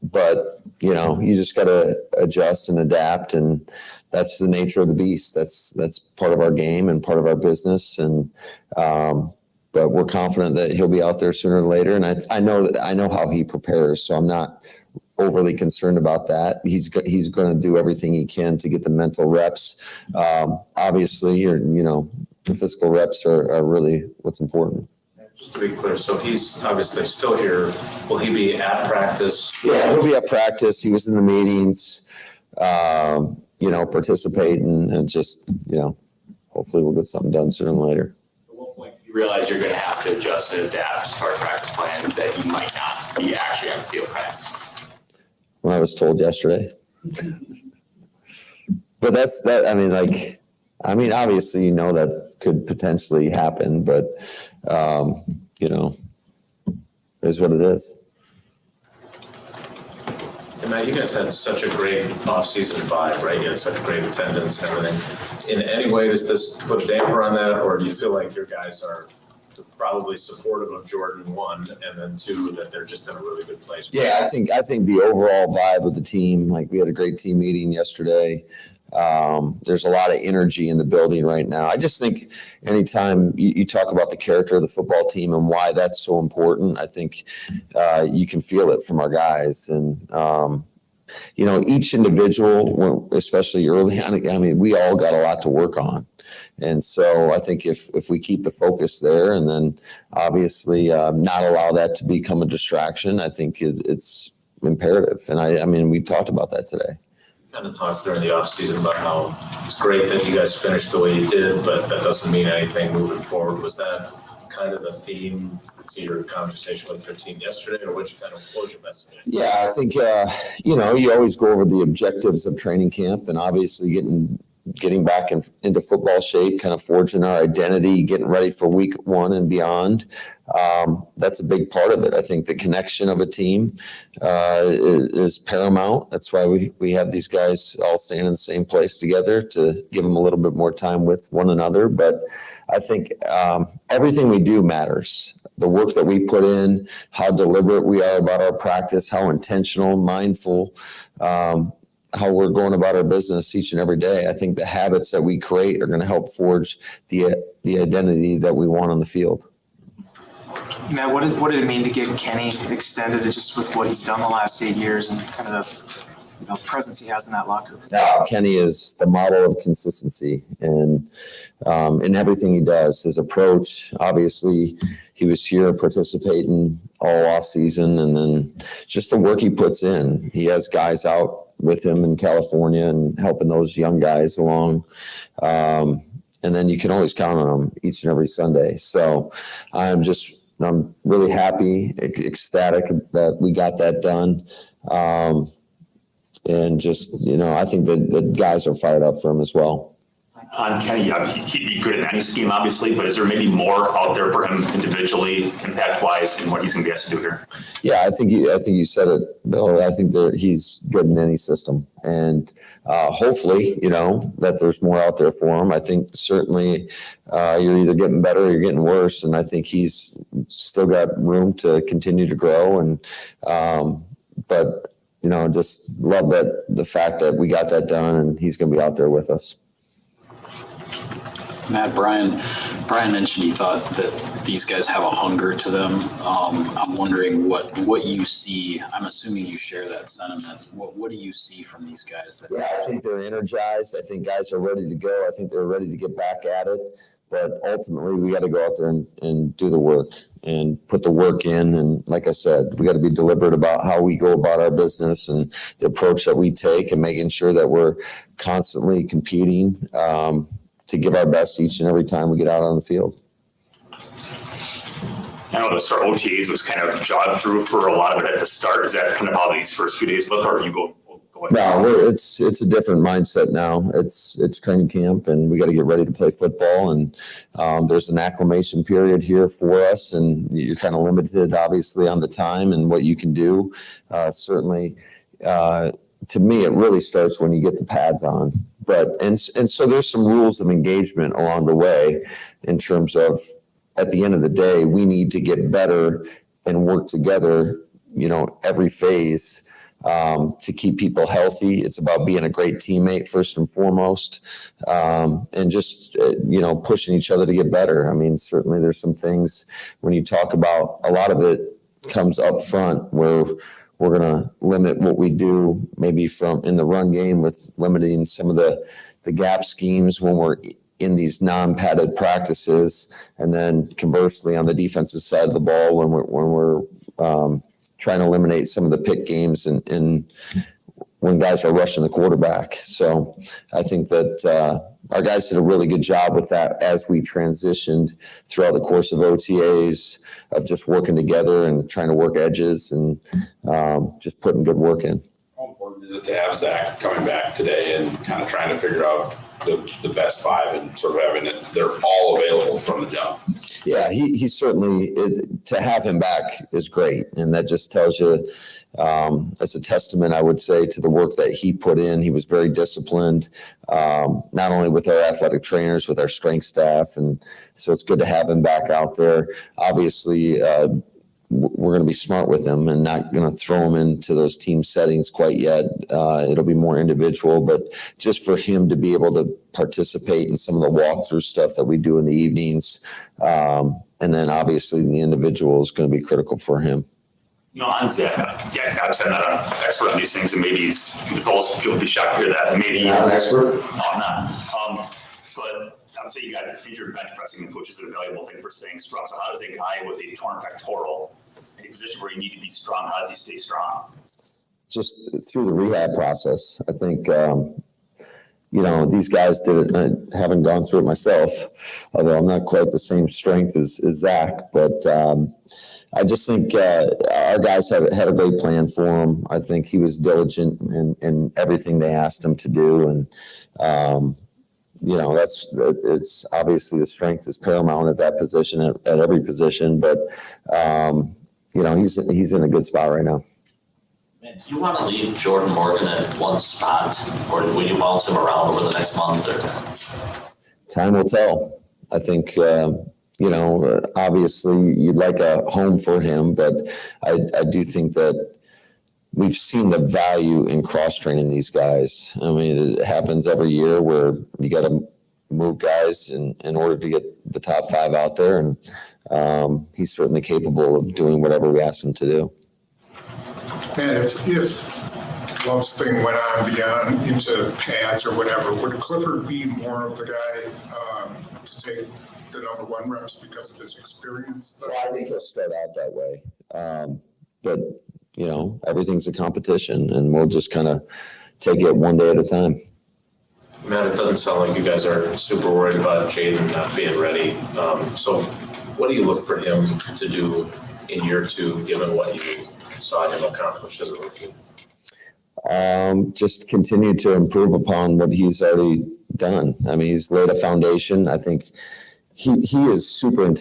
but you just got to adjust and adapt. And that's the nature of the beast. That's part of our game and part of our business. And, but we're confident that he'll be out there sooner or later. And I know how he prepares, so I'm not overly concerned about that. He's going to do everything he can to get the mental reps. Obviously, the physical reps are really what's important. Just to be clear, so he's obviously still here. Will he be at practice? Yeah, he'll be at practice. He was in the meetings, participating, and just, hopefully we'll get something done sooner than later. At what point do you realize you're going to have to adjust and adapt to our practice plan that he might not be actually on field practice? When I was told yesterday. But that's that. Obviously, that could potentially happen, but, is what it is. And Matt, you guys had such a great offseason vibe, right? You had such great attendance and everything. In any way, does this put a damper on that, or do you feel like your guys are probably supportive of Jordan, one, and then two, that they're just in a really good place? Yeah, I think the overall vibe of the team, like we had a great team meeting yesterday. There's a lot of energy in the building right now. I just think anytime you talk about the character of the football team and why that's so important, I think you can feel it from our guys. And, each individual, especially early on, we all got a lot to work on. And so I think if we keep the focus there and then obviously not allow that to become a distraction, I think it's imperative. And we talked about that today. Kind of talked during the offseason about how it's great that you guys finished the way you did, but that doesn't mean anything moving forward. Was that kind of the theme to your conversation with your team yesterday, or what was your message? Yeah, I think, you always go over the objectives of training camp, and obviously getting back into football shape, kind of forging our identity, getting ready for week 1 and beyond. That's a big part of it. I think the connection of a team is paramount. That's why we have these guys all staying in the same place together, to give them a little bit more time with one another. But I think everything we do matters. The work that we put in, how deliberate we are about our practice, how intentional, mindful, how we're going about our business each and every day. I think the habits that we create are going to help forge the identity that we want on the field. Matt, what did it mean to get Kenny extended just with what he's done the last 8 years and kind of the presence he has in that locker room? Kenny is the model of consistency and in everything he does. His approach, obviously, he was here participating all off season, and then just the work he puts in. He has guys out with him in California and helping those young guys along. And then you can always count on him each and every Sunday. So I'm really happy, ecstatic that we got that done. And just, I think that the guys are fired up for him as well. On Kenny, he'd be good in any scheme, obviously, but is there maybe more out there for him individually, impact-wise, and what he's going to be asked to do here? Yeah, I think you said it, Bill. I think that he's good in any system, and hopefully, that there's more out there for him. I think certainly you're either getting better or you're getting worse, and I think he's still got room to continue to grow. And but just love that the fact that we got that done, and he's going to be out there with us. Matt, Brian mentioned he thought that these guys have a hunger to them. I'm wondering what you see. I'm assuming you share that sentiment. What do you see from these guys? I think they're energized. I think guys are ready to go. I think they're ready to get back at it. But ultimately, we got to go out there and do the work and put the work in. And like I said, we got to be deliberate about how we go about our business and the approach that we take, and making sure that we're constantly competing to give our best each and every time we get out on the field. I know the start OTAs was kind of jogged through for a lot of it at the start. Is that kind of how these first few days look, or are you go? No, it's a different mindset now. It's training camp, and we got to get ready to play football. And there's an acclimation period here for us, and you're kind of limited, obviously, on the time and what you can do. Certainly, to me, it really starts when you get the pads on. And so there's some rules of engagement along the way, in terms of, at the end of the day, we need to get better and work together, every phase. To keep people healthy. It's about being a great teammate first and foremost, and just, pushing each other to get better. I mean, certainly there's some things when you talk about, a lot of it comes up front, where we're going to limit what we do, maybe from in the run game, with limiting some of the gap schemes when we're in these non-padded practices. And then conversely, on the defensive side of the ball, when we're trying to eliminate some of the pick games and when guys are rushing the quarterback. So I think that our guys did a really good job with that as we transitioned throughout the course of OTAs, of just working together and trying to work edges and just putting good work in. How important is it to have Zach coming back today and kind of trying to figure out the best five and sort of having it, they're all available from the jump? Yeah, he certainly, to have him back is great. And that just tells you, it's a testament, I would say, to the work that he put in. He was very disciplined, not only with our athletic trainers, with our strength staff. And so it's good to have him back out there. Obviously, we're going to be smart with him and not going to throw him into those team settings quite yet. It'll be more individual, but just for him to be able to participate in some of the walkthrough stuff that we do in the evenings. And then obviously the individual is going to be critical for him. On Zach, obviously I'm not an expert on these things, and maybe people will be shocked to hear that. Maybe not an expert? No, I'm not. But obviously you got injured bench pressing, which is a valuable thing for staying strong. So how does a guy with a torn pectoral, in a position where you need to be strong, how does he stay strong? Just through the rehab process. I think, these guys did having gone through it myself, although I'm not quite the same strength as Zach. But I just think our guys had a great plan for him. I think he was diligent in everything they asked him to do. And, it's obviously the strength is paramount at that position, at every position. But, he's in a good spot right now. Do you want to leave Jordan Morgan at one spot, or will you bounce him around over the next month? Or Time will tell. I think, obviously you'd like a home for him, but I do think that we've seen the value in cross-training these guys. I mean, it happens every year where you got to move guys in order to get the top 5 out there, and he's certainly capable of doing whatever we ask him to do. And if Love's thing went on beyond into pads or whatever, would Clifford be more of the guy to take the number 1 reps because of his experience? Well, I think he'll start out that way. But, everything's a competition, and we'll just kind of take it one day at a time. Matt, it doesn't sound like you guys are super worried about Jaden not being ready. So what do you look for him to do in year 2, given what you saw him accomplish as a rookie? Just continue to improve upon what he's already done. I mean, he's laid a foundation. I think he is super,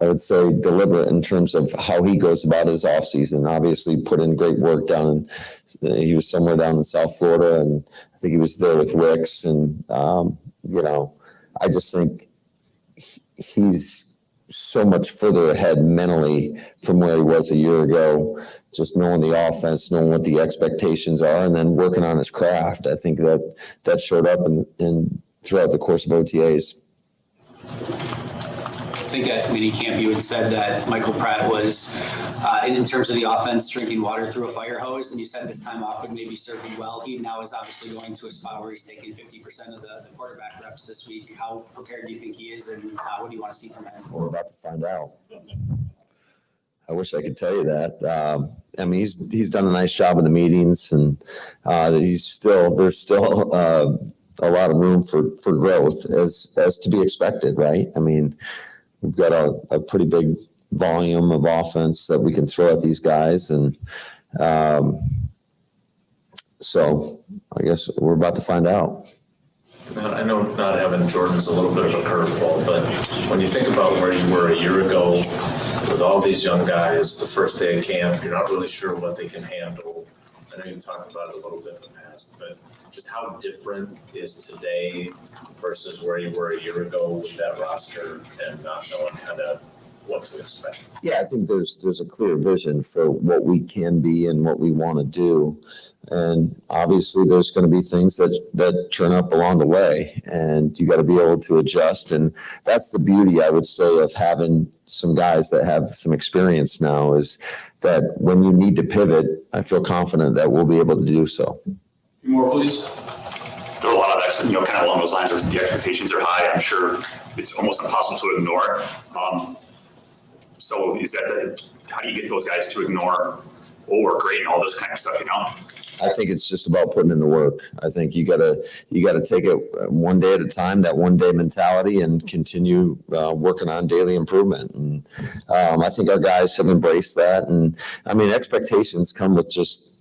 I would say, deliberate in terms of how he goes about his offseason. Obviously put in great work down in, he was somewhere down in South Florida, and I think he was there with Wicks. And, I just think he's so much further ahead mentally from where he was a year ago, just knowing the offense, knowing what the expectations are, and then working on his craft. I think that showed up in throughout the course of OTAs. I think at minicamp you had said that Michael Pratt was, in terms of the offense, drinking water through a fire hose, and you said this time off would maybe serve him well. He now is obviously going to a spot where he's taking 50% of the quarterback reps this week. How prepared do you think he is, and what do you want to see from him? We're about to find out. I wish I could tell you that. I mean, he's done a nice job in the meetings, and there's still a lot of room for growth as to be expected, right? I mean, we've got a pretty big volume of offense that we can throw at these guys. And so I guess we're about to find out. I know not having Jordan's a little bit of a curveball, but when you think about where you were a year ago with all these young guys, the first day of camp, you're not really sure what they can handle. I know you've talked about it a little bit in the past, but just how different is today versus where you were a year ago with that roster and not knowing kind of what to expect? Yeah, I think there's a clear vision for what we can be and what we want to do. And obviously there's going to be things that turn up along the way, and you got to be able to adjust. And that's the beauty, I would say, of having some guys that have some experience now, is that when you need to pivot, I feel confident that we'll be able to do so. More, please. There are a lot of, kind of along those lines, the expectations are high. I'm sure it's almost impossible to ignore. So is that how do you get those guys to ignore, oh, we're great and all this kind of stuff, I think it's just about putting in the work. I think you gotta take it one day at a time, that one day mentality, and continue working on daily improvement. And I think our guys have embraced that. And I mean, expectations come with just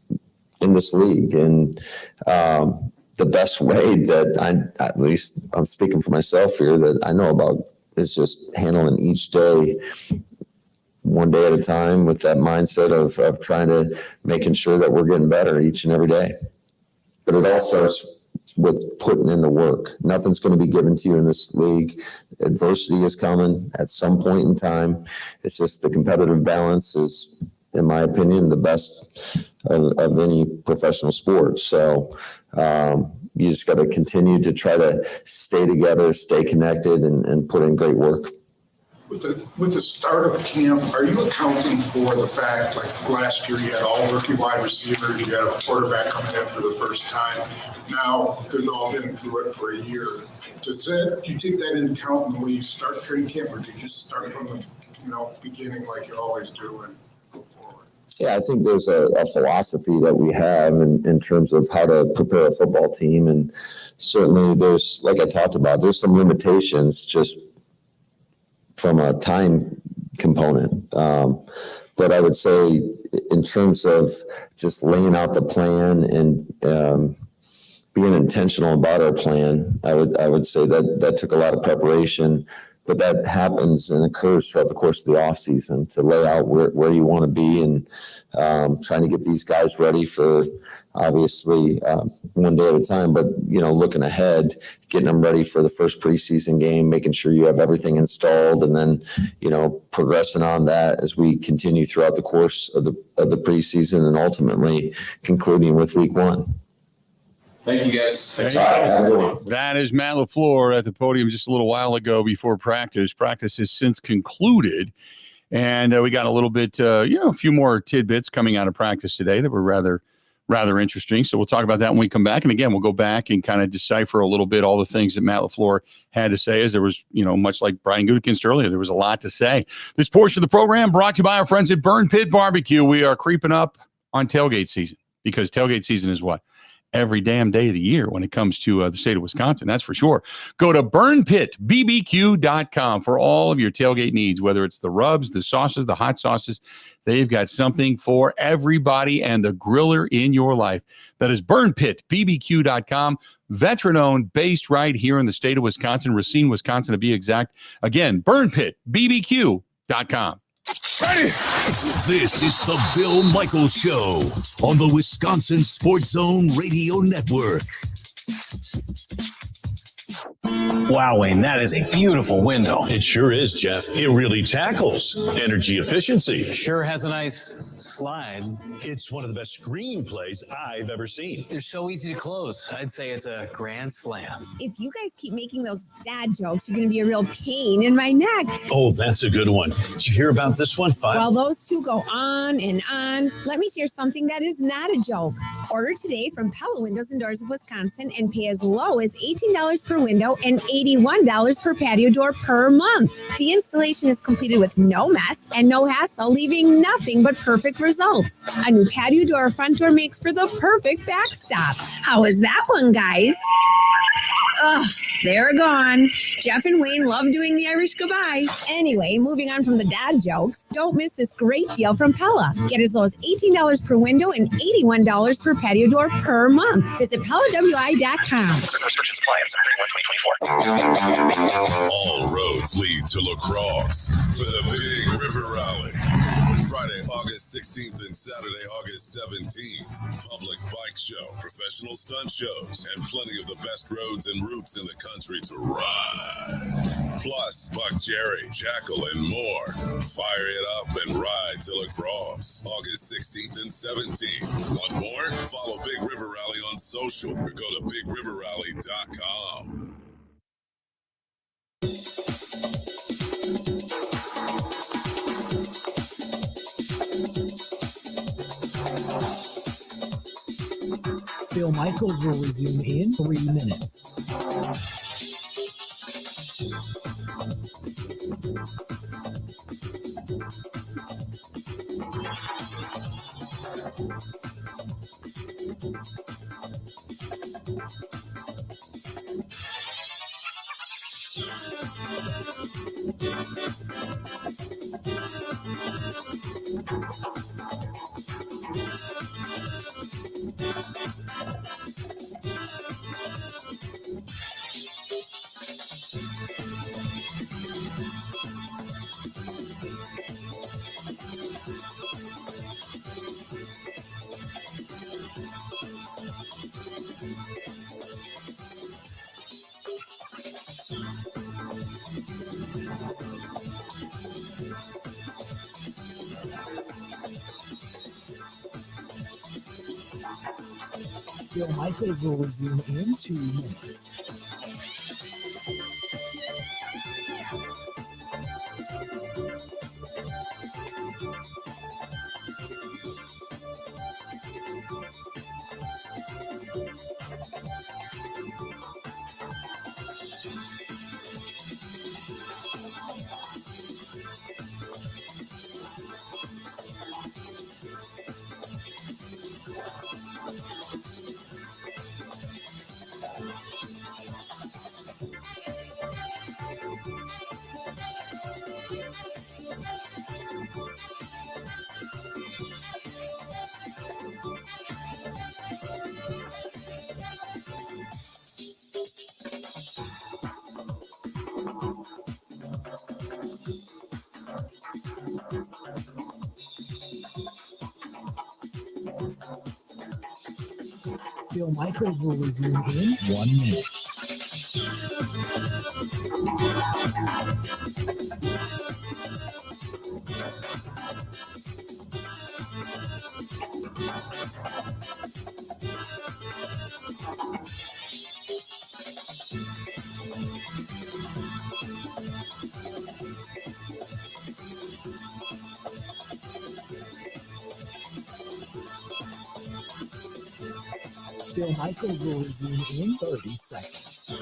in this league. And the best way that at least I'm speaking for myself here, that I know about, is just handling each day one day at a time with that mindset of trying to making sure that we're getting better each and every day. But it all starts with putting in the work. Nothing's going to be given to you in this league. Adversity is coming at some point in time. It's just the competitive balance is, in my opinion, the best of any professional sport. So you just got to continue to try to stay together, stay connected, and put in great work. With the start of camp, are you accounting for the fact, like last year you had all rookie wide receivers, you had a quarterback coming in for the first time. Now they've all been through it for a year. Do you take that into account in the way you start training camp, or do you just start from the beginning like you always do and go forward? Yeah, I think there's a philosophy that we have in terms of how to prepare a football team. And certainly there's, like I talked about, there's some limitations just from a time component. But I would say in terms of just laying out the plan and being intentional about our plan, I would say that took a lot of preparation. But that happens and occurs throughout the course of the off season to lay out where you want to be and trying to get these guys ready for obviously one day at a time, but looking ahead, getting them ready for the first preseason game, making sure you have everything installed, and then progressing on that as we continue throughout the course of the preseason and ultimately concluding with week 1. Thank you, guys. That is Matt LaFleur at the podium just a little while ago before practice. Practice has since concluded, and we got a little bit, a few more tidbits coming out of practice today that were rather interesting. So we'll talk about that when we come back. And again, we'll go back and kind of decipher a little bit all the things that Matt LaFleur had to say, as there was, much like Brian Gutekunst earlier, there was a lot to say. This portion of the program brought to you by our friends at Burn Pit Barbecue. We are creeping up on tailgate season, because tailgate season is what? Every damn day of the year when it comes to the state of Wisconsin, that's for sure. Go to burnpitbbq.com for all of your tailgate needs, whether it's the rubs, the sauces, the hot sauces. They've got something for everybody and the griller in your life. That is burnpitbbq.com, veteran-owned, based right here in the state of Wisconsin, Racine, Wisconsin to be exact. Again, burnpitbbq.com. Ready? This is the Bill Michaels Show on the Wisconsin Sports Zone Radio Network. Wow, Wayne, that is a beautiful window. It sure is, Jeff. It really tackles energy efficiency. Sure has a nice slide. It's one of the best screenplays I've ever seen. They're so easy to close. I'd say it's a grand slam. If you guys keep making those dad jokes, you're going to be a real pain in my neck. Oh, that's a good one. Did you hear about this one? Well, those two go on and on. Let me share something that is not a joke. Order today from Pella Windows and Doors of Wisconsin and pay as low as $18 per window and $81 per patio door per month. The installation is completed with no mess and no hassle, leaving nothing but perfect results. A new patio door or front door makes for the perfect backstop. How is that one, guys? Ugh, they're gone. Jeff and Wayne love doing the Irish goodbye. Anyway, moving on from the dad jokes, don't miss this great deal from Pella. Get as low as $18 per window and $81 per patio door per month. Visit PellaWI.com. Certain restrictions apply on 7/31/2024. All roads lead to La Crosse for the Big River Rally. Friday, August 16th and Saturday, August 17th. Public bike show, professional stunt shows, and plenty of the best roads and routes in the country to ride. Plus, Buck Jerry, Jackal, and more. Fire it up and ride to La Crosse, August 16th and 17th. Want more? Follow Big River Rally on social or go to BigRiverRally.com. Bill Michaels will resume in 3 minutes. Bill Michaels will resume in 2 minutes. Bill Michaels will resume in 1 minute. Bill Michaels will resume in 30 seconds.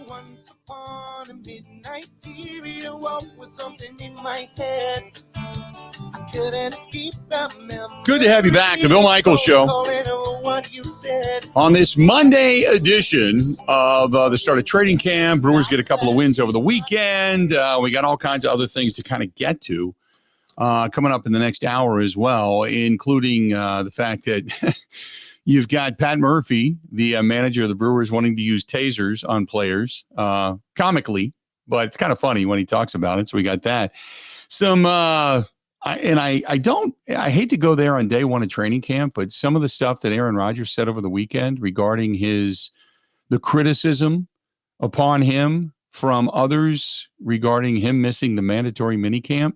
Once upon a midnight period, walk with something in my head. I couldn't escape the memory. Good to have you back, the Bill Michaels Show. On this Monday edition of the start of training camp, Brewers get a couple of wins over the weekend. We got all kinds of other things to kind of get to coming up in the next hour as well, including the fact that you've got Pat Murphy, the manager of the Brewers, wanting to use tasers on players, comically, but it's kind of funny when he talks about it. So we got that. I hate to go there on day one of training camp, but some of the stuff that Aaron Rodgers said over the weekend regarding the criticism upon him from others regarding him missing the mandatory minicamp,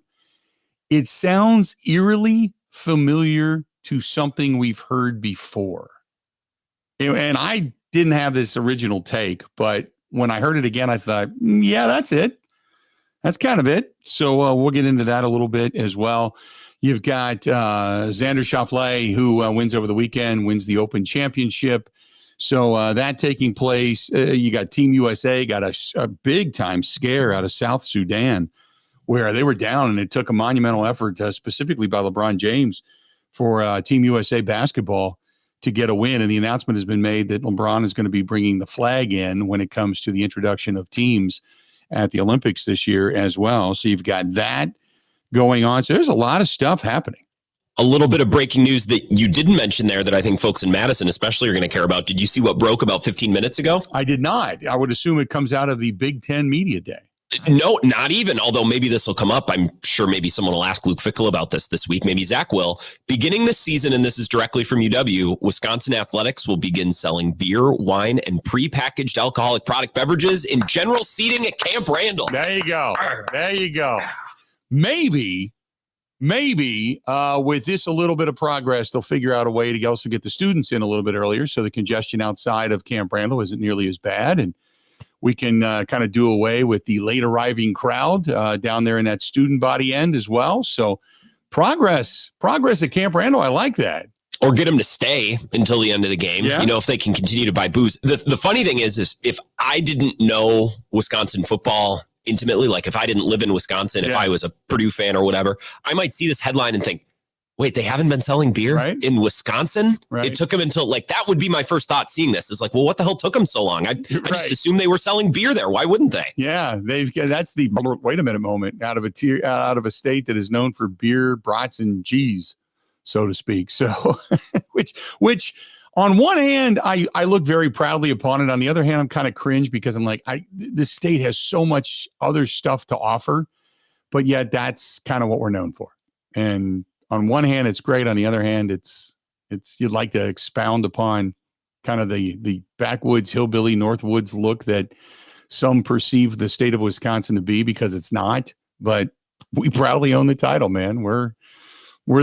it sounds eerily familiar to something we've heard before. And I didn't have this original take, but when I heard it again, I thought, yeah, that's it. That's kind of it. So we'll get into that a little bit as well. You've got Xander Schauffele, who wins over the weekend, wins the Open Championship. So that taking place. You got Team USA, got a big-time scare out of South Sudan, where they were down, and it took a monumental effort, specifically by LeBron James, for Team USA basketball to get a win. And the announcement has been made that LeBron is going to be bringing the flag in when it comes to the introduction of teams at the Olympics this year as well. So you've got that going on. So there's a lot of stuff happening. A little bit of breaking news that you didn't mention there that I think folks in Madison especially are going to care about. Did you see what broke about 15 minutes ago? I did not. I would assume it comes out of the Big Ten Media Day. No, not even, although maybe this will come up. I'm sure maybe someone will ask Luke Fickell about this week. Maybe Zach will. Beginning this season, and this is directly from UW, Wisconsin Athletics will begin selling beer, wine, and prepackaged alcoholic product beverages in general seating at Camp Randall. There you go. There you go. Maybe with this a little bit of progress, they'll figure out a way to also get the students in a little bit earlier so the congestion outside of Camp Randall isn't nearly as bad. And we can kind of do away with the late arriving crowd down there in that student body end as well. So progress at Camp Randall. I like that. Or get them to stay until the end of the game. Yeah. You know, if they can continue to buy booze. The funny thing is if I didn't know Wisconsin football intimately, like if I didn't live in Wisconsin, if I was a Purdue fan or whatever, I might see this headline and think, wait, they haven't been selling beer in Wisconsin? Right. It took them until, that would be my first thought seeing this. It's like, well, what the hell took them so long? I just assumed they were selling beer there. Why wouldn't they? Yeah, that's the wait a minute moment out of a state that is known for beer, brats, and cheese, so to speak. So, which on one hand, I look very proudly upon it. On the other hand, I'm kind of cringe because I'm like, this state has so much other stuff to offer, but yet that's kind of what we're known for. And on one hand, it's great. On the other hand, it's you'd like to expound upon kind of the backwoods, hillbilly, Northwoods look that some perceive the state of Wisconsin to be, because it's not. But we proudly own the title, man. We're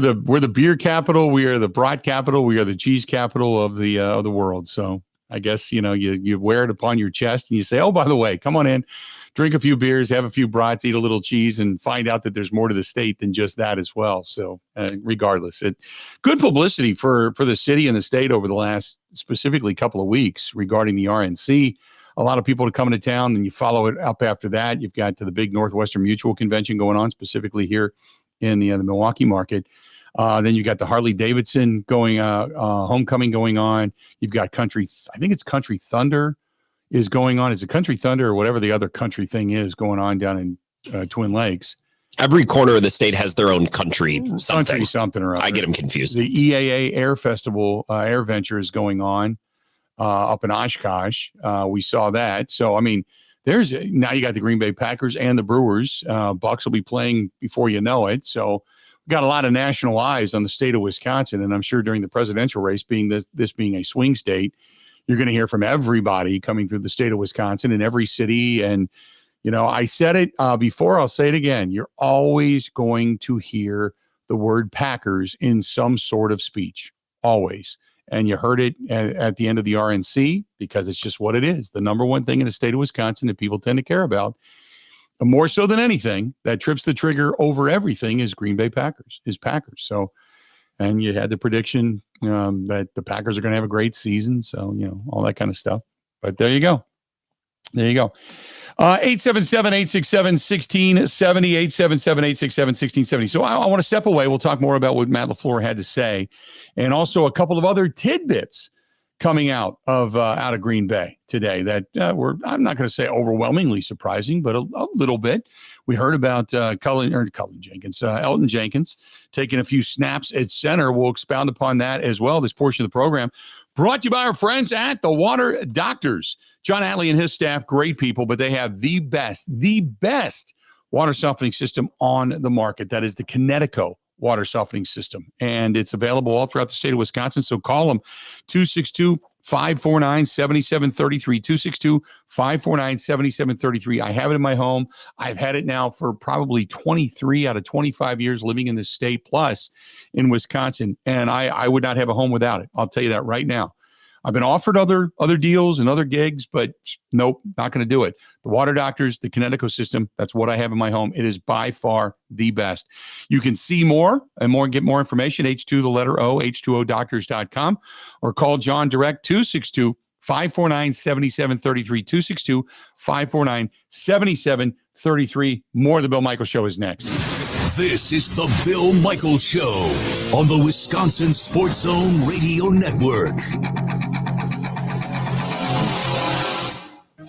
the beer capital. We are the brat capital. We are the cheese capital of the world. So I guess, you wear it upon your chest and you say, oh, by the way, come on in, drink a few beers, have a few brats, eat a little cheese, and find out that there's more to the state than just that as well. So regardless, good publicity for the city and the state over the last specifically couple of weeks regarding the RNC. A lot of people are coming to town, and you follow it up after that. You've got the big Northwestern Mutual Convention going on, specifically here in the Milwaukee market. Then you got the Harley Davidson homecoming going on. You've got Country Thunder is going on. Is it Country Thunder or whatever the other country thing is going on down in Twin Lakes? Every corner of the state has their own country something or other. I get them confused. The EAA Air Festival, Air Venture is going on up in Oshkosh. We saw that. So, I mean, now you got the Green Bay Packers and the Brewers. Bucks will be playing before you know it. So we've got a lot of national eyes on the state of Wisconsin. And I'm sure during the presidential race, being this being a swing state, you're going to hear from everybody coming through the state of Wisconsin in every city. And, I said it before, I'll say it again. You're always going to hear the word Packers in some sort of speech, always. And you heard it at the end of the RNC because it's just what it is. The number one thing in the state of Wisconsin that people tend to care about, more so than anything, that trips the trigger over everything is Green Bay Packers. So, and you had the prediction that the Packers are going to have a great season. So, all that kind of stuff. But there you go. 877-867-1670, 877-867-1670. So I want to step away. We'll talk more about what Matt LaFleur had to say, and also a couple of other tidbits coming out of Green Bay today that were, I'm not going to say overwhelmingly surprising, but a little bit. We heard about Elton Jenkins taking a few snaps at center. We'll expound upon that as well, this portion of the program. Brought to you by our friends at the Water Doctors. John Atley and his staff, great people, but they have the best water softening system on the market. That is the Connecticut water softening system. And it's available all throughout the state of Wisconsin. So call them 262-549-7733, 262-549-7733. I have it in my home. I've had it now for probably 23 out of 25 years living in this state, plus in Wisconsin. And I would not have a home without it. I'll tell you that right now. I've been offered other deals and other gigs, but nope, not going to do it. The Water Doctors, the Connecticut system, that's what I have in my home. It is by far the best. You can see more and get more information, H2, the letter O, H2ODoctors.com, or call John direct, 262-549-7733, 262-549-7733. More of the Bill Michaels Show is next. This is the Bill Michaels Show on the Wisconsin Sports Zone Radio Network.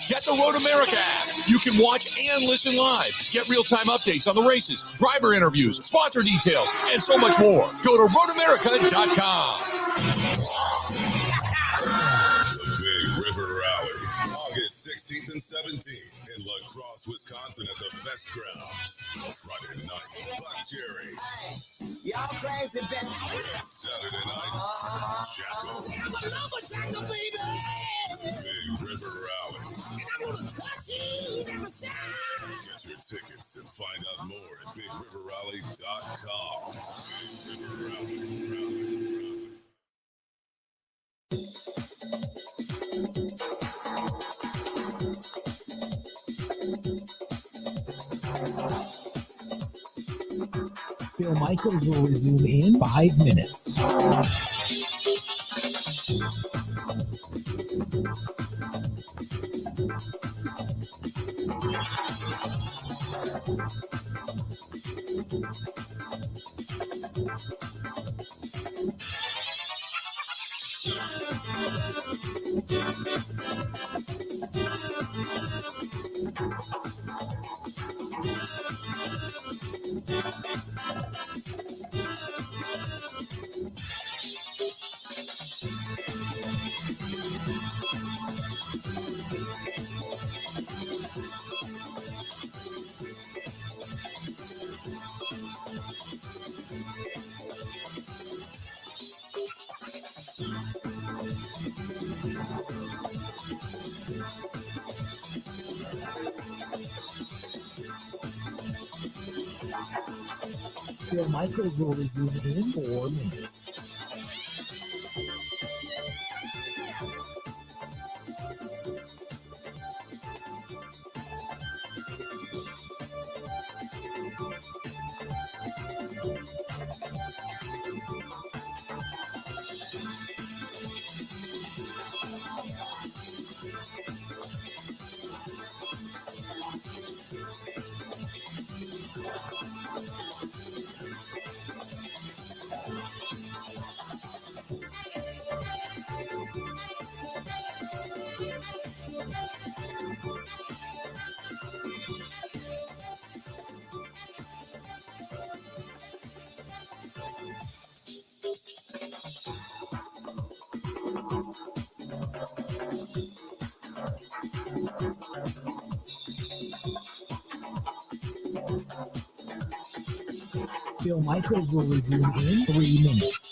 Get the Road America app. You can watch and listen live. Get real-time updates on the races, driver interviews, sponsor details, and so much more. Go to roadamerica.com. The Big River Rally, August 16th and 17th in La Crosse, Wisconsin at the Fest Grounds. Friday night, Black Cherry. Y'all crazy, bitch. Saturday night, Jackal. baby. Big River Rally. And I'm gonna cut you down the side. Get your tickets and find out more at BigRiverRally.com. Big River Rally. Bill Michaels will resume in 5 minutes. Bill Michaels will resume in 4 minutes. Bill Michaels will resume in 3 minutes.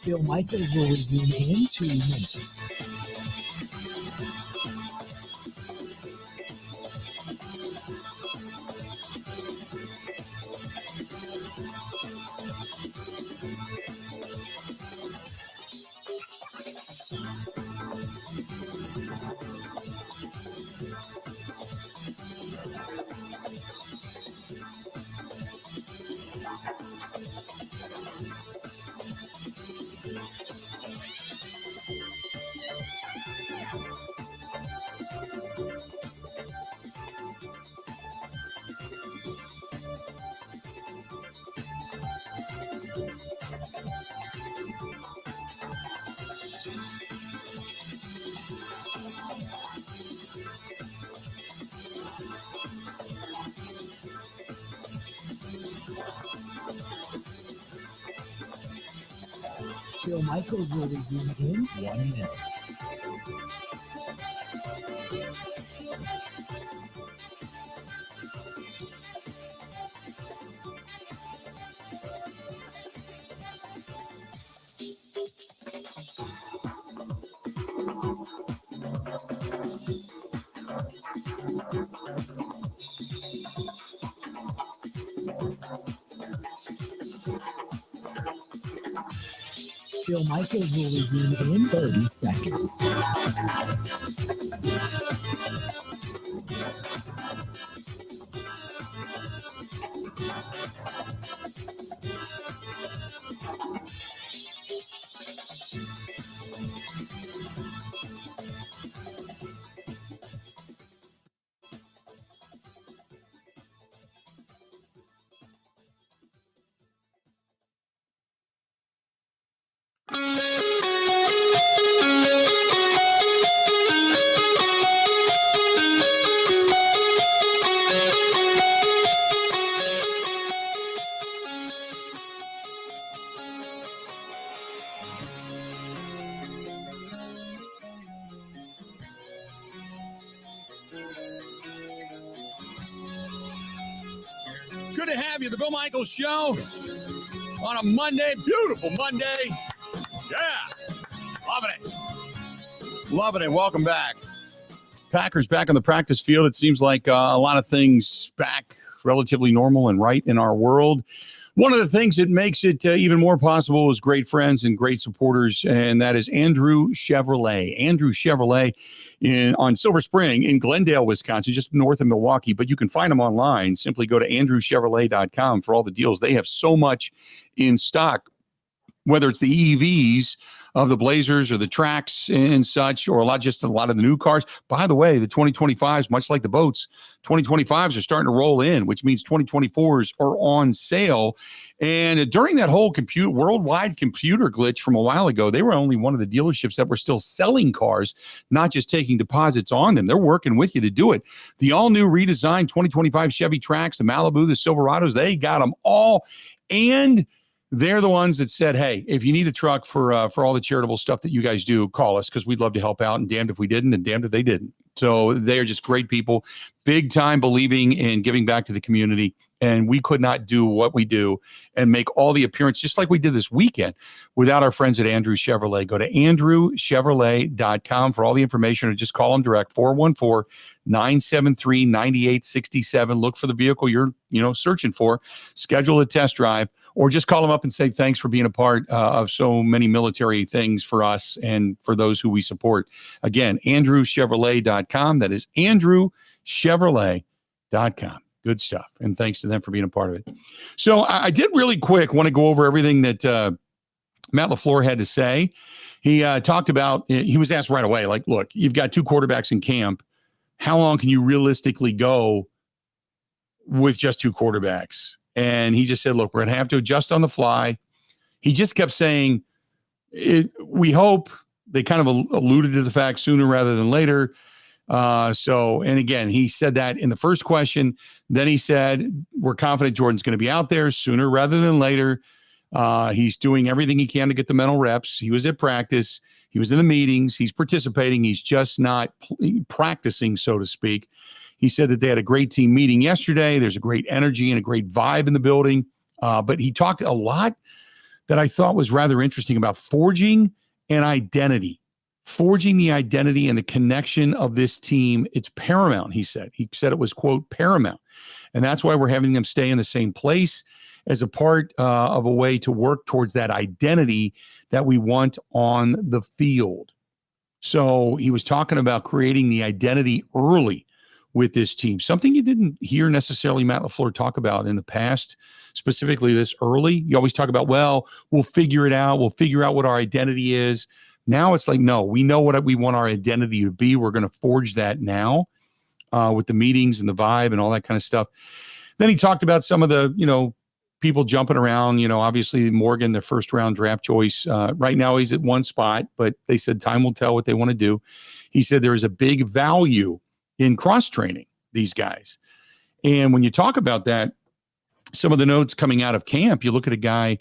Bill Michaels will resume in 2 minutes. Bill Michaels will resume in 1 minute. Bill Michaels will resume in 30 seconds. Good to have you, the Bill Michaels Show on a Monday, beautiful Monday. Yeah, loving it. Loving it. Welcome back. Packers back on the practice field. It seems like a lot of things back relatively normal and right in our world. One of the things that makes it even more possible is great friends and great supporters, and that is Andrew Chevrolet. Andrew Chevrolet on Silver Spring in Glendale, Wisconsin, just north of Milwaukee. But you can find them online. Simply go to andrewchevrolet.com for all the deals. They have so much in stock. whether it's the EVs of the Blazers or the tracks and such, or a lot of the new cars. By the way, the 2025s, much like the boats, 2025s are starting to roll in, which means 2024s are on sale. And during that whole worldwide computer glitch from a while ago, they were only one of the dealerships that were still selling cars, not just taking deposits on them. They're working with you to do it. The all-new redesigned 2025 Chevy Trax, the Malibu, the Silverados, they got them all. And they're the ones that said, hey, if you need a truck for all the charitable stuff that you guys do, call us, because we'd love to help out, and damned if we didn't and damned if they didn't. So they are just great people, big time believing in giving back to the community. And we could not do what we do and make all the appearances, just like we did this weekend, without our friends at Andrew Chevrolet. Go to andrewchevrolet.com for all the information, or just call them direct, 414-973-9867. Look for the vehicle you're searching for, schedule a test drive, or just call them up and say thanks for being a part of so many military things for us and for those who we support. Again, andrewchevrolet.com. That is andrewchevrolet.com. Good stuff. And thanks to them for being a part of it. So I did really quick want to go over everything that Matt LaFleur had to say. He talked about, he was asked right away, like, look, you've got 2 quarterbacks in camp. How long can you realistically go with just 2 quarterbacks? And he just said, look, we're going to have to adjust on the fly. He just kept saying, we hope. They kind of alluded to the fact sooner rather than later. And again, he said that in the first question. Then he said, we're confident Jordan's going to be out there sooner rather than later. He's doing everything he can to get the mental reps. He was at practice. He was in the meetings. He's participating. He's just not practicing, so to speak. He said that they had a great team meeting yesterday. There's a great energy and a great vibe in the building. But he talked a lot that I thought was rather interesting about forging an identity. Forging the identity and the connection of this team, it's paramount, he said. He said it was, quote, paramount. And that's why we're having them stay in the same place as a part of a way to work towards that identity that we want on the field. So he was talking about creating the identity early with this team, something you didn't hear necessarily Matt LaFleur talk about in the past, specifically this early. You always talk about, well, we'll figure it out. We'll figure out what our identity is. Now it's like, no, we know what we want our identity to be. We're going to forge that now with the meetings and the vibe and all that kind of stuff. Then he talked about some of the, people jumping around. Obviously Morgan, their first round draft choice. Right now he's at one spot, but they said time will tell what they want to do. He said there is a big value in cross-training these guys. And when you talk about that, some of the notes coming out of camp, you look at a guy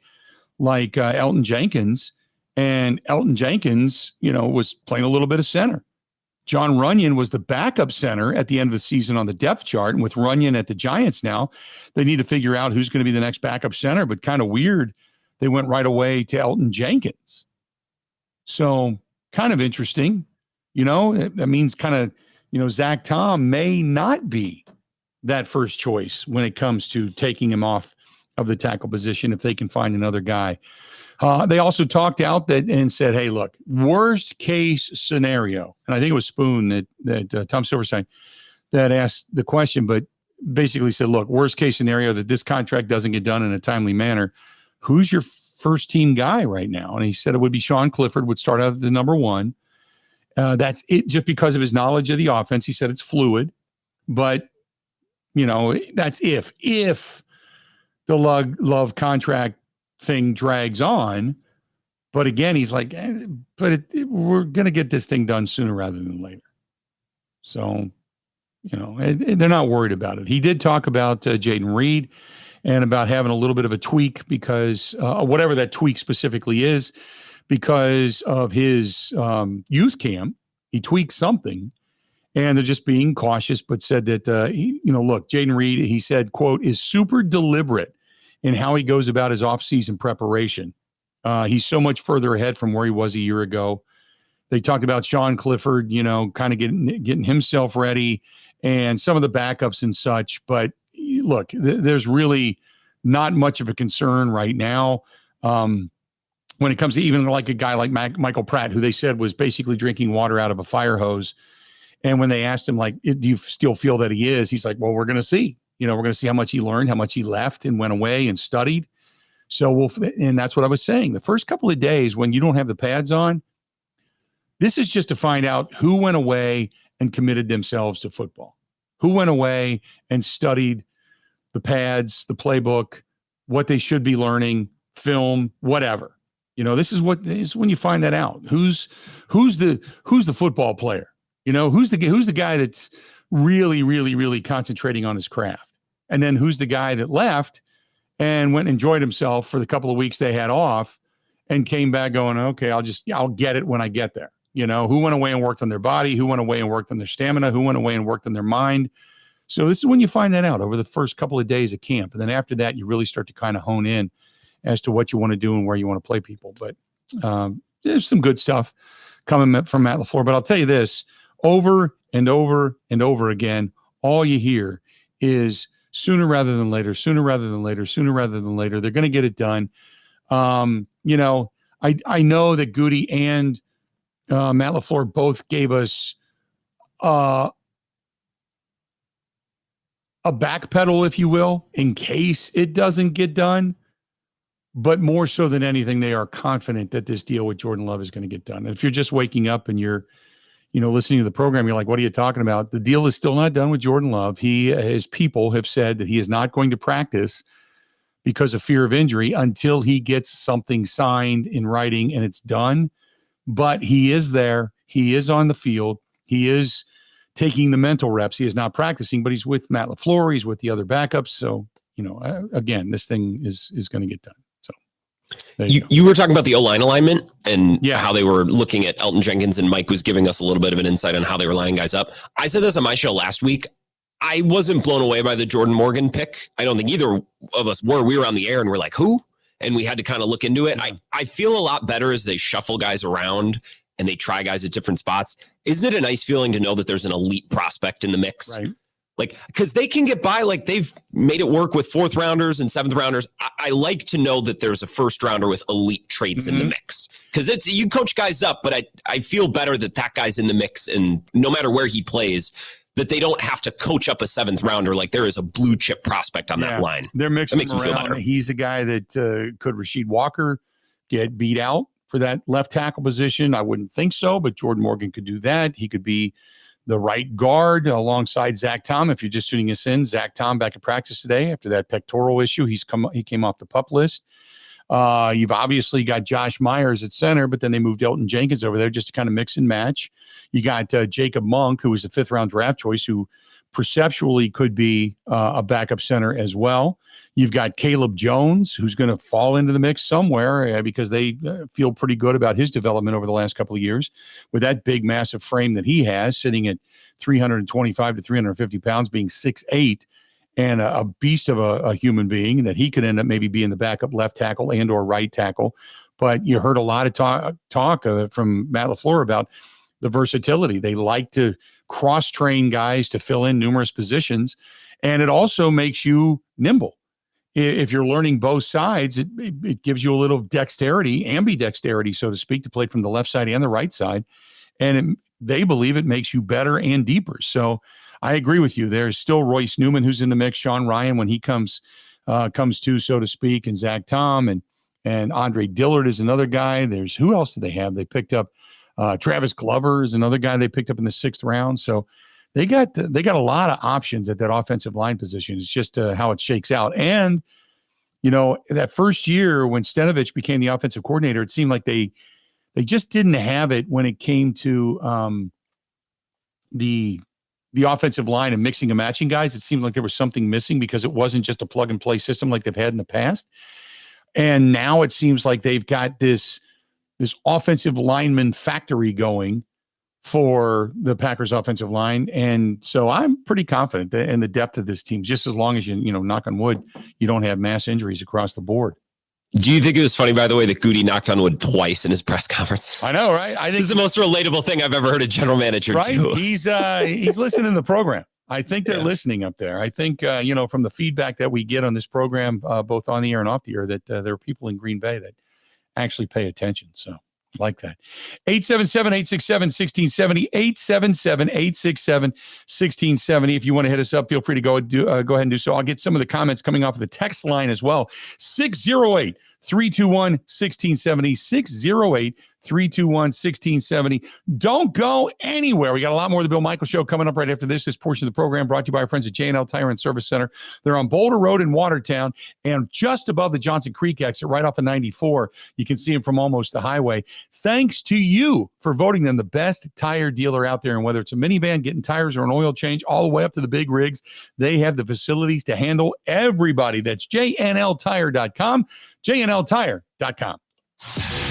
like Elton Jenkins. And Elton Jenkins, was playing a little bit of center. John Runyon was the backup center at the end of the season on the depth chart. And with Runyon at the Giants now, they need to figure out who's going to be the next backup center. But kind of weird, they went right away to Elton Jenkins. So kind of interesting. That means kind of, Zach Tom may not be that first choice when it comes to taking him off of the tackle position if they can find another guy. They also talked out and said, hey, look, worst case scenario. And I think it was Spoon that Tom Silverstein that asked the question, but basically said, look, worst case scenario that this contract doesn't get done in a timely manner. Who's your first team guy right now? And he said it would be Sean Clifford, would start out at the number 1. That's it, just because of his knowledge of the offense. He said it's fluid, but that's if the Love contract thing drags on. But again, he's like, we're going to get this thing done sooner rather than later. So, they're not worried about it. He did talk about Jaden Reed and about having a little bit of a tweak because whatever that tweak specifically is, because of his youth camp, he tweaked something and they're just being cautious, but said that, look, Jaden Reed, he said, quote, is super deliberate in how he goes about his offseason preparation. He's so much further ahead from where he was a year ago. They talked about Sean Clifford, kind of getting himself ready and some of the backups and such. But look, there's really not much of a concern right now when it comes to even like a guy like Michael Pratt, who they said was basically drinking water out of a fire hose. And when they asked him, like, do you still feel that he is? He's like, well, we're going to see. We're going to see how much he learned, how much he left and went away and studied. So and that's what I was saying. The first couple of days when you don't have the pads on, this is just to find out who went away and committed themselves to football, who went away and studied the pads, the playbook, what they should be learning, film, whatever. This is when you find that out. Who's the football player? Who's the guy that's really, really, really concentrating on his craft? And then who's the guy that left and went and enjoyed himself for the couple of weeks they had off and came back going, okay, I'll get it when I get there. Who went away and worked on their body, who went away and worked on their stamina, who went away and worked on their mind. So this is when you find that out over the first couple of days of camp. And then after that, you really start to kind of hone in as to what you want to do and where you want to play people. But there's some good stuff coming from Matt LaFleur. But I'll tell you this, over and over and over again, all you hear is sooner rather than later, sooner rather than later, sooner rather than later. They're going to get it done. I know that Gutey and Matt LaFleur both gave us a backpedal, if you will, in case it doesn't get done. But more so than anything, they are confident that this deal with Jordan Love is going to get done. And if you're just waking up and you're, listening to the program, you're like, what are you talking about? The deal is still not done with Jordan Love. His people have said that he is not going to practice because of fear of injury until he gets something signed in writing and it's done. But he is there. He is on the field. He is taking the mental reps. He is not practicing, but he's with Matt LaFleur. He's with the other backups. So, again, this thing is going to get done. So you were talking about the O-line alignment and how they were looking at Elton Jenkins, and Mike was giving us a little bit of an insight on how they were lining guys up. I said this on my show last week. I wasn't blown away by the Jordan Morgan pick. I don't think either of us were. We were on the air and we're like, who? And we had to kind of look into it. I feel a lot better as they shuffle guys around and they try guys at different spots. Isn't it a nice feeling to know that there's an elite prospect in the mix? Right. Like, because they can get by, like they've made it work with 4th rounders and 7th rounders. I like to know that there's a 1st rounder with elite traits in the mix, because you coach guys up, but I feel better that guy's in the mix, and no matter where he plays, that they don't have to coach up a 7th rounder. Like there is a blue chip prospect on that line. They're mixing makes him me feel around. better. He's a guy that could Rasheed Walker get beat out for that left tackle position? I wouldn't think so, but Jordan Morgan could do that. He could be the right guard alongside Zach Tom. If you're just tuning us in, Zach Tom back at practice today after that pectoral issue. He came off the PUP list. You've obviously got Josh Myers at center, but then they moved Elton Jenkins over there just to kind of mix and match. You got Jacob Monk, who was a 5th round draft choice, who perceptually could be a backup center as well. You've got Caleb Jones, who's going to fall into the mix somewhere because they feel pretty good about his development over the last couple of years with that big, massive frame that he has, sitting at 325 to 350 pounds, being 6'8", and a beast of a human being, that he could end up maybe being the backup left tackle and or right tackle. But you heard a lot of talk from Matt LaFleur about the versatility. They like to cross-train guys to fill in numerous positions, and it also makes you nimble. If you're learning both sides, it gives you a little dexterity, ambidexterity, so to speak, to play from the left side and the right side. And they believe it makes you better and deeper. So I agree with you. There's still Royce Newman, who's in the mix, Sean Ryan, when he comes to, so to speak, and Zach Tom, and Andre Dillard is another guy. There's, who else do they have? They picked up Travis Glover is another guy they picked up in the 6th round. So they got a lot of options at that offensive line position. It's just how it shakes out. And, that first year when Stenovich became the offensive coordinator, it seemed like they just didn't have it when it came to the offensive line and mixing and matching guys. It seemed like there was something missing because it wasn't just a plug and play system like they've had in the past. And now it seems like they've got this offensive lineman factory going for the Packers offensive line. And so I'm pretty confident that in the depth of this team, just as long as you knock on wood, you don't have mass injuries across the board. Do you think it was funny, by the way, that Gutey knocked on wood twice in his press conference? I know, right? I think this is the most relatable thing I've ever heard a general manager do. He's listening to the program. I think they're listening up there. I think, from the feedback that we get on this program, both on the air and off the air, that there are people in Green Bay that actually pay attention. So Like that. 877-867-1670, 877-867-1670. If you want to hit us up, feel free to go ahead and do so. I'll get some of the comments coming off of the text line as well. 608-321-1670, 608-321-1670. Don't go anywhere. We got a lot more of the Bill Michaels Show coming up right after this. This portion of the program brought to you by our friends at J&L Tire and Service Center. They're on Boulder Road in Watertown and just above the Johnson Creek exit right off of 94. You can see them from almost the highway. Thanks to you for voting them the best tire dealer out there. And whether it's a minivan, getting tires, or an oil change, all the way up to the big rigs, they have the facilities to handle everybody. That's JNLTire.com, JNLTire.com.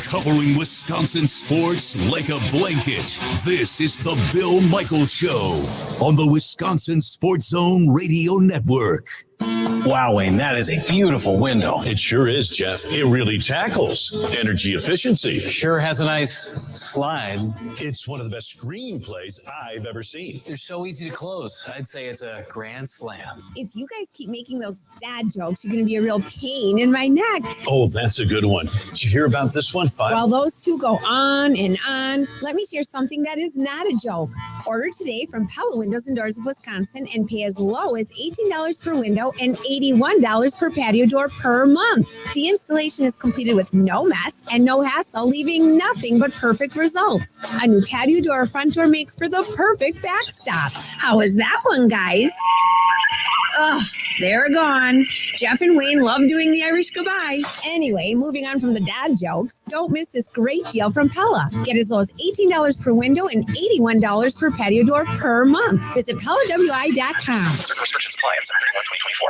Covering Wisconsin sports like a blanket. This is the Bill Michaels Show on the Wisconsin Sports Zone Radio Network. Wow, Wayne, that is a beautiful window. It sure is, Jeff. It really tackles energy efficiency. Sure has a nice slide. It's one of the best screenplays I've ever seen. They're so easy to close. I'd say it's a grand slam. If you guys keep making those dad jokes, you're going to be a real pain in my neck. Oh, that's a good one. Did you hear about this one? While those two go on and on, let me share something that is not a joke. Order today from Pella Windows and Doors of Wisconsin and pay as low as $18 per window and $81 per patio door per month. The installation is completed with no mess and no hassle, leaving nothing but perfect results. A new patio door or front door makes for the perfect backstop. How is that one, guys? Ugh, they're gone. Jeff and Wayne love doing the Irish goodbye. Anyway, moving on from the dad jokes, don't miss this great deal from Pella. Get as low as $18 per window and $81 per patio door per month. Visit PellaWI.com. Certain restrictions apply on 7/31/2024.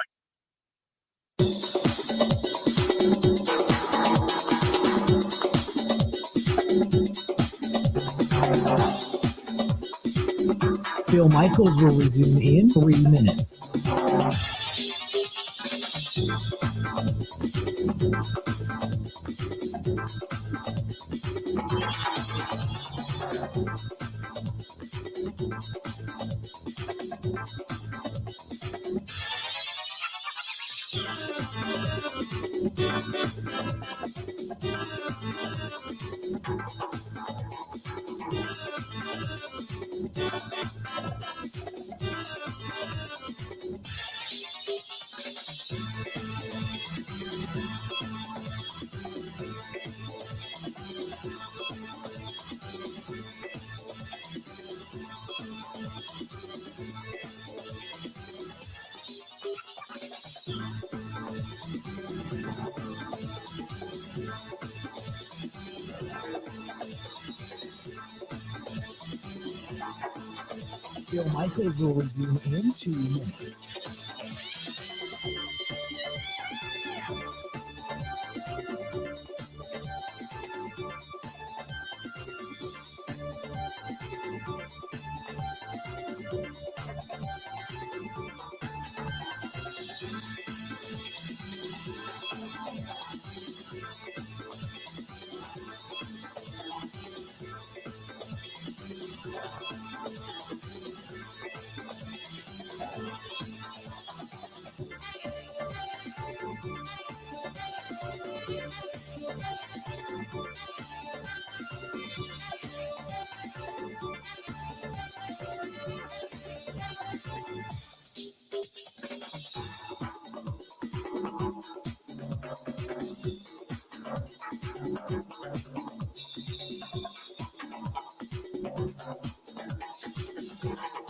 Bill Michaels will resume in 3 minutes. Bill Michaels will resume in 2 minutes.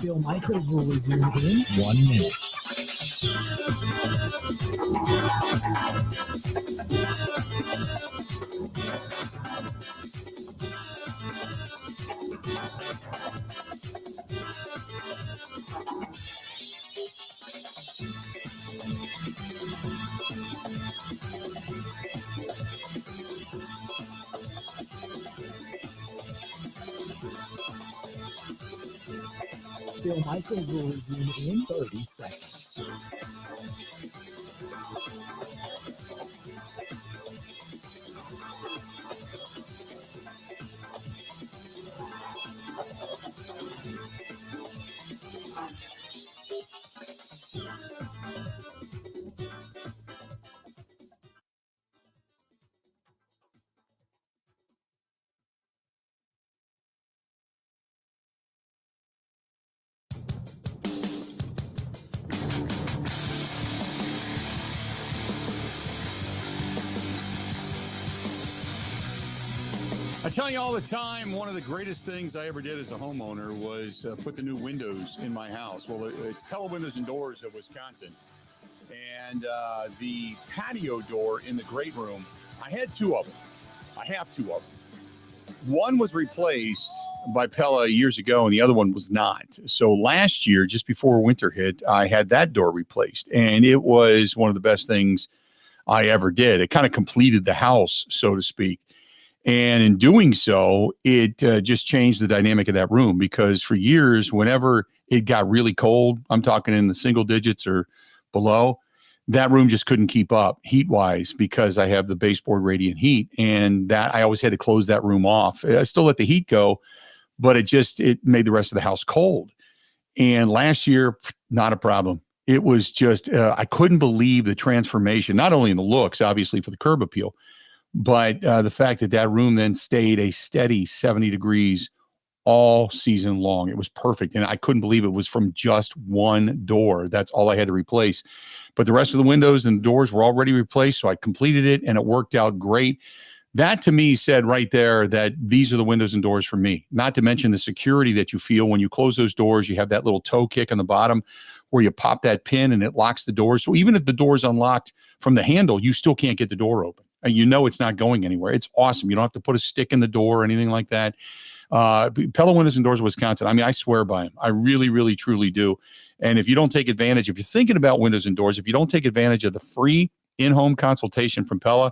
Bill Michaels will resume in 1 minute. Bill Michaels will resume in 30 seconds. tell you all the time, one of the greatest things I ever did as a homeowner was put the new windows in my house. Well, it's Pella Windows and Doors of Wisconsin. And the patio door in the great room, I had two of them. I have two of them. One was replaced by Pella years ago, and the other one was not. So last year, just before winter hit, I had that door replaced. And it was one of the best things I ever did. It kind of completed the house, so to speak. And in doing so, it just changed the dynamic of that room, because for years, whenever it got really cold, I'm talking in the single digits or below, that room just couldn't keep up heat-wise, because I have the baseboard radiant heat, and that I always had to close that room off. I still let the heat go, but it made the rest of the house cold. And last year, not a problem. It was just, I couldn't believe the transformation, not only in the looks, obviously, for the curb appeal, but the fact that room then stayed a steady 70 degrees all season long. It was perfect. And I couldn't believe it was from just one door. That's all I had to replace. But the rest of the windows and doors were already replaced. So I completed it, and it worked out great. That to me said right there that these are the windows and doors for me. Not to mention the security that you feel when you close those doors. You have that little toe kick on the bottom where you pop that pin and it locks the door. So even if the door is unlocked from the handle, you still can't get the door open. And you know it's not going anywhere. It's awesome. You don't have to put a stick in the door or anything like that. Pella Windows and Doors of Wisconsin, I mean, I swear by them. I really, really, truly do. And if you don't take advantage, if you're thinking about windows and doors, if you don't take advantage of the free in-home consultation from Pella,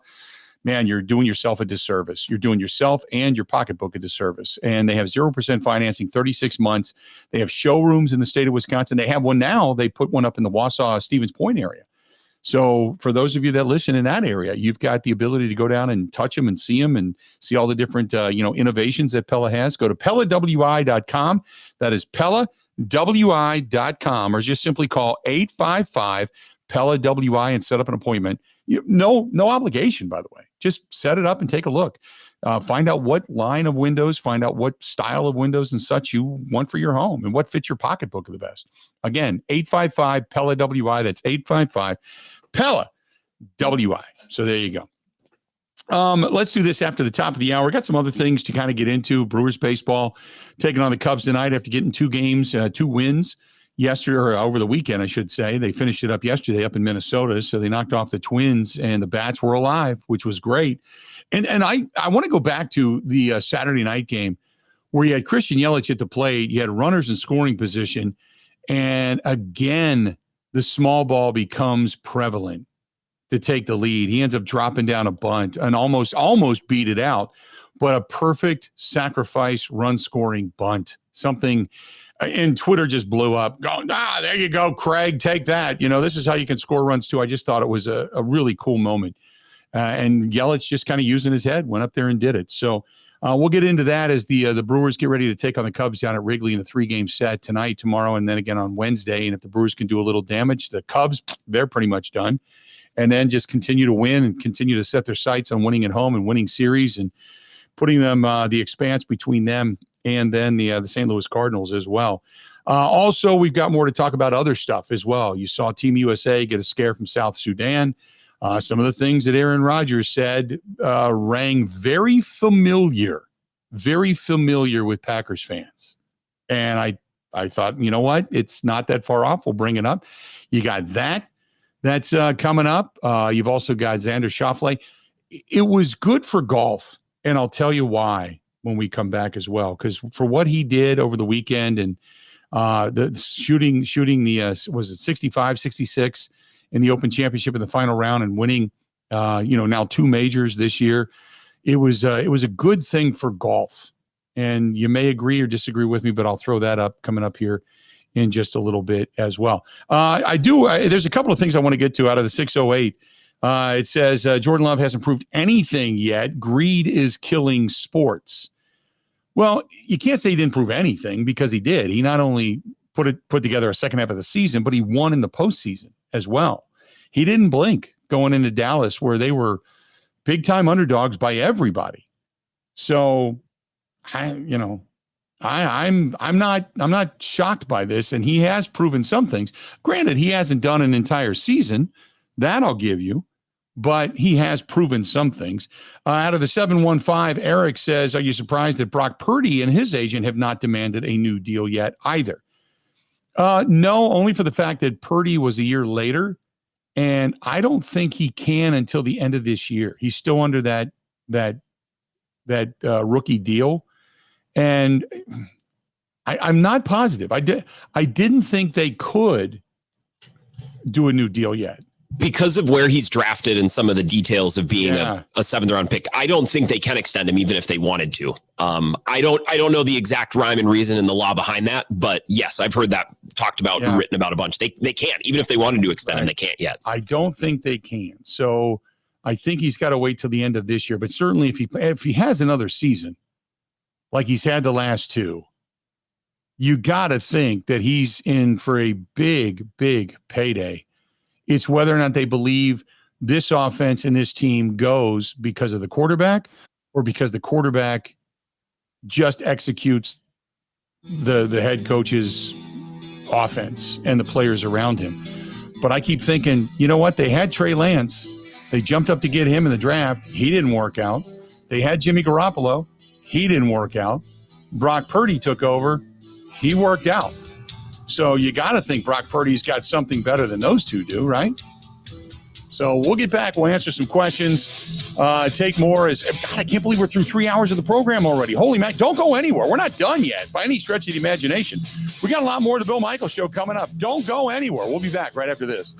man, you're doing yourself a disservice. You're doing yourself and your pocketbook a disservice. And they have 0% financing, 36 months. They have showrooms in the state of Wisconsin. They have one now. They put one up in the Wausau, Stevens Point area. So for those of you that listen in that area, you've got the ability to go down and touch them and see all the different, innovations that Pella has. Go to PellaWI.com. That is PellaWI.com, or just simply call 855-PELLA-WI and set up an appointment. No obligation, by the way. Just set it up and take a look. Find out what line of windows, find out what style of windows and such you want for your home and what fits your pocketbook the best. Again, 855-PELLA-WI. That's 855-PELLA-WI. So there you go. Let's do this after the top of the hour. Got some other things to kind of get into. Brewers baseball taking on the Cubs tonight after getting two wins yesterday, or over the weekend, I should say. They finished it up yesterday up in Minnesota. So they knocked off the Twins, and the bats were alive, which was great. And I want to go back to the Saturday night game where you had Christian Yelich at the plate. You had runners in scoring position. And again, the small ball becomes prevalent to take the lead. He ends up dropping down a bunt and almost beat it out, but a perfect sacrifice run scoring bunt. Something, and Twitter just blew up. There you go, Craig, take that. This is how you can score runs too. I just thought it was a really cool moment. And Yelich just kind of using his head, went up there and did it. So we'll get into that as the Brewers get ready to take on the Cubs down at Wrigley in a 3-game set tonight, tomorrow, and then again on Wednesday. And if the Brewers can do a little damage, the Cubs, they're pretty much done. And then just continue to win and continue to set their sights on winning at home and winning series and putting them the expanse between them and then the St. Louis Cardinals as well. Also, we've got more to talk about other stuff as well. You saw Team USA get a scare from South Sudan. Some of the things that Aaron Rodgers said rang very familiar with Packers fans. And I thought, you know what? It's not that far off. We'll bring it up. You got that's coming up. You've also got Xander Schauffele. It was good for golf, and I'll tell you why when we come back as well. Because for what he did over the weekend and the shooting the was it 65, 66 in the Open Championship in the final round and winning, now 2 majors this year. It was a good thing for golf. And you may agree or disagree with me, but I'll throw that up coming up here in just a little bit as well. There's a couple of things I want to get to out of the 608. It says Jordan Love hasn't proved anything yet. Greed is killing sports. Well, you can't say he didn't prove anything, because he did. He not only put together a second half of the season, but he won in the postseason as well. He didn't blink going into Dallas, where they were big time underdogs by everybody. So I'm not shocked by this, and he has proven some things. Granted, he hasn't done an entire season. That I'll give you. but he has proven some things. Out of the 715, Eric says, are you surprised that Brock Purdy and his agent have not demanded a new deal yet either? No, only for the fact that Purdy was a year later, and I don't think he can until the end of this year. He's still under that rookie deal, and I'm not positive. I didn't think they could do a new deal yet. Because of where he's drafted and some of the details of being a 7th round pick, I don't think they can extend him even if they wanted to. I don't know the exact rhyme and reason and the law behind that, but yes, I've heard that talked about and written about a bunch. They can't, even if they wanted to extend him, they can't yet. I don't think they can. So I think he's got to wait till the end of this year. But certainly if he has another season like he's had the last two, you got to think that he's in for a big, big payday. It's whether or not they believe this offense and this team goes because of the quarterback or because the quarterback just executes the head coach's offense and the players around him. But I keep thinking, you know what? They had Trey Lance. They jumped up to get him in the draft. He didn't work out. They had Jimmy Garoppolo. He didn't work out. Brock Purdy took over. He worked out. So you got to think Brock Purdy's got something better than those two do, right? So we'll get back. We'll answer some questions. Take more. God, I can't believe we're through 3 hours of the program already. Holy Mac, don't go anywhere. We're not done yet by any stretch of the imagination. We got a lot more of the Bill Michaels Show coming up. Don't go anywhere. We'll be back right after this.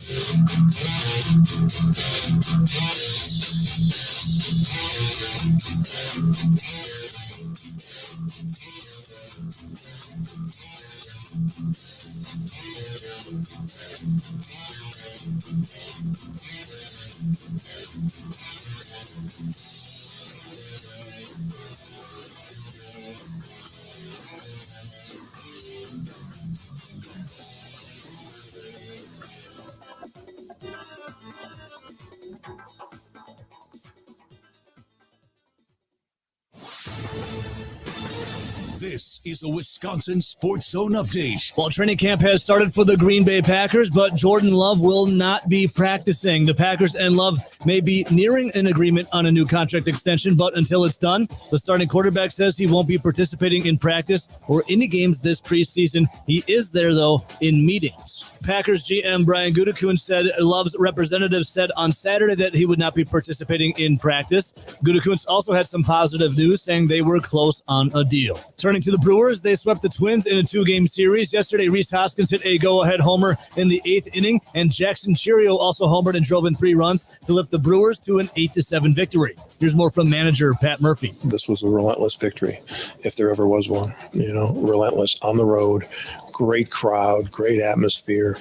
This is a Wisconsin Sports Zone update. Well, training camp has started for the Green Bay Packers, but Jordan Love will not be practicing. The Packers and Love may be nearing an agreement on a new contract extension, but until it's done, the starting quarterback says he won't be participating in practice or any games this preseason. He is there, though, in meetings. Packers GM Brian Gutekunst said Love's representative said on Saturday that he would not be participating in practice. Gutekunst also had some positive news, saying they were close on a deal. Turning to the Brewers, they swept the Twins in a 2-game series. Yesterday, Rhys Hoskins hit a go-ahead homer in the 8th inning, and Jackson Cheerio also homered and drove in 3 runs to lift the Brewers to an 8-7 victory. Here's more from manager Pat Murphy. This was a relentless victory, if there ever was one. Relentless on the road, great crowd, great atmosphere,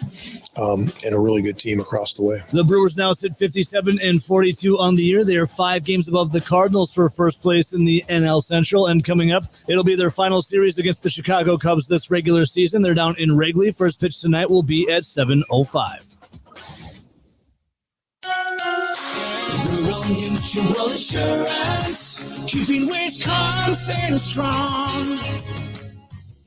and a really good team across the way. The Brewers now sit 57-42 on the year. They are 5 games above the Cardinals for first place in the NL Central, and coming up, it'll be their final series against the Chicago Cubs this regular season. They're down in Wrigley. First pitch tonight will be at 7:05. Rural Mutual Insurance, keeping Wisconsin strong.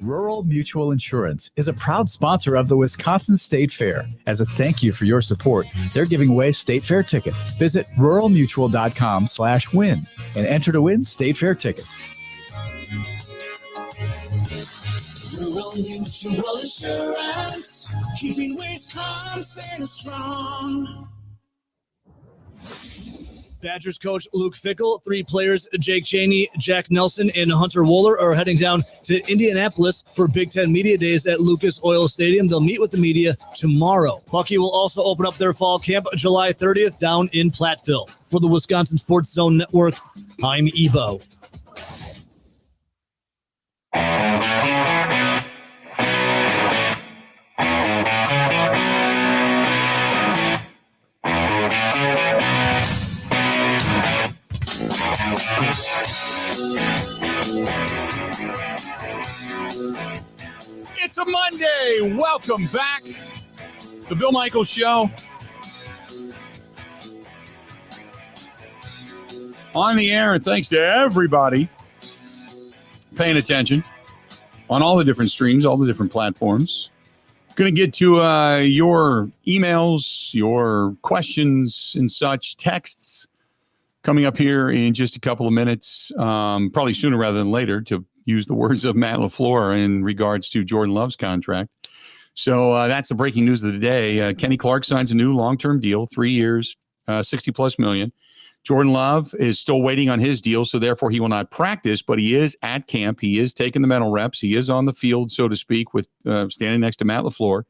Rural Mutual Insurance is a proud sponsor of the Wisconsin State Fair. As a thank you for your support, they're giving away State Fair tickets. Visit ruralmutual.com/win and enter to win State Fair tickets. Rural Mutual Insurance, keeping Wisconsin strong. Badgers coach Luke Fickell, 3 players, Jake Chaney, Jack Nelson, and Hunter Wohler, are heading down to Indianapolis for Big Ten Media Days at Lucas Oil Stadium. They'll meet with the media tomorrow. Bucky will also open up their fall camp July 30th down in Platteville. For the Wisconsin Sports Zone Network, I'm Ebo. It's a Monday. Welcome back. The Bill Michaels Show. On the air, and thanks to everybody paying attention on all the different streams, all the different platforms. Going to get to your emails, your questions and such, texts coming up here in just a couple of minutes, probably sooner rather than later, to use the words of Matt LaFleur in regards to Jordan Love's contract. So that's the breaking news of the day. Kenny Clark signs a new long-term deal, 3 years, $60+ million. Jordan Love is still waiting on his deal, so therefore he will not practice, but he is at camp. He is taking the mental reps. He is on the field, so to speak, with standing next to Matt LaFleur.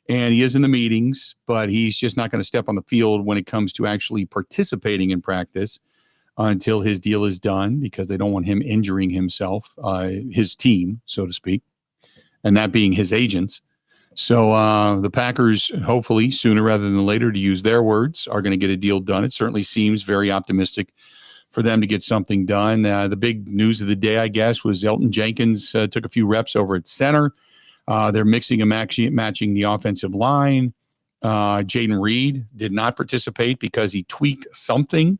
And he is in the meetings, but he's just not going to step on the field when it comes to actually participating in practice until his deal is done, because they don't want him injuring himself, his team, so to speak, and that being his agents. So the Packers, hopefully sooner rather than later, to use their words, are going to get a deal done. It certainly seems very optimistic for them to get something done. The big news of the day, I guess, was Elton Jenkins took a few reps over at center. They're mixing and matching the offensive line. Jaden Reed did not participate because he tweaked something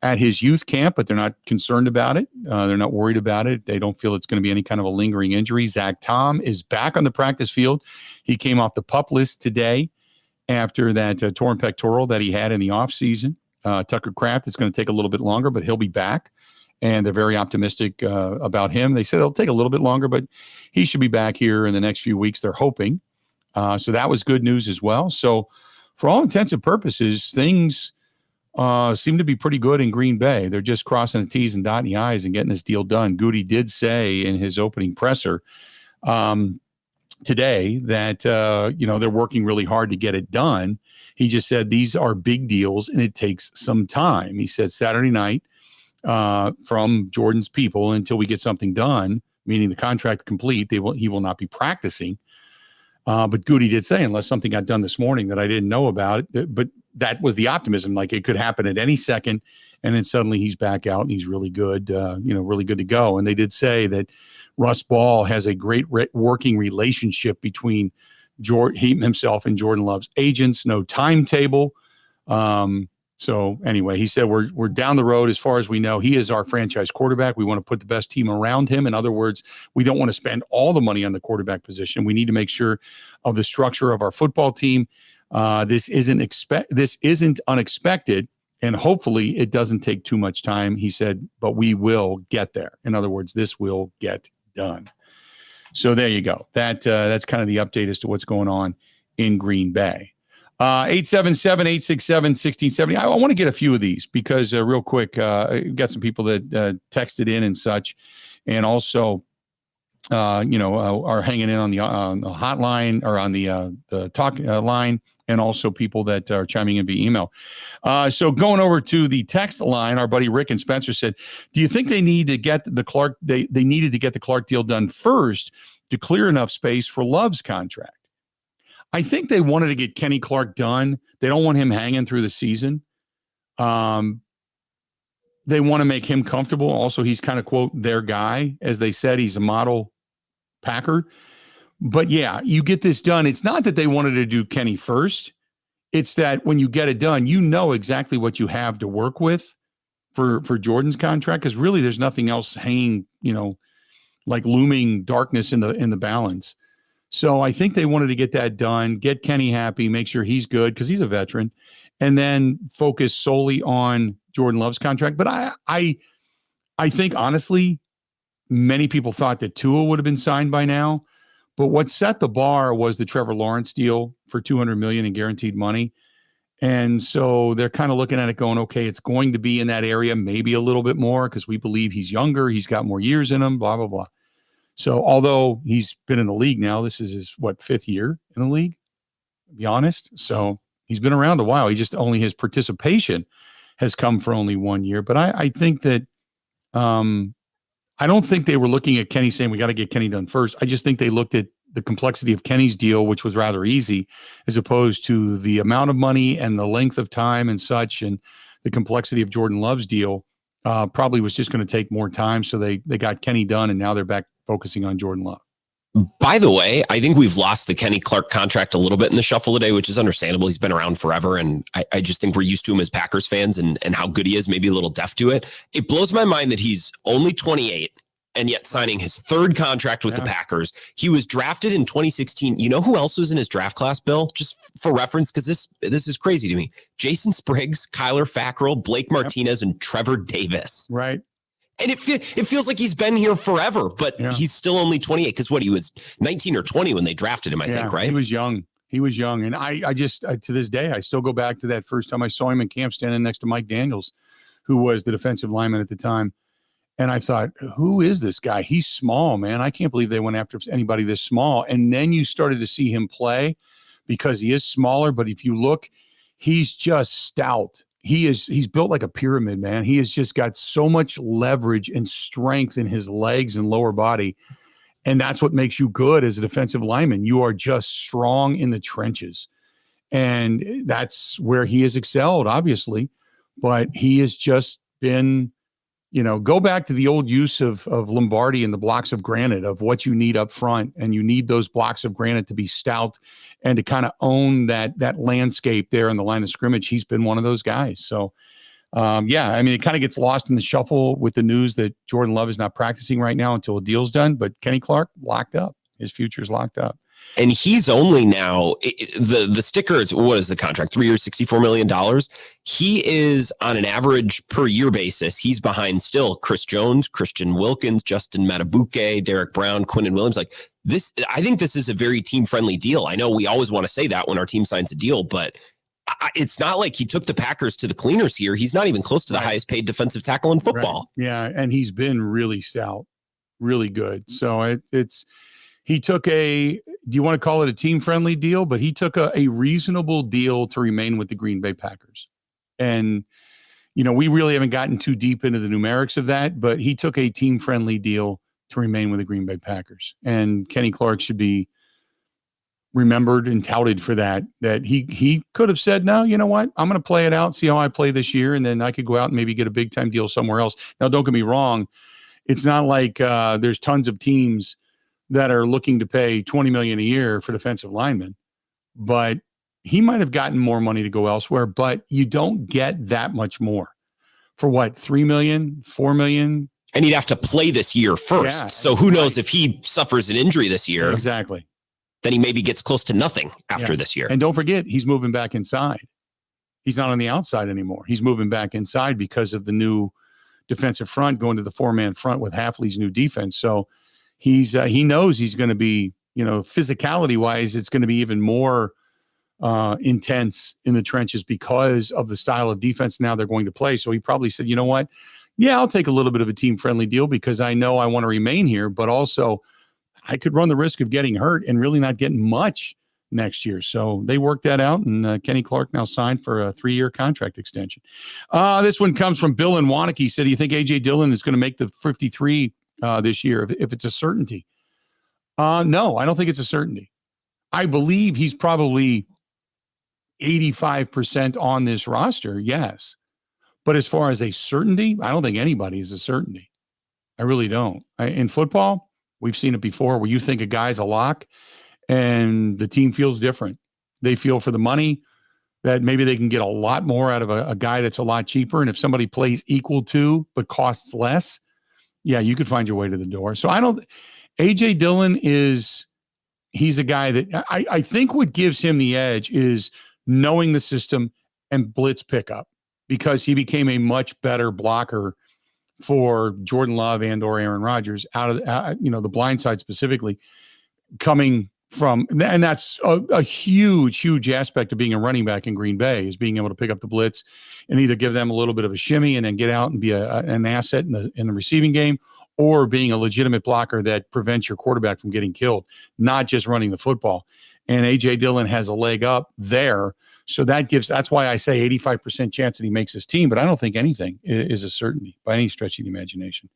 at his youth camp, but they're not concerned about it. They're not worried about it. They don't feel it's going to be any kind of a lingering injury. Zach Tom is back on the practice field. He came off the PUP list today after that torn pectoral that he had in the offseason. Tucker Kraft, it's going to take a little bit longer, but he'll be back. And they're very optimistic about him. They said it'll take a little bit longer, but he should be back here in the next few weeks, they're hoping. So that was good news as well. So for all intents and purposes, things seem to be pretty good in Green Bay. They're just crossing the T's and dotting the I's and getting this deal done. Gutey did say in his opening presser today that, they're working really hard to get it done. He just said these are big deals and it takes some time. He said Saturday night from Jordan's people until we get something done, meaning the contract complete, he will not be practicing. But Gutey did say, unless something got done this morning that I didn't know about, but that was the optimism. Like it could happen at any second, and then suddenly he's back out and he's really good, really good to go. And they did say that Russ Ball has a great working relationship between himself and Jordan Love's agents. No timetable. So anyway, he said we're down the road as far as we know. He is our franchise quarterback. We want to put the best team around him. In other words, we don't want to spend all the money on the quarterback position. We need to make sure of the structure of our football team. This isn't unexpected, and hopefully it doesn't take too much time, he said, but we will get there. In other words, this will get done. So there you go. That's kind of the update as to what's going on in Green Bay. 877-867-1670. I want to get a few of these because real quick, got some people that texted in and such, and also, are hanging in on the hotline or on the talk line, and also people that are chiming in via email. So going over to the text line, our buddy Rick and Spencer said, do you think they need to get the Clark? They needed to get the Clark deal done first to clear enough space for Love's contract? I think they wanted to get Kenny Clark done. They don't want him hanging through the season. They want to make him comfortable. Also, he's kind of, quote, their guy. As they said, he's a model Packer. But yeah, you get this done. It's not that they wanted to do Kenny first. It's that when you get it done, you know exactly what you have to work with for Jordan's contract, because really there's nothing else hanging, like looming darkness in the balance. So I think they wanted to get that done, get Kenny happy, make sure he's good because he's a veteran, and then focus solely on Jordan Love's contract. But I think, honestly, many people thought that Tua would have been signed by now. But what set the bar was the Trevor Lawrence deal for $200 million in guaranteed money. And so they're kind of looking at it going, okay, it's going to be in that area, maybe a little bit more because we believe he's younger, he's got more years in him, blah, blah, blah. So although he's been in the league now, this is his, 5th year in the league, to be honest. So he's been around a while. He just only his participation has come for only 1 year. But I think that I don't think they were looking at Kenny saying we got to get Kenny done first. I just think they looked at the complexity of Kenny's deal, which was rather easy, as opposed to the amount of money and the length of time and such, and the complexity of Jordan Love's deal probably was just going to take more time. So they got Kenny done, and now they're back focusing on Jordan Love. By the way, I think we've lost the Kenny Clark contract a little bit in the shuffle today, which is understandable. He's been around forever, and I just think we're used to him as Packers fans and how good he is, maybe a little deaf to it. It blows my mind that he's only 28 and yet signing his third contract with the Packers. He was drafted in 2016. You know who else was in his draft class, Bill? Just for reference, because this is crazy to me. Jason Spriggs, Kyler Fackrell, Blake Martinez, and Trevor Davis. Right. And it feels like he's been here forever, but he's still only 28 because he was 19 or 20 when they drafted him, I think, right? He was young. And I just, to this day, I still go back to that first time I saw him in camp standing next to Mike Daniels, who was the defensive lineman at the time. And I thought, who is this guy? He's small, man. I can't believe they went after anybody this small. And then you started to see him play because he is smaller. But if you look, he's just stout. He's built like a pyramid, man. He has just got so much leverage and strength in his legs and lower body. And that's what makes you good as a defensive lineman. You are just strong in the trenches. And that's where he has excelled, obviously. But he has just been, go back to the old use of Lombardi and the blocks of granite of what you need up front. And you need those blocks of granite to be stout and to kind of own that landscape there in the line of scrimmage. He's been one of those guys. So, it kind of gets lost in the shuffle with the news that Jordan Love is not practicing right now until a deal's done. But Kenny Clark, locked up. His future's locked up. And he's only now, the sticker, what is the contract? 3 years, $64 million. He is on an average per year basis. He's behind still Chris Jones, Christian Wilkins, Justin Matabuke, Derek Brown, Quinnen Williams. Like this, I think this is a very team-friendly deal. I know we always want to say that when our team signs a deal, but it's not like he took the Packers to the cleaners here. He's not even close to the highest paid defensive tackle in football. Right. Yeah, and he's been really stout, really good. So he took do you want to call it a team-friendly deal? But he took a reasonable deal to remain with the Green Bay Packers. And, we really haven't gotten too deep into the numerics of that, but he took a team-friendly deal to remain with the Green Bay Packers. And Kenny Clark should be remembered and touted for that he could have said, no, you know what? I'm going to play it out, see how I play this year, and then I could go out and maybe get a big-time deal somewhere else. Now, don't get me wrong. It's not like there's tons of teams that are looking to pay $20 million a year for defensive linemen, but he might have gotten more money to go elsewhere, but you don't get that much more for what? $3 million, $4 million. And he'd have to play this year first. Yeah, so who knows if he suffers an injury this year, exactly. Then he maybe gets close to nothing after this year. And don't forget, he's moving back inside. He's not on the outside anymore. He's moving back inside because of the new defensive front, going to the 4-man front with Hafley's new defense. So he knows he's going to be, physicality wise, it's going to be even more intense in the trenches because of the style of defense now they're going to play. So he probably said, you know what? Yeah, I'll take a little bit of a team-friendly deal because I know I want to remain here, but also I could run the risk of getting hurt and really not getting much next year. So they worked that out, and Kenny Clark now signed for a 3-year contract extension. This one comes from Bill in Wanakee. He said, do you think A.J. Dillon is going to make the 53 this year if it's a certainty? No, I don't think it's a certainty. I believe he's probably 85% on this roster, yes. But as far as a certainty, I don't think anybody is a certainty. I really don't. In football, we've seen it before where you think a guy's a lock and the team feels different. They feel for the money that maybe they can get a lot more out of a guy that's a lot cheaper. And if somebody plays equal to but costs less, yeah, you could find your way to the door. So A.J. Dillon he's a guy that I think what gives him the edge is knowing the system and blitz pickup, because he became a much better blocker for Jordan Love and or Aaron Rodgers out of the blind side specifically, coming from, and that's a huge aspect of being a running back in Green Bay, is being able to pick up the blitz and either give them a little bit of a shimmy and then get out and be an asset in the receiving game, or being a legitimate blocker that prevents your quarterback from getting killed, not just running the football. And A.J. Dillon has a leg up there. So that's why I say 85% chance that he makes his team, but I don't think anything is a certainty by any stretch of the imagination.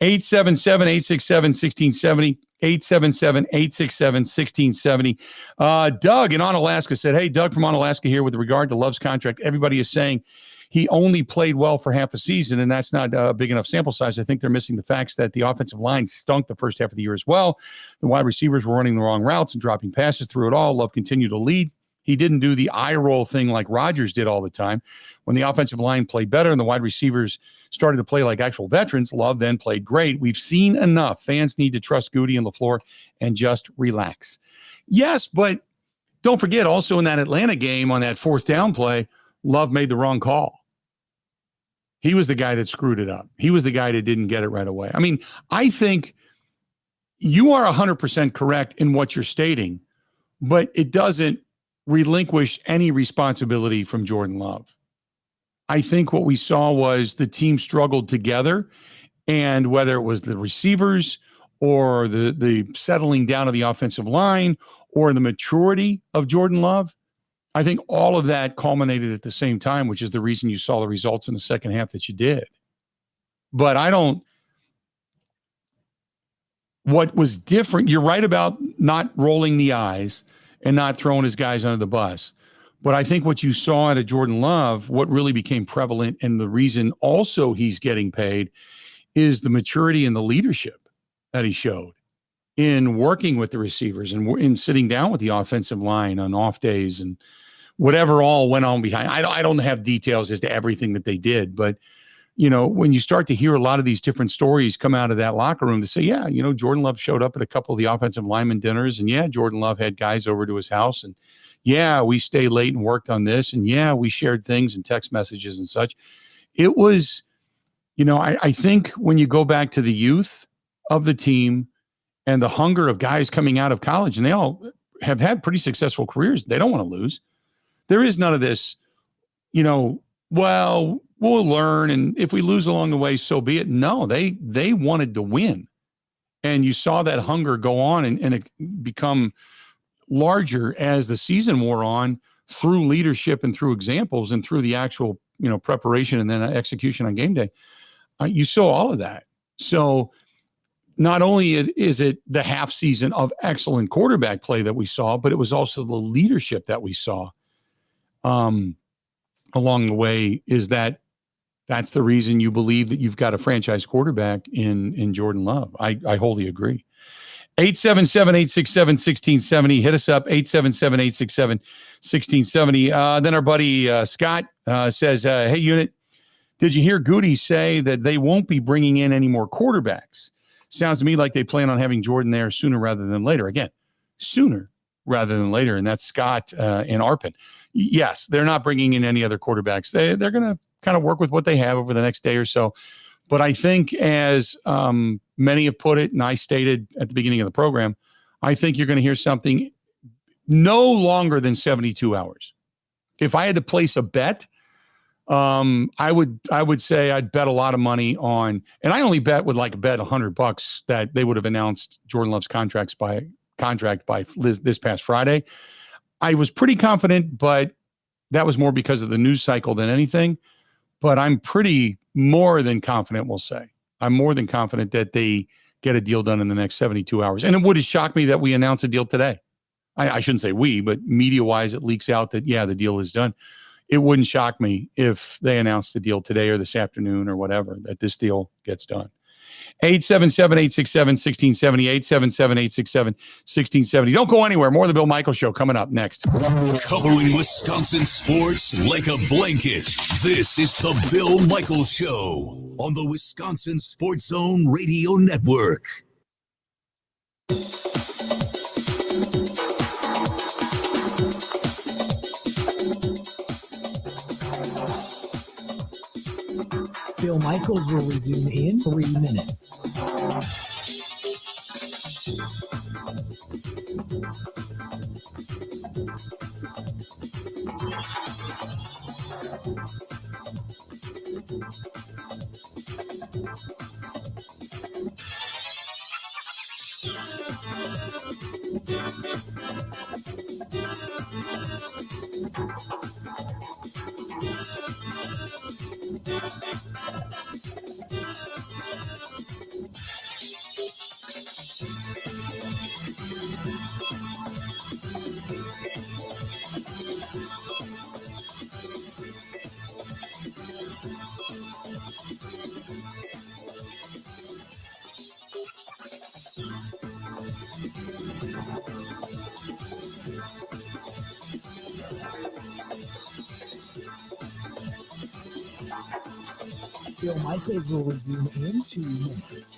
877-867-1670, 877-867-1670. Doug in Onalaska said, hey, Doug from Onalaska here with regard to Love's contract. Everybody is saying he only played well for half a season, and that's not a big enough sample size. I think they're missing the facts that the offensive line stunk the first half of the year as well. The wide receivers were running the wrong routes and dropping passes through it all. Love continued to lead He didn't do the eye roll thing like Rodgers did all the time. When the offensive line played better and the wide receivers started to play like actual veterans, Love then played great. We've seen enough. Fans need to trust Gutey and LaFleur and just relax. Yes, but don't forget also in that Atlanta game on that fourth down play, Love made the wrong call. He was the guy that screwed it up. He was the guy that didn't get it right away. I mean, I think you are 100% correct in what you're stating, but it doesn't relinquish any responsibility from Jordan Love. I think what we saw was the team struggled together, and whether it was the receivers or the settling down of the offensive line or the maturity of Jordan Love, I think all of that culminated at the same time, which is the reason you saw the results in the second half that you did. But what was different, you're right about not rolling the eyes and not throwing his guys under the bus. But I think what you saw out of Jordan Love, what really became prevalent and the reason also he's getting paid is the maturity and the leadership that he showed in working with the receivers and in sitting down with the offensive line on off days and whatever all went on behind. I don't have details as to everything that they did, but when you start to hear a lot of these different stories come out of that locker room to say, yeah, Jordan Love showed up at a couple of the offensive lineman dinners, and yeah, Jordan Love had guys over to his house, and yeah, we stayed late and worked on this, and yeah, we shared things and text messages and such. It was, I think when you go back to the youth of the team and the hunger of guys coming out of college, and they all have had pretty successful careers, they don't want to lose. There is none of this, well, we'll learn, and if we lose along the way, so be it. No, they wanted to win. And you saw that hunger go on and it become larger as the season wore on through leadership and through examples and through the actual, preparation and then execution on game day. You saw all of that. So not only is it the half season of excellent quarterback play that we saw, but it was also the leadership that we saw along the way. That's the reason you believe that you've got a franchise quarterback in Jordan Love. I wholly agree. 877-867-1670. Hit us up, 877-867-1670. Then our buddy Scott says, hey, Unit, did you hear Gutey say that they won't be bringing in any more quarterbacks? Sounds to me like they plan on having Jordan there sooner rather than later. Again, sooner rather than later. And that's Scott in Arpin. Yes, they're not bringing in any other quarterbacks. They're going to kind of work with what they have over the next day or so. But I think as many have put it, and I stated at the beginning of the program, I think you're going to hear something no longer than 72 hours. If I had to place a bet, I would say I'd bet a lot of money on, and I only bet would bet $100 that they would have announced Jordan Love's contract by this past Friday. I was pretty confident, but that was more because of the news cycle than anything. But I'm pretty more than confident, we'll say. I'm more than confident that they get a deal done in the next 72 hours. And it would have shocked me that we announce a deal today. I shouldn't say we, but media-wise, it leaks out that, yeah, the deal is done. It wouldn't shock me if they announced the deal today or this afternoon or whatever, that this deal gets done. 877-867-1670, 877-867-1670. Don't go anywhere. More of the Bill Michaels Show coming up next. Covering Wisconsin sports like a blanket. This is the Bill Michaels Show on the Wisconsin Sports Zone Radio Network. Bill Michaels will resume in 3 minutes. Bill Michaels will resume in 2 minutes.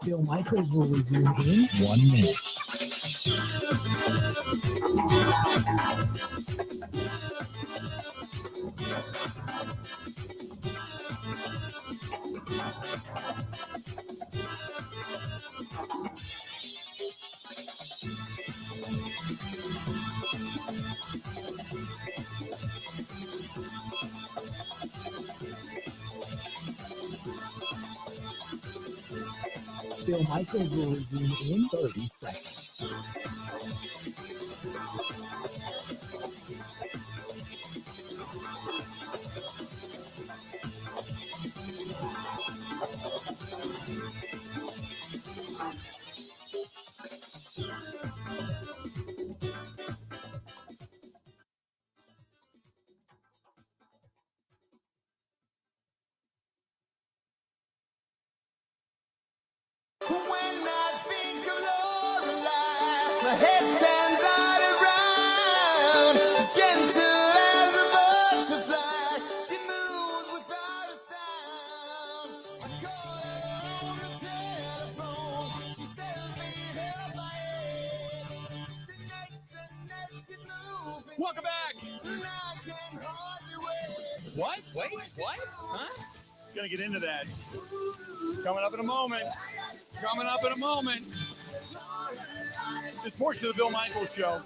Bill Michaels will resume in 1 minute. Bill Michaels will resume in 30 seconds. Welcome back. What? Wait, what? Huh? Gonna get into that. Coming up in a moment. This portion of the Bill Michaels Show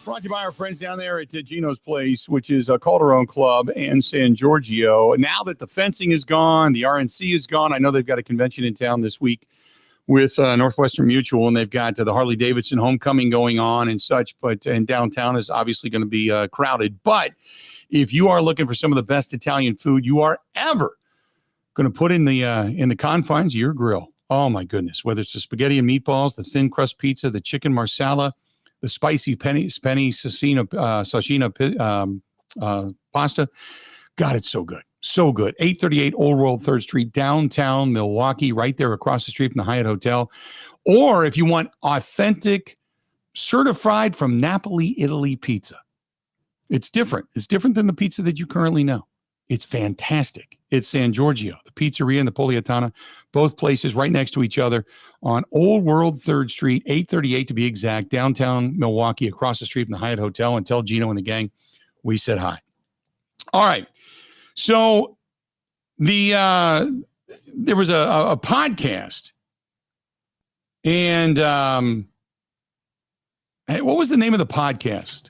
brought to you by our friends down there at Gino's Place, which is a Calderon Club and San Giorgio. Now that the fencing is gone, the RNC is gone. I know they've got a convention in town this week with Northwestern Mutual, and they've got the Harley-Davidson homecoming going on and such, and downtown is obviously going to be crowded. But if you are looking for some of the best Italian food you are ever going to put in the confines of your grill, oh my goodness, whether it's the spaghetti and meatballs, the thin crust pizza, the chicken marsala, the spicy penny sashina pasta, God, it's so good. So good. 838 Old World 3rd Street, downtown Milwaukee, right there across the street from the Hyatt Hotel. Or if you want authentic, certified from Napoli, Italy pizza. It's different. It's different than the pizza that you currently know. It's fantastic. It's San Giorgio, the pizzeria and the Poliatana, both places right next to each other on Old World 3rd Street, 838 to be exact, downtown Milwaukee, across the street from the Hyatt Hotel. And tell Gino and the gang we said hi. All right. So there was a podcast, and what was the name of the podcast?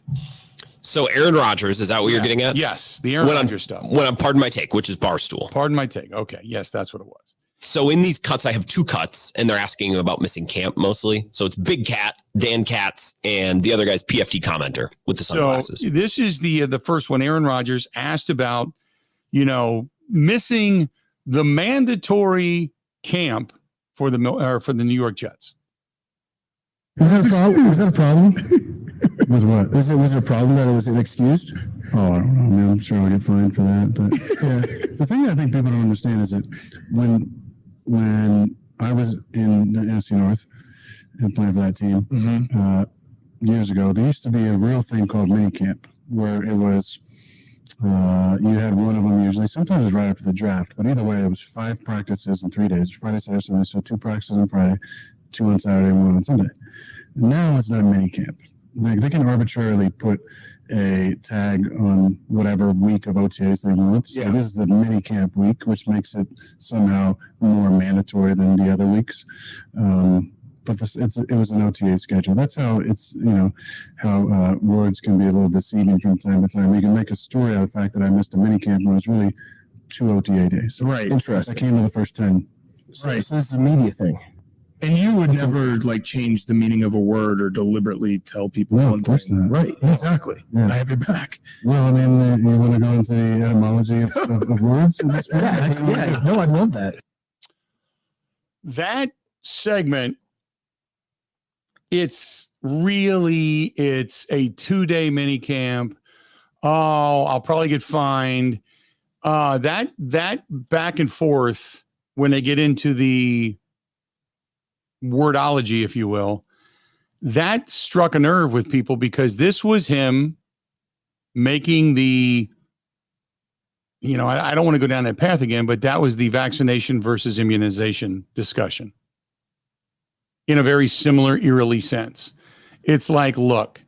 So Aaron Rodgers, is that what you're getting at? Yes, the Aaron Rodgers stuff. When I'm Pardon My Take, which is Barstool. Pardon My Take. Okay, yes, that's what it was. So in these cuts, I have 2 cuts, and they're asking about missing camp mostly. So it's Big Cat, Dan Katz, and the other guy's PFT commenter with the sunglasses. So this is the first one. Aaron Rodgers asked about, missing the mandatory camp for the New York Jets. Was that a problem? With what? Was it a problem that it was excused? Oh, I don't know. I mean, I'm sure I'll get fined for that. But yeah, the thing I think people don't understand is that when I was in the NFC North and playing for that team years ago, there used to be a real thing called mini camp where it was you had one of them usually. Sometimes it was right after the draft, but either way, it was 5 practices in 3 days: Friday, Saturday, Sunday. So 2 practices on Friday, 2 on Saturday, and 1 on Sunday. Now it's not mini camp. they can arbitrarily put a tag on whatever week of OTAs they want. So this is the mini camp week, which makes it somehow more mandatory than the other weeks. But it was an OTA schedule. That's how it's, how words can be a little deceiving from time to time. You can make a story out of the fact that I missed a mini camp when it was really 2 OTA days. Right. Interesting. I came to the first 10. Right. So it's a media thing. And you would never change the meaning of a word or deliberately tell people one thing. Not. Right. Exactly. Yeah. I have your back. Well, I mean, you want to go into the etymology of words? Yeah. No, I'd love that. That segment, it's a 2-day mini camp. Oh, I'll probably get fined. That back and forth when they get into the wordology, if you will, that struck a nerve with people because this was him making the, I don't want to go down that path again, but that was the vaccination versus immunization discussion in a very similar, eerily sense. It's like, look,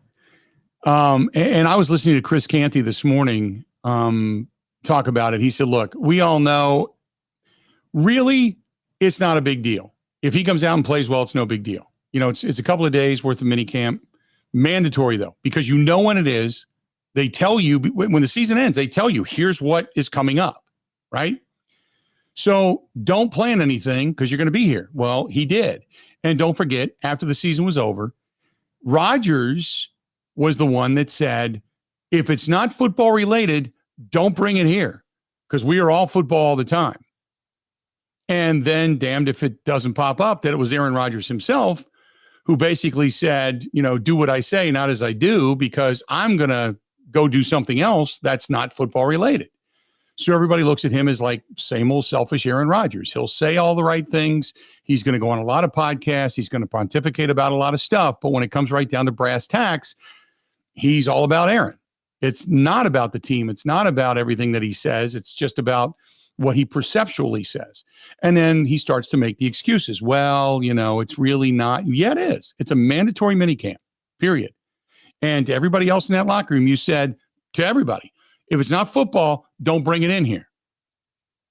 and I was listening to Chris Canty this morning talk about it. He said, look, we all know really it's not a big deal. If he comes out and plays well, it's no big deal. It's a couple of days worth of mini camp. Mandatory, though, because when it is. They tell you when the season ends, they tell you, here's what is coming up, right? So don't plan anything because you're going to be here. Well, he did. And don't forget, after the season was over, Rodgers was the one that said, if it's not football related, don't bring it here because we are all football all the time. And then damned if it doesn't pop up that it was Aaron Rodgers himself who basically said, do what I say, not as I do, because I'm going to go do something else that's not football related. So everybody looks at him as like same old selfish Aaron Rodgers. He'll say all the right things. He's going to go on a lot of podcasts. He's going to pontificate about a lot of stuff. But when it comes right down to brass tacks, he's all about Aaron. It's not about the team. It's not about everything that he says. It's just about what he perceptually says. And then he starts to make the excuses. Well, it's really not. Yeah, it is. It's a mandatory minicamp, period. And to everybody else in that locker room, you said to everybody, if it's not football, don't bring it in here.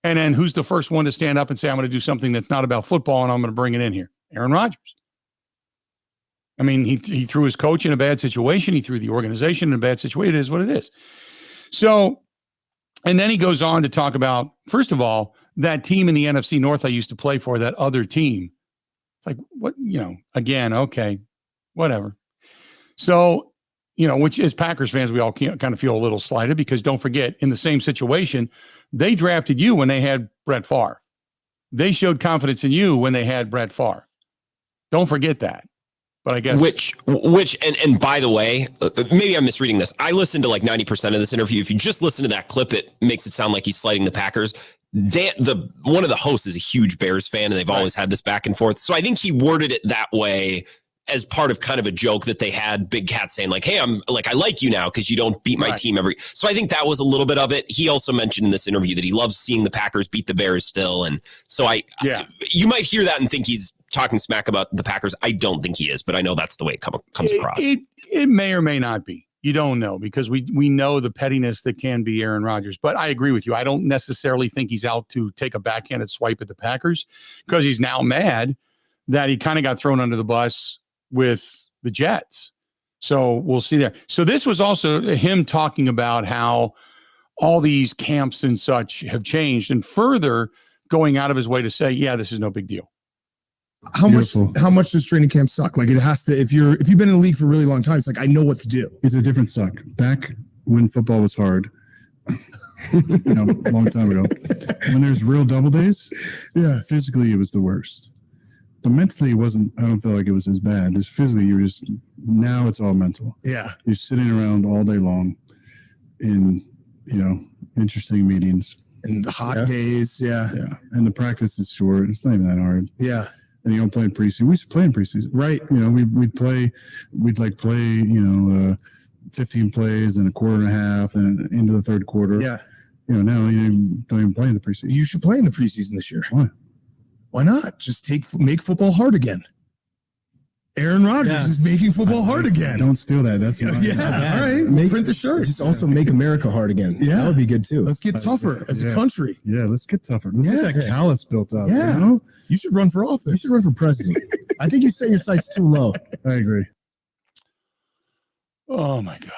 And then who's the first one to stand up and say, I'm going to do something that's not about football and I'm going to bring it in here? Aaron Rodgers. I mean, he threw his coach in a bad situation. He threw the organization in a bad situation. It is what it is. So, and then he goes on to talk about, first of all, that team in the NFC North I used to play for, that other team. It's like, what, again, okay, whatever. So, which as Packers fans, we all kind of feel a little slighted because don't forget, in the same situation, they drafted you when they had Brett Favre. They showed confidence in you when they had Brett Favre. Don't forget that. But I guess which and by the way, maybe I'm misreading this. I listened to like 90% of this interview. If you just listen to that clip, it makes it sound like he's slighting the Packers. One of the hosts is a huge Bears fan, and they've always had this back and forth. So I think he worded it that way as part of kind of a joke that they had Big Cat saying like, hey, I like you now because you don't beat my team every. So I think that was a little bit of it. He also mentioned in this interview that he loves seeing the Packers beat the Bears still. And so you might hear that and think he's talking smack about the Packers. I don't think he is, but I know that's the way it comes across. It may or may not be. You don't know because we know the pettiness that can be Aaron Rodgers. But I agree with you. I don't necessarily think he's out to take a backhanded swipe at the Packers because he's now mad that he kind of got thrown under the bus with the Jets. So we'll see there. So this was also him talking about how all these camps and such have changed and further going out of his way to say, yeah, this is no big deal. How much does training camp suck? Like it has to, if you've been in the league for a really long time, it's like, I know what to do. It's a different suck. Back when football was hard, a long time ago, when there's real double days, physically it was the worst. But mentally, I don't feel like it was as bad. Just physically, now it's all mental. Yeah. You're sitting around all day long in, interesting meetings. And the hot days. Yeah. Yeah. And the practice is short. It's not even that hard. Yeah. And you don't play in preseason. We used to play in preseason. Right. We'd play 15 plays and a quarter and a half and into the third quarter. Yeah. Now you don't even play in the preseason. You should play in the preseason this year. Why? Why not? Just make football hard again. Aaron Rodgers is making football hard again. Don't steal that. That's All right. Print the shirts. Just also make America hard again. Yeah. That would be good too. Let's get tougher as a country. Yeah, let's get tougher. Let's get that callus built up. Yeah. You know? You should run for office. You should run for president. I think you set your sights too low. I agree. Oh my God.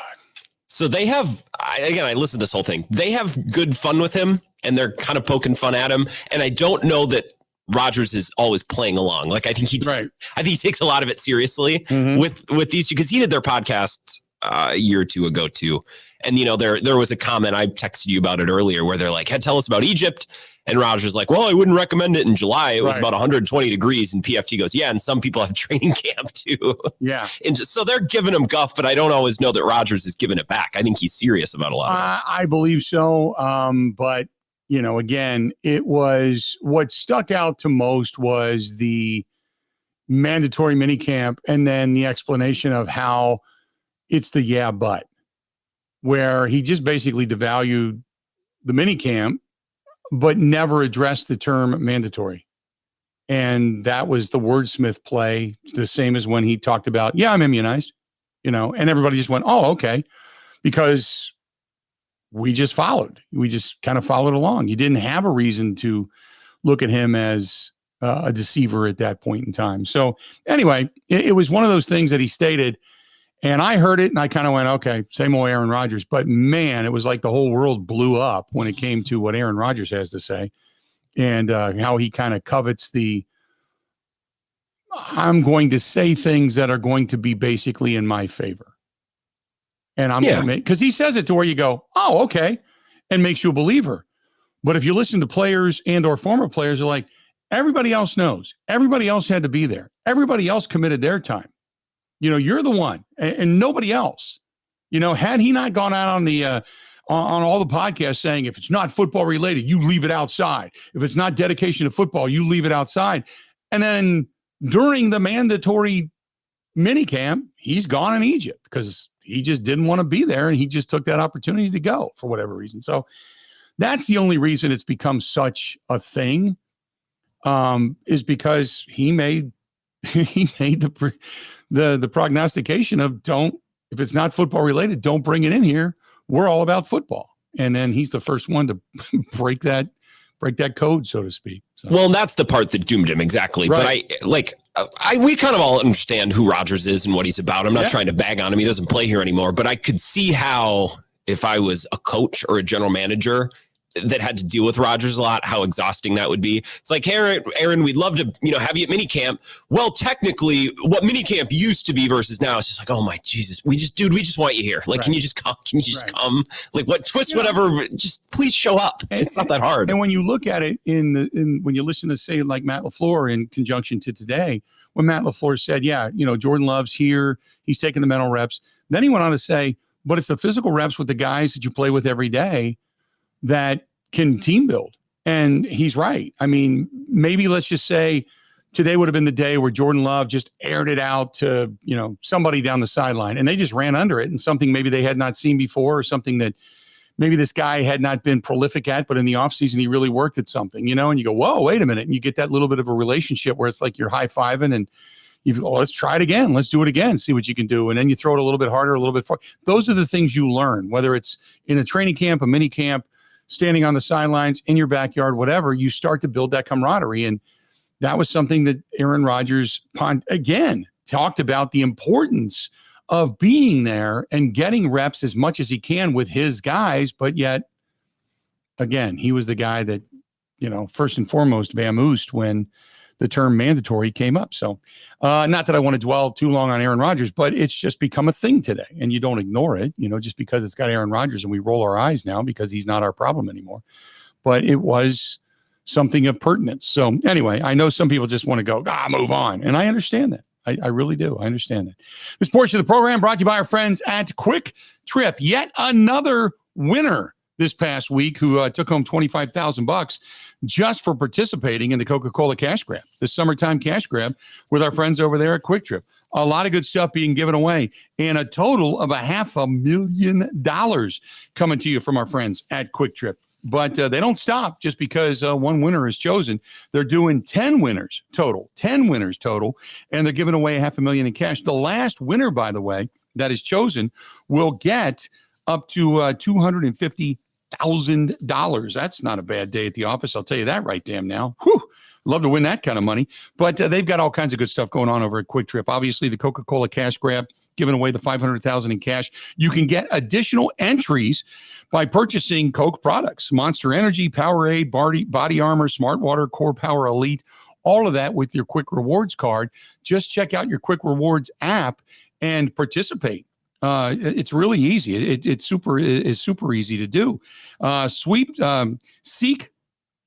So they have, I listened to this whole thing. They have good fun with him, and they're kind of poking fun at him. And I don't know that Rodgers is always playing along. Like I think he takes a lot of it seriously with these two, because he did their podcast a year or two ago too. And there was a comment, I texted you about it earlier, where they're like, "Hey, tell us about Egypt." And Rodgers was like, "Well, I wouldn't recommend it in July. It was about 120 degrees." And PFT goes, "Yeah, and some people have training camp too." Yeah. And so they're giving him guff, but I don't always know that Rodgers is giving it back. I think he's serious about a lot of it. I believe so. But again, it was what stuck out to most was the mandatory minicamp, and then the explanation of how it's the but, where he just basically devalued the minicamp, but never addressed the term mandatory. And that was the wordsmith play, the same as when he talked about, I'm immunized, and everybody just went, oh, okay, because we just followed. We just kind of followed along. You didn't have a reason to look at him as a deceiver at that point in time. So anyway, it was one of those things that he stated, and I heard it and I kind of went, okay, same old Aaron Rodgers. But man, it was like the whole world blew up when it came to what Aaron Rodgers has to say, and how he kind of covets I'm going to say things that are going to be basically in my favor. And I'm going to make, because he says it to where you go, oh, okay, and makes you a believer. But if you listen to players and or former players, are like, everybody else knows. Everybody else had to be there. Everybody else committed their time. You're the one, and nobody else. Had he not gone out on the on all the podcasts saying, if it's not football related, you leave it outside. If it's not dedication to football, you leave it outside. And then during the mandatory minicamp, he's gone in Egypt because he just didn't want to be there, and he just took that opportunity to go for whatever reason. So that's the only reason it's become such a thing, is because he made the prognostication of if it's not football related, don't bring it in here. We're all about football. And then he's the first one to break that code, so to speak. So. Well, and that's the part that doomed him. Exactly. Right. But we kind of all understand who Rodgers is and what he's about. I'm not trying to bag on him. He doesn't play here anymore, but I could see how, if I was a coach or a general manager that had to deal with Rodgers a lot, how exhausting that would be. It's like, hey, Aaron, we'd love to, have you at minicamp. Well, technically, what minicamp used to be versus now, it's just like, oh my Jesus, we just want you here. Like, can you just come? Can you just come? Like, what twist, whatever? Just please show up. It's not that hard. And when you look at it when you listen to, say, like Matt LaFleur in conjunction to today, when Matt LaFleur said, Jordan Love's here, he's taking the mental reps. Then he went on to say, but it's the physical reps with the guys that you play with every day that can team build. And he's right. I mean, maybe let's just say today would have been the day where Jordan Love just aired it out to, somebody down the sideline, and they just ran under it, and something maybe they had not seen before, or something that maybe this guy had not been prolific at, but in the offseason, he really worked at something, and you go, whoa, wait a minute. And you get that little bit of a relationship where it's like you're high-fiving and let's try it again. Let's do it again. See what you can do. And then you throw it a little bit harder, a little bit far. Those are the things you learn, whether it's in a training camp, a mini camp, standing on the sidelines, in your backyard, whatever. You start to build that camaraderie. And that was something that Aaron Rodgers, again, talked about, the importance of being there and getting reps as much as he can with his guys. But yet, again, he was the guy that, first and foremost, vamoosed when the term mandatory came up. So not that I want to dwell too long on Aaron Rodgers, but it's just become a thing today, and you don't ignore it, just because it's got Aaron Rodgers, and we roll our eyes now because he's not our problem anymore. But it was something of pertinence. So anyway, I know some people just want to go, move on. And I understand that. I really do. I understand that. This portion of the program brought to you by our friends at Quick Trip. Yet another winner this past week who took home $25,000 just for participating in the Coca-Cola cash grab, the summertime cash grab with our friends over there at Quick Trip. A lot of good stuff being given away, and a total of $500,000 coming to you from our friends at Quick Trip. But they don't stop just because one winner is chosen. They're doing 10 winners total, and they're giving away $500,000 in cash. The last winner, by the way, that is chosen will get up to $250,000. That's not a bad day at the office. I'll tell you that right damn now. Whew. Love to win that kind of money. But they've got all kinds of good stuff going on over at Quick Trip. Obviously, the Coca-Cola cash grab, giving away the $500,000 in cash. You can get additional entries by purchasing Coke products, Monster Energy, Powerade, Body Armor, Smart Water, Core Power Elite, all of that with your Quick Rewards card. Just check out your Quick Rewards app and participate. It's really easy. It's super easy to do. See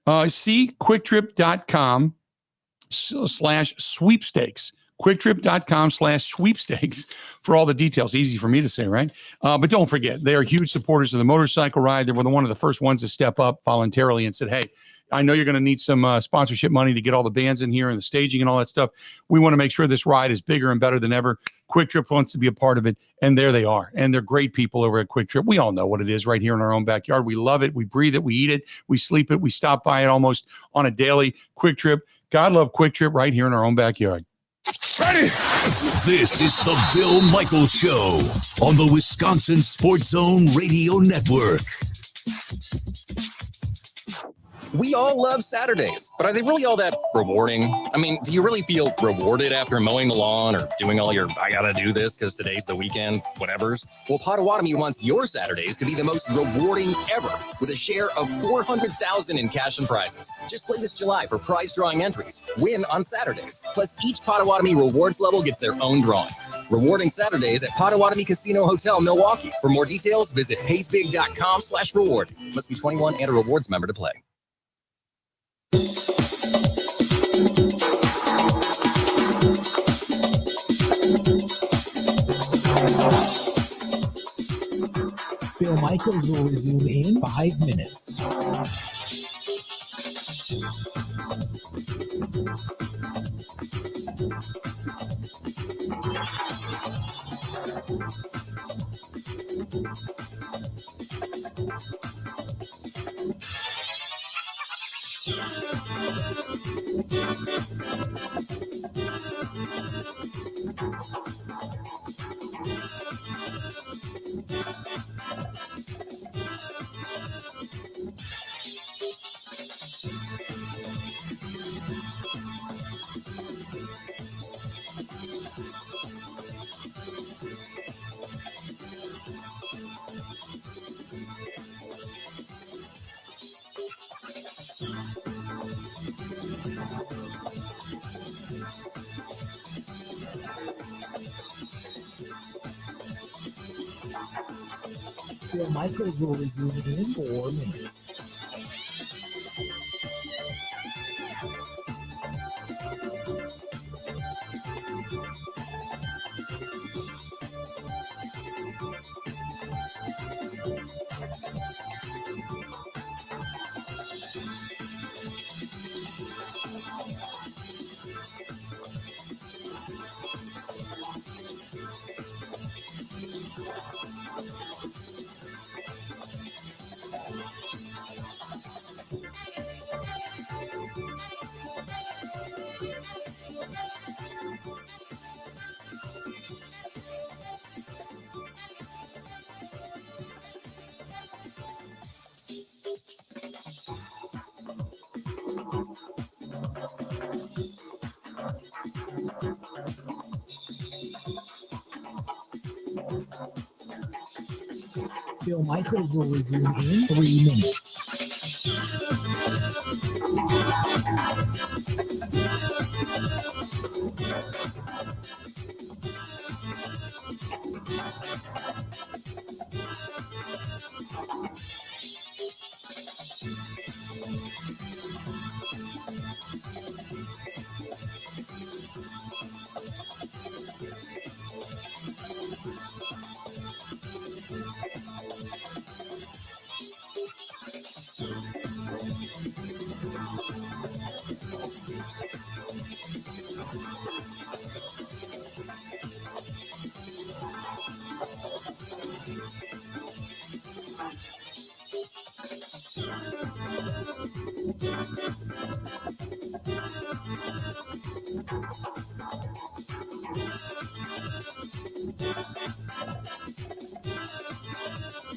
quicktrip.com/sweepstakes. quicktrip.com/sweepstakes for all the details. Easy for me to say, right? But don't forget, they are huge supporters of the motorcycle ride. They were one of the first ones to step up voluntarily and said, hey, I know you're going to need some sponsorship money to get all the bands in here and the staging and all that stuff. We want to make sure this ride is bigger and better than ever. Quick Trip wants to be a part of it, and there they are. And they're great people over at Quick Trip. We all know what it is right here in our own backyard. We love it. We breathe it. We eat it. We sleep it. We stop by it almost on a daily. Quick Trip. God love Quick Trip right here in our own backyard. Ready? This is the Bill Michaels Show on the Wisconsin Sports Zone Radio Network. We all love Saturdays, but are they really all that rewarding? I mean, do you really feel rewarded after mowing the lawn or doing all your I gotta do this because today's the weekend, whatevers? Well, Potawatomi wants your Saturdays to be the most rewarding ever with a share of $400,000 in cash and prizes. Just play this July for prize drawing entries. Win on Saturdays. Plus, each Potawatomi rewards level gets their own drawing. Rewarding Saturdays at Potawatomi Casino Hotel, Milwaukee. For more details, visit paysbig.com/reward. Must be 21 and a rewards member to play. Bill Michaels will resume in 5 minutes. Bill Michaels will resume in 4 minutes. Bill Michaels will resume in 3 minutes.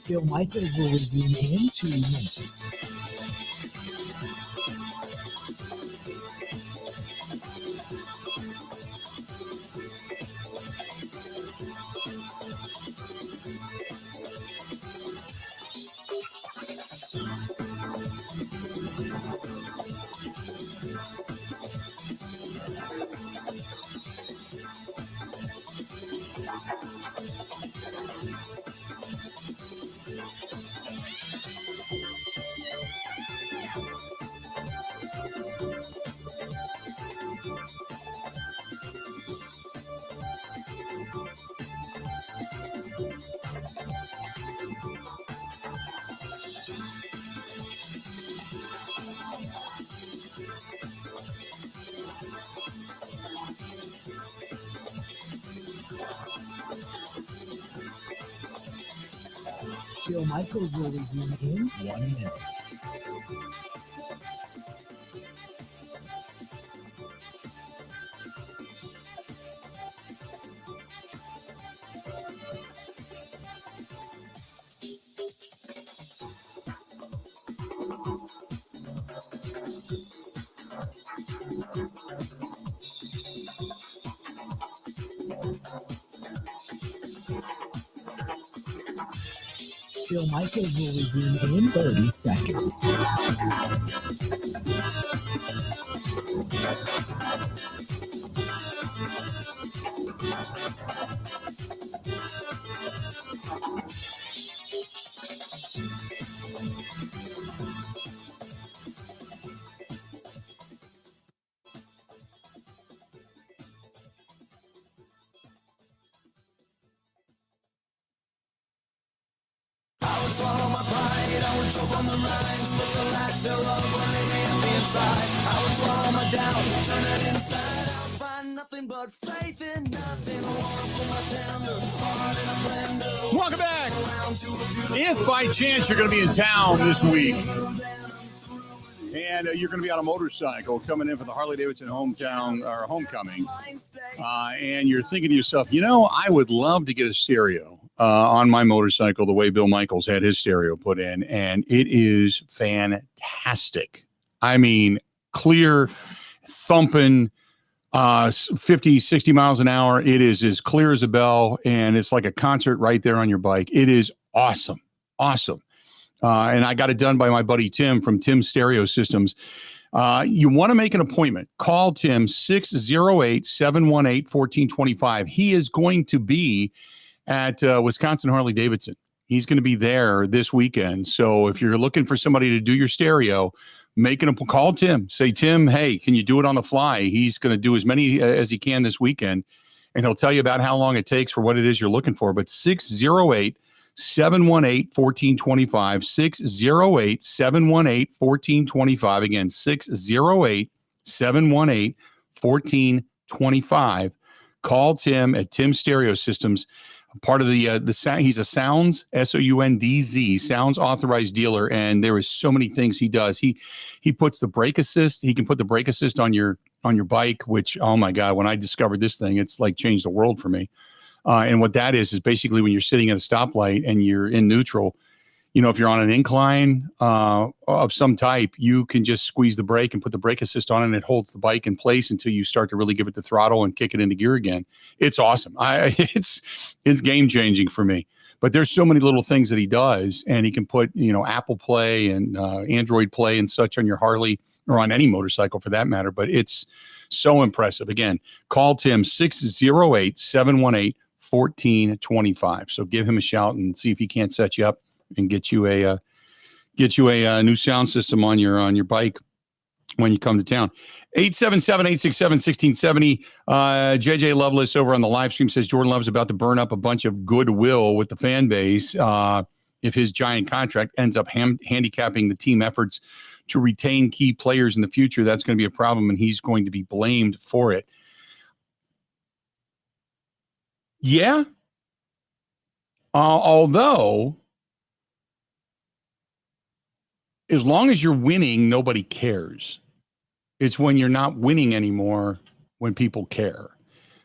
Bill Michaels will resume in 2 minutes. Bill Michaels will resume in 1 minute. Bill Michaels will resume in 30 seconds. Swallow my pride, I would choke on the rhymes, but the lack thereof when they nailed me inside. I would swallow my doubt, turn it inside out, find nothing but faith in nothing. I wanna put my tender heart in a blender. Welcome back. If by chance you're going to be in town this week and you're going to be on a motorcycle coming in for the Harley-Davidson hometown or homecoming, and you're thinking to yourself, you know, I would love to get a stereo on my motorcycle the way Bill Michaels had his stereo put in, and it is fantastic. I mean, clear, thumping, 50, 60 miles an hour. It is as clear as a bell, and it's like a concert right there on your bike. It is awesome. Awesome. And I got it done by my buddy Tim from Tim Stereo Systems. You want to make an appointment, call Tim 608-718-1425. He is going to be at Wisconsin Harley-Davidson. He's going to be there this weekend. So if you're looking for somebody to do your stereo, call Tim. Say, Tim, hey, can you do it on the fly? He's going to do as many as he can this weekend, and he'll tell you about how long it takes for what it is you're looking for. But 608-718-1425, 608-718-1425. Again, 608-718-1425. Call Tim at Tim Stereo Systems. Part of the he's a Sounds, SOUNDZ, Sounds authorized dealer, and there is so many things he does. He puts the brake assist. He can put the brake assist on your bike, which, oh my God, when I discovered this thing, it's like changed the world for me. And what that is basically when you're sitting at a stoplight and you're in neutral, you know, if you're on an incline of some type, you can just squeeze the brake and put the brake assist on, and it holds the bike in place until you start to really give it the throttle and kick it into gear again. It's awesome. It's game changing for me. But there's so many little things that he does, and he can put, you know, Apple Play and Android Play and such on your Harley or on any motorcycle for that matter. But it's so impressive. Again, call Tim 608-718-1425. So give him a shout and see if he can't set you up and get you a new sound system on your bike when you come to town. 877-867-1670. JJ Loveless over on the live stream says Jordan Love's about to burn up a bunch of goodwill with the fan base if his giant contract ends up handicapping the team efforts to retain key players in the future. That's going to be a problem, and he's going to be blamed for it. Yeah. Although as long as you're winning, nobody cares. It's when you're not winning anymore when people care.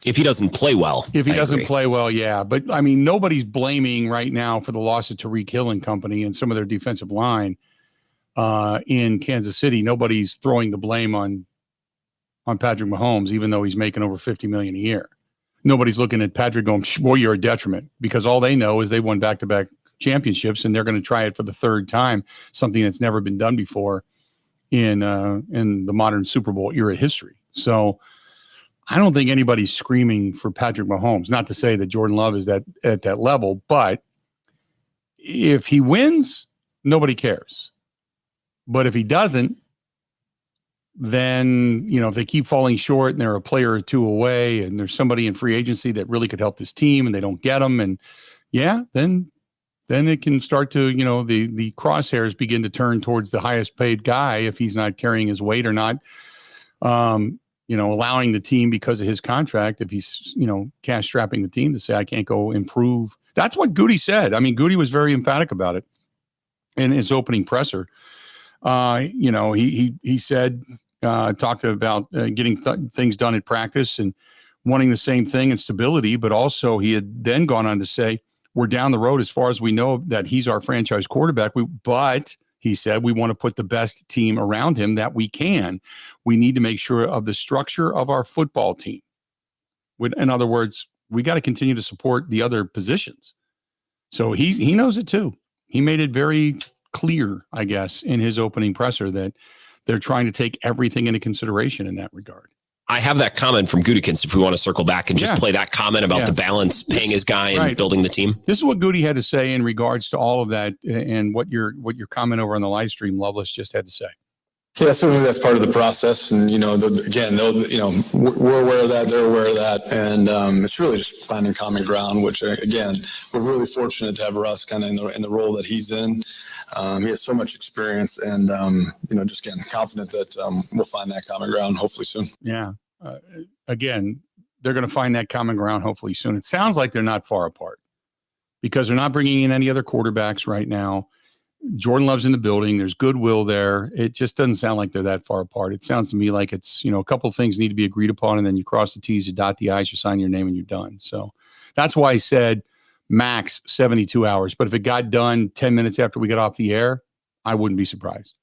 If he doesn't play well. If he doesn't play well, yeah. But, I mean, nobody's blaming right now for the loss of Tariq Hill and company and some of their defensive line in Kansas City. Nobody's throwing the blame on Patrick Mahomes, even though he's making over $50 million a year. Nobody's looking at Patrick going, boy, you're a detriment, because all they know is they won back-to-back championships, and they're going to try it for the third time, something that's never been done before in the modern Super Bowl era history. So I don't think anybody's screaming for Patrick Mahomes. Not to say that Jordan Love is at that level, but if he wins, nobody cares. But if he doesn't, then, if they keep falling short and they're a player or two away and there's somebody in free agency that really could help this team and they don't get them, and then it can start to, the crosshairs begin to turn towards the highest paid guy if he's not carrying his weight or not, allowing the team because of his contract, if he's, cash strapping the team to say, I can't go improve. That's what Gutey said. I mean, Gutey was very emphatic about it in his opening presser. He said, talked about getting things done at practice and wanting the same thing and stability, but also he had then gone on to say, we're down the road as far as we know that he's our franchise quarterback. But he said, we want to put the best team around him that we can. We need to make sure of the structure of our football team. In other words, we got to continue to support the other positions. So he knows it too. He made it very clear, I guess, in his opening presser that they're trying to take everything into consideration in that regard. I have that comment from Gutekunst if we want to circle back and just play that comment about the balance, paying his guy and building the team. This is what Gutey had to say in regards to all of that and what your comment over on the live stream, Loveless, just had to say. Yeah, certainly that's part of the process. And, we're aware of that. They're aware of that. And it's really just finding common ground, which, again, we're really fortunate to have Russ kind of in the role that he's in. He has so much experience and, just getting confident that we'll find that common ground hopefully soon. Yeah. Again, they're going to find that common ground hopefully soon. It sounds like they're not far apart because they're not bringing in any other quarterbacks right now. Jordan Love's in the building. There's goodwill there. It just doesn't sound like they're that far apart. It sounds to me like it's, a couple of things need to be agreed upon, and then you cross the T's, you dot the I's, you sign your name, and you're done. So that's why I said max 72 hours. But if it got done 10 minutes after we got off the air, I wouldn't be surprised.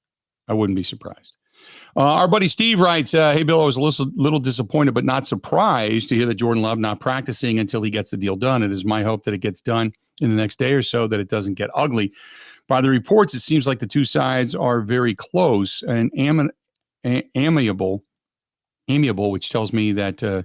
Our buddy Steve writes, hey, Bill, I was a little disappointed, but not surprised to hear that Jordan Love not practicing until he gets the deal done. It is my hope that it gets done in the next day or so, that it doesn't get ugly. By the reports, it seems like the two sides are very close and amiable, which tells me that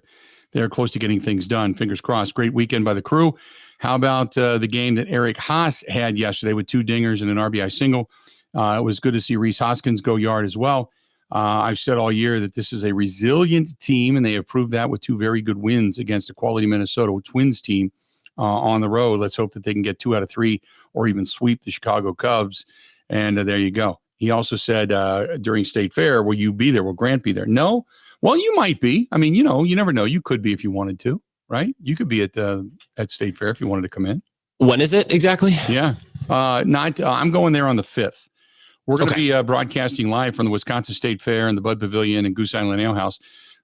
they're close to getting things done. Fingers crossed. Great weekend by the crew. How about the game that Eric Haas had yesterday with 2 dingers and an RBI single? It was good to see Reese Hoskins go yard as well. I've said all year that this is a resilient team, and they have proved that with 2 very good wins against a quality Minnesota Twins team on the road. Let's hope that they can get 2 out of 3 or even sweep the Chicago Cubs. And there you go. He also said during State Fair, will you be there? Will Grant be there? No. Well, you might be. I mean, you never know. You could be if you wanted to, right? You could be at State Fair if you wanted to come in. When is it exactly? Yeah. I'm going there on the 5th. We're going to be broadcasting live from the Wisconsin State Fair and the Bud Pavilion and Goose Island Ale House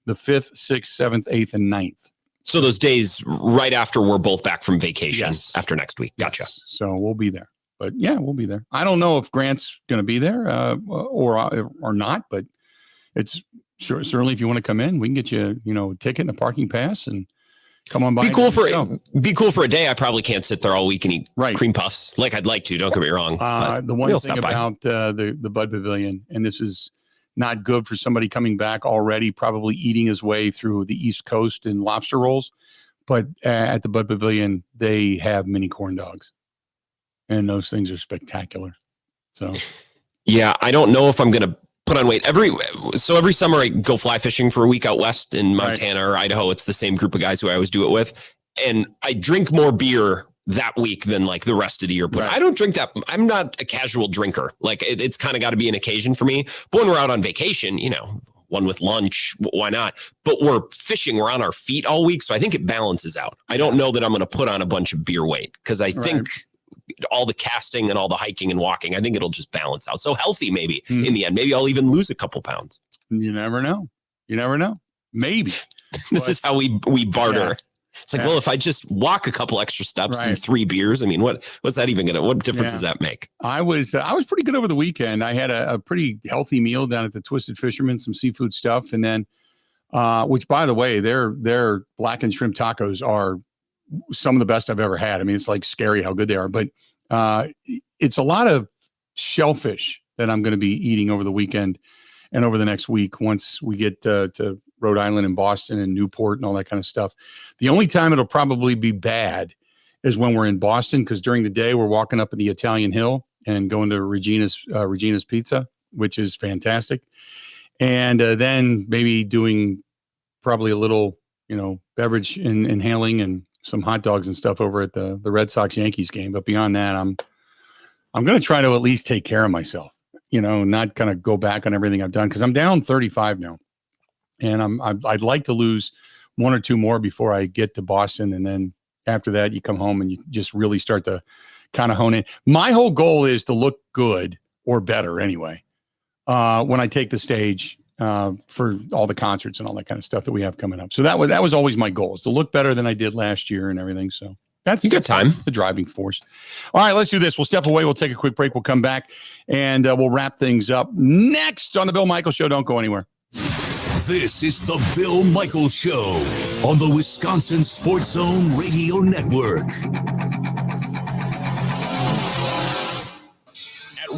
the 5th, 6th, 7th, 8th, and 9th. So those days right after we're both back from vacation after next week. Gotcha. Yes. So we'll be there. But yeah, we'll be there. I don't know if Grant's going to be there or not, but it's certainly if you want to come in, we can get you, a ticket and a parking pass and come on by. Be cool for a day. I probably can't sit there all week and eat cream puffs like I'd like to. Don't get me wrong. The one thing about the Bud Pavilion, and this is not good for somebody coming back already, probably eating his way through the East Coast and lobster rolls, but at the Bud Pavilion, they have mini corn dogs, and those things are spectacular. So, yeah, I don't know if I'm going to put on weight every summer. I go fly fishing for a week out west in Montana or Idaho. It's the same group of guys who I always do it with, and I drink more beer that week than like the rest of the year. But I don't drink that. I'm not a casual drinker. Like it's kind of got to be an occasion for me. But when we're out on vacation, one with lunch, why not? But we're fishing, we're on our feet all week. So I think it balances out. I don't know that I'm going to put on a bunch of beer weight because I think all the casting and all the hiking and walking. I think it'll just balance out. So healthy, maybe in the end. Maybe I'll even lose a couple pounds. You never know. You never know. Maybe. This is how we barter. Yeah. It's like, well, if I just walk a couple extra steps through 3 beers, I mean, what's that even what difference does that make? I was pretty good over the weekend. I had a pretty healthy meal down at the Twisted Fisherman, some seafood stuff. And then, which by the way, their blackened shrimp tacos are some of the best I've ever had. I mean, it's like scary how good they are, but it's a lot of shellfish that I'm going to be eating over the weekend and over the next week once we get to Rhode Island and Boston and Newport and all that kind of stuff. The only time it'll probably be bad is when we're in Boston, because during the day we're walking up in the Italian Hill and going to Regina's Pizza, which is fantastic. And then maybe doing probably a little, beverage inhaling and some hot dogs and stuff over at the Red Sox Yankees game. But beyond that, I'm going to try to at least take care of myself, not kind of go back on everything I've done, because I'm down 35 now. And I'd like to lose 1 or 2 more before I get to Boston. And then after that, you come home and you just really start to kind of hone in. My whole goal is to look good or better anyway, when I take the stage for all the concerts and all that kind of stuff that we have coming up. So that was always my goal, is to look better than I did last year and everything. So that's good time. The driving force. All right, let's do this. We'll step away. We'll take a quick break. We'll come back and we'll wrap things up next on the Bill Michaels Show. Don't go anywhere. This is the Bill Michaels Show on the Wisconsin Sports Zone Radio Network.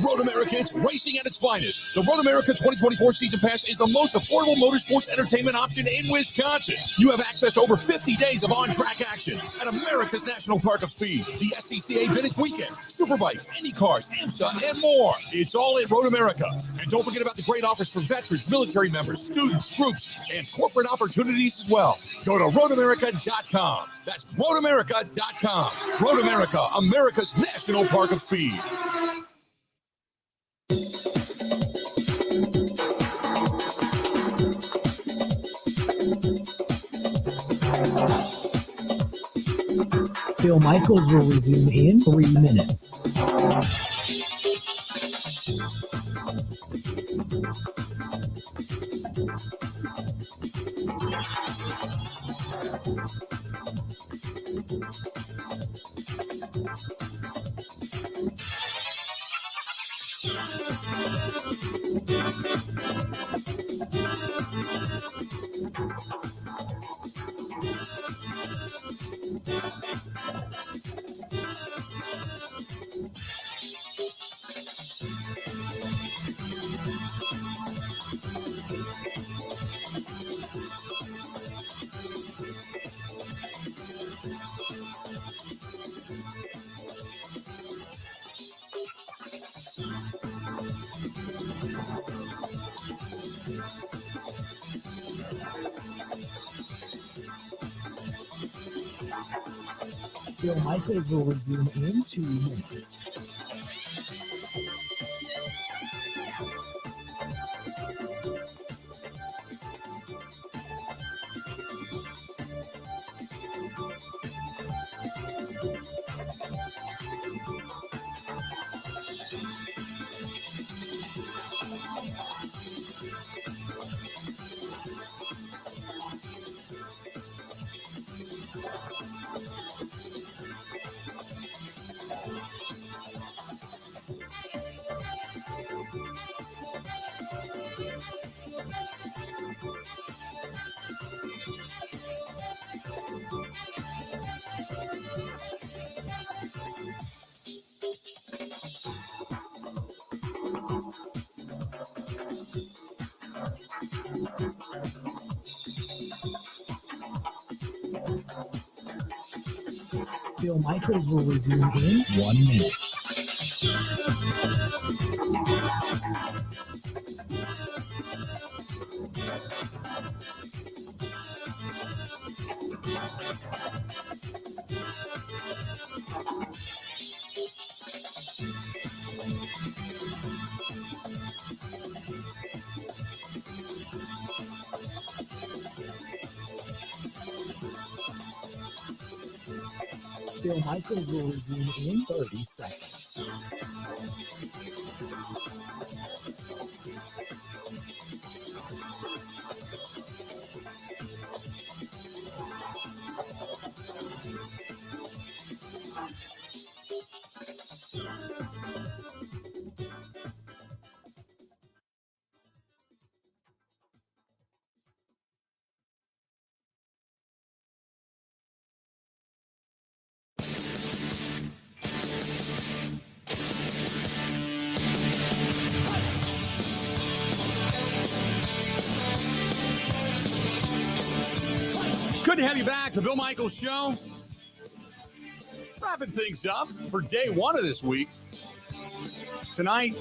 Road America, it's racing at its finest. The Road America 2024 Season Pass is the most affordable motorsports entertainment option in Wisconsin. You have access to over 50 days of on-track action at America's National Park of Speed, the SCCA Vintage Weekend, Superbikes, IndyCars, IMSA, and more. It's all in Road America. And don't forget about the great offers for veterans, military members, students, groups, and corporate opportunities as well. Go to roadamerica.com. That's roadamerica.com. Road America, America's National Park of Speed. Bill Michaels will resume in 3 minutes. Bill Michaels will resume in 2 minutes. Bill Michaels will resume in 1 minute. Bill Michaels will resume in 30 seconds. Good to have you back. The Bill Michaels Show. Wrapping things up for day one of this week. Tonight,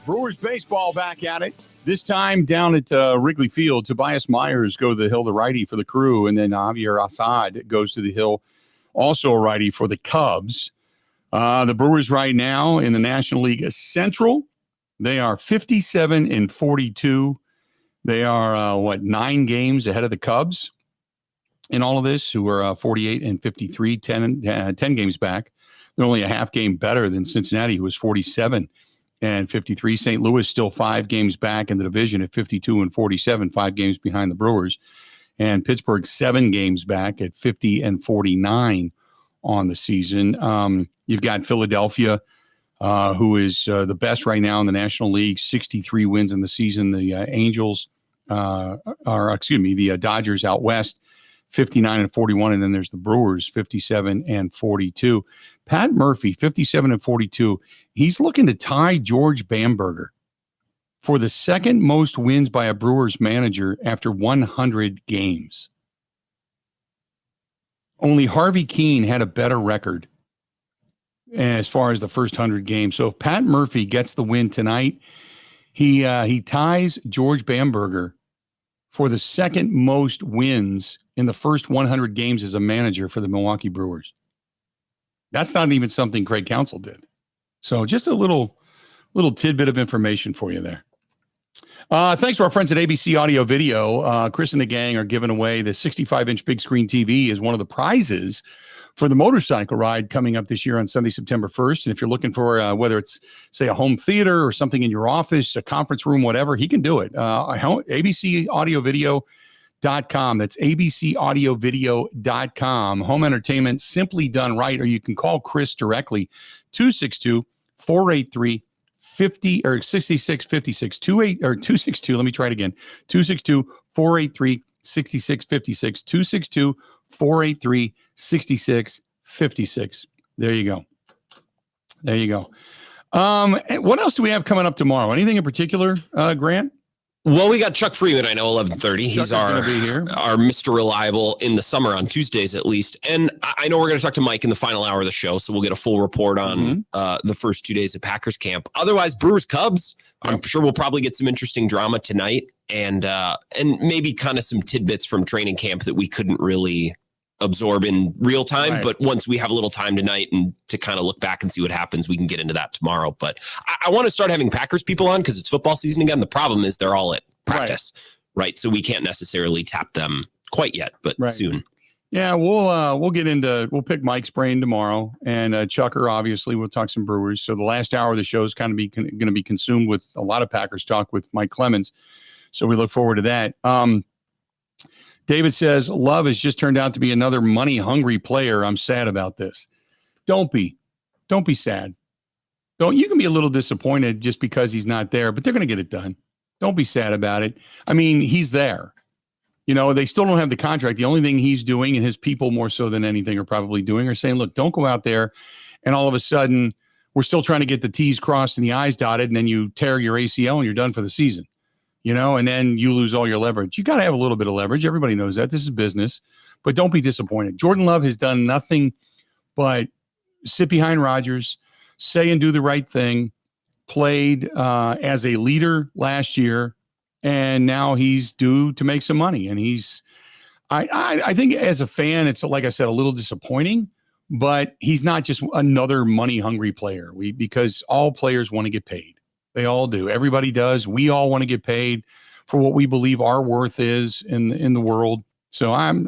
Brewers baseball back at it. This time down at Wrigley Field. Tobias Myers go to the hill, the righty for the Crew, and then Javier Assad goes to the hill, also a righty for the Cubs. The Brewers right now in the National League Central, they are 57-42. They are, 9 games ahead of the Cubs in all of this, who are 48-53, 10 games back. They're only a half game better than Cincinnati, who was 47-53. St. Louis still 5 games back in the division at 52-47, 5 games behind the Brewers. And Pittsburgh 7 games back at 50-49 on the season. You've got Philadelphia, who is the best right now in the National League, 63 wins in the season. The the Dodgers out west, 59-41, and then there's the Brewers, 57-42. Pat Murphy, 57-42. He's looking to tie George Bamberger for the second most wins by a Brewers manager after 100 games. Only Harvey Keene had a better record as far as the first 100 games. So if Pat Murphy gets the win tonight, he ties George Bamberger for the second most wins in the first 100 games as a manager for the Milwaukee Brewers. That's not even something Craig Counsell did. So just a little tidbit of information for you there. Thanks to our friends at ABC Audio Video. Chris and the gang are giving away the 65-inch big screen TV as one of the prizes for the motorcycle ride coming up this year on Sunday, September 1st. And if you're looking for whether it's, say, a home theater or something in your office, a conference room, whatever, he can do it. ABCAudioVideo.com. That's ABCAudioVideo.com. Home entertainment simply done right, or you can call Chris directly, 262-483-50 or 6656 262. Let me try it again. 262-483-6656 262-483-6656. There you go. What else do we have coming up tomorrow? Anything in particular, Grant? Well, we got Chuck Freeman, I know, 11:30. He's gonna be here. Our Mr. Reliable in the summer on Tuesdays, at least. And I know we're going to talk to Mike in the final hour of the show, so we'll get a full report on the first 2 days of Packers camp. Otherwise, Brewers Cubs, I'm sure we'll probably get some interesting drama tonight, and maybe kind of some tidbits from training camp that we couldn't really absorb in real time. Right. But once we have a little time tonight and to kind of look back and see what happens, we can get into that tomorrow. But I want to start having Packers people on because it's football season again. The problem is they're all at practice, right? So we can't necessarily tap them quite yet, but soon. Yeah, we'll pick Mike's brain tomorrow, and Chucker, obviously, we'll talk some Brewers. So the last hour of the show is kind of going to be consumed with a lot of Packers talk with Mike Clemens. So we look forward to that. David says, Love has just turned out to be another money-hungry player. I'm sad about this. Don't be sad. You can be a little disappointed just because he's not there, but they're going to get it done. Don't be sad about it. I mean, he's there. You know, they still don't have the contract. The only thing he's doing, and his people more so than anything are probably doing, are saying, look, don't go out there and all of a sudden we're still trying to get the T's crossed and the I's dotted, and then you tear your ACL and you're done for the season. You know, and then you lose all your leverage. You got to have a little bit of leverage. Everybody knows that. This is business. But don't be disappointed. Jordan Love has done nothing but sit behind Rodgers, say and do the right thing, played as a leader last year, and now he's due to make some money. And I think as a fan, it's, like I said, a little disappointing, but he's not just another money-hungry player. Because all players want to get paid. They all do. Everybody does. We all want to get paid for what we believe our worth is in the world. So I'm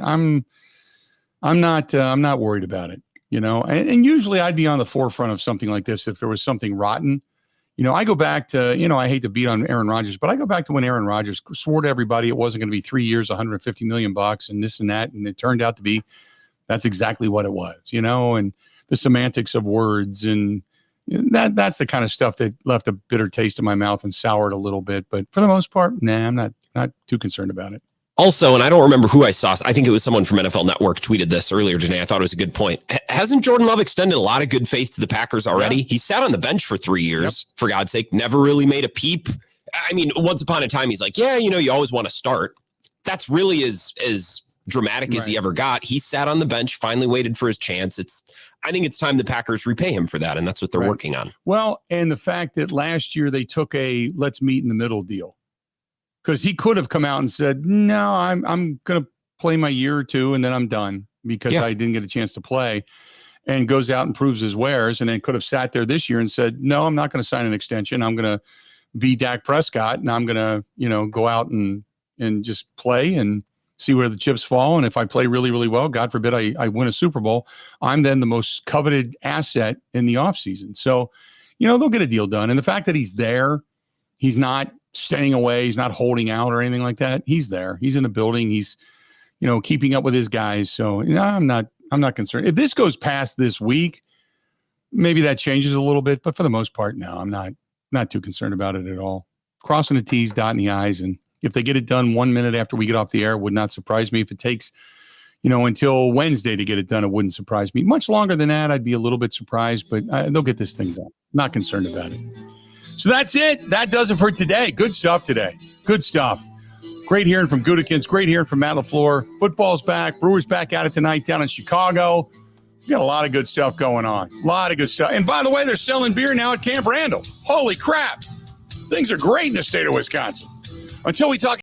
not worried about it. and usually I'd be on the forefront of something like this if there was something rotten. I go back to, I hate to beat on Aaron Rodgers, but I go back to when Aaron Rodgers swore to everybody it wasn't going to be 3 years, $150 million and this and that. And it turned out to be, that's exactly what it was, and the semantics of words. And that's the kind of stuff that left a bitter taste in my mouth and soured a little bit. But for the most part, I'm not too concerned about it. Also, and I don't remember who I saw. I think it was someone from NFL Network tweeted this earlier today. I thought it was a good point. Hasn't Jordan Love extended a lot of good faith to the Packers already? Yeah. He sat on the bench for 3 years, for God's sake, never really made a peep. I mean, once upon a time, he's like, you always want to start. That's really as dramatic as he ever got. He sat on the bench, finally waited for his chance. I think it's time the Packers repay him for that, and that's what they're working on. Well, and the fact that last year they took a let's meet in the middle deal. Because he could have come out and said, no, I'm going to play my year or two and then I'm done because I didn't get a chance to play, and goes out and proves his wares, and then could have sat there this year and said, no, I'm not going to sign an extension. I'm going to be Dak Prescott, and I'm going to, go out and just play and see where the chips fall. And if I play really, really well, God forbid I win a Super Bowl, I'm then the most coveted asset in the offseason. So, they'll get a deal done. And the fact that he's there, he's not staying away, he's not holding out or anything like that. He's there. He's in the building. He's, keeping up with his guys. So I'm not concerned. If this goes past this week, maybe that changes a little bit. But for the most part, no, I'm not too concerned about it at all. Crossing the T's, dotting the I's, and if they get it done 1 minute after we get off the air, would not surprise me. If it takes, until Wednesday to get it done, it wouldn't surprise me. Much longer than that, I'd be a little bit surprised. But they'll get this thing done. Not concerned about it. So that's it. That does it for today. Good stuff today. Good stuff. Great hearing from Gutekunst. Great hearing from Matt LaFleur. Football's back. Brewers back at it tonight down in Chicago. We got a lot of good stuff going on. A lot of good stuff. And by the way, they're selling beer now at Camp Randall. Holy crap. Things are great in the state of Wisconsin. Until we talk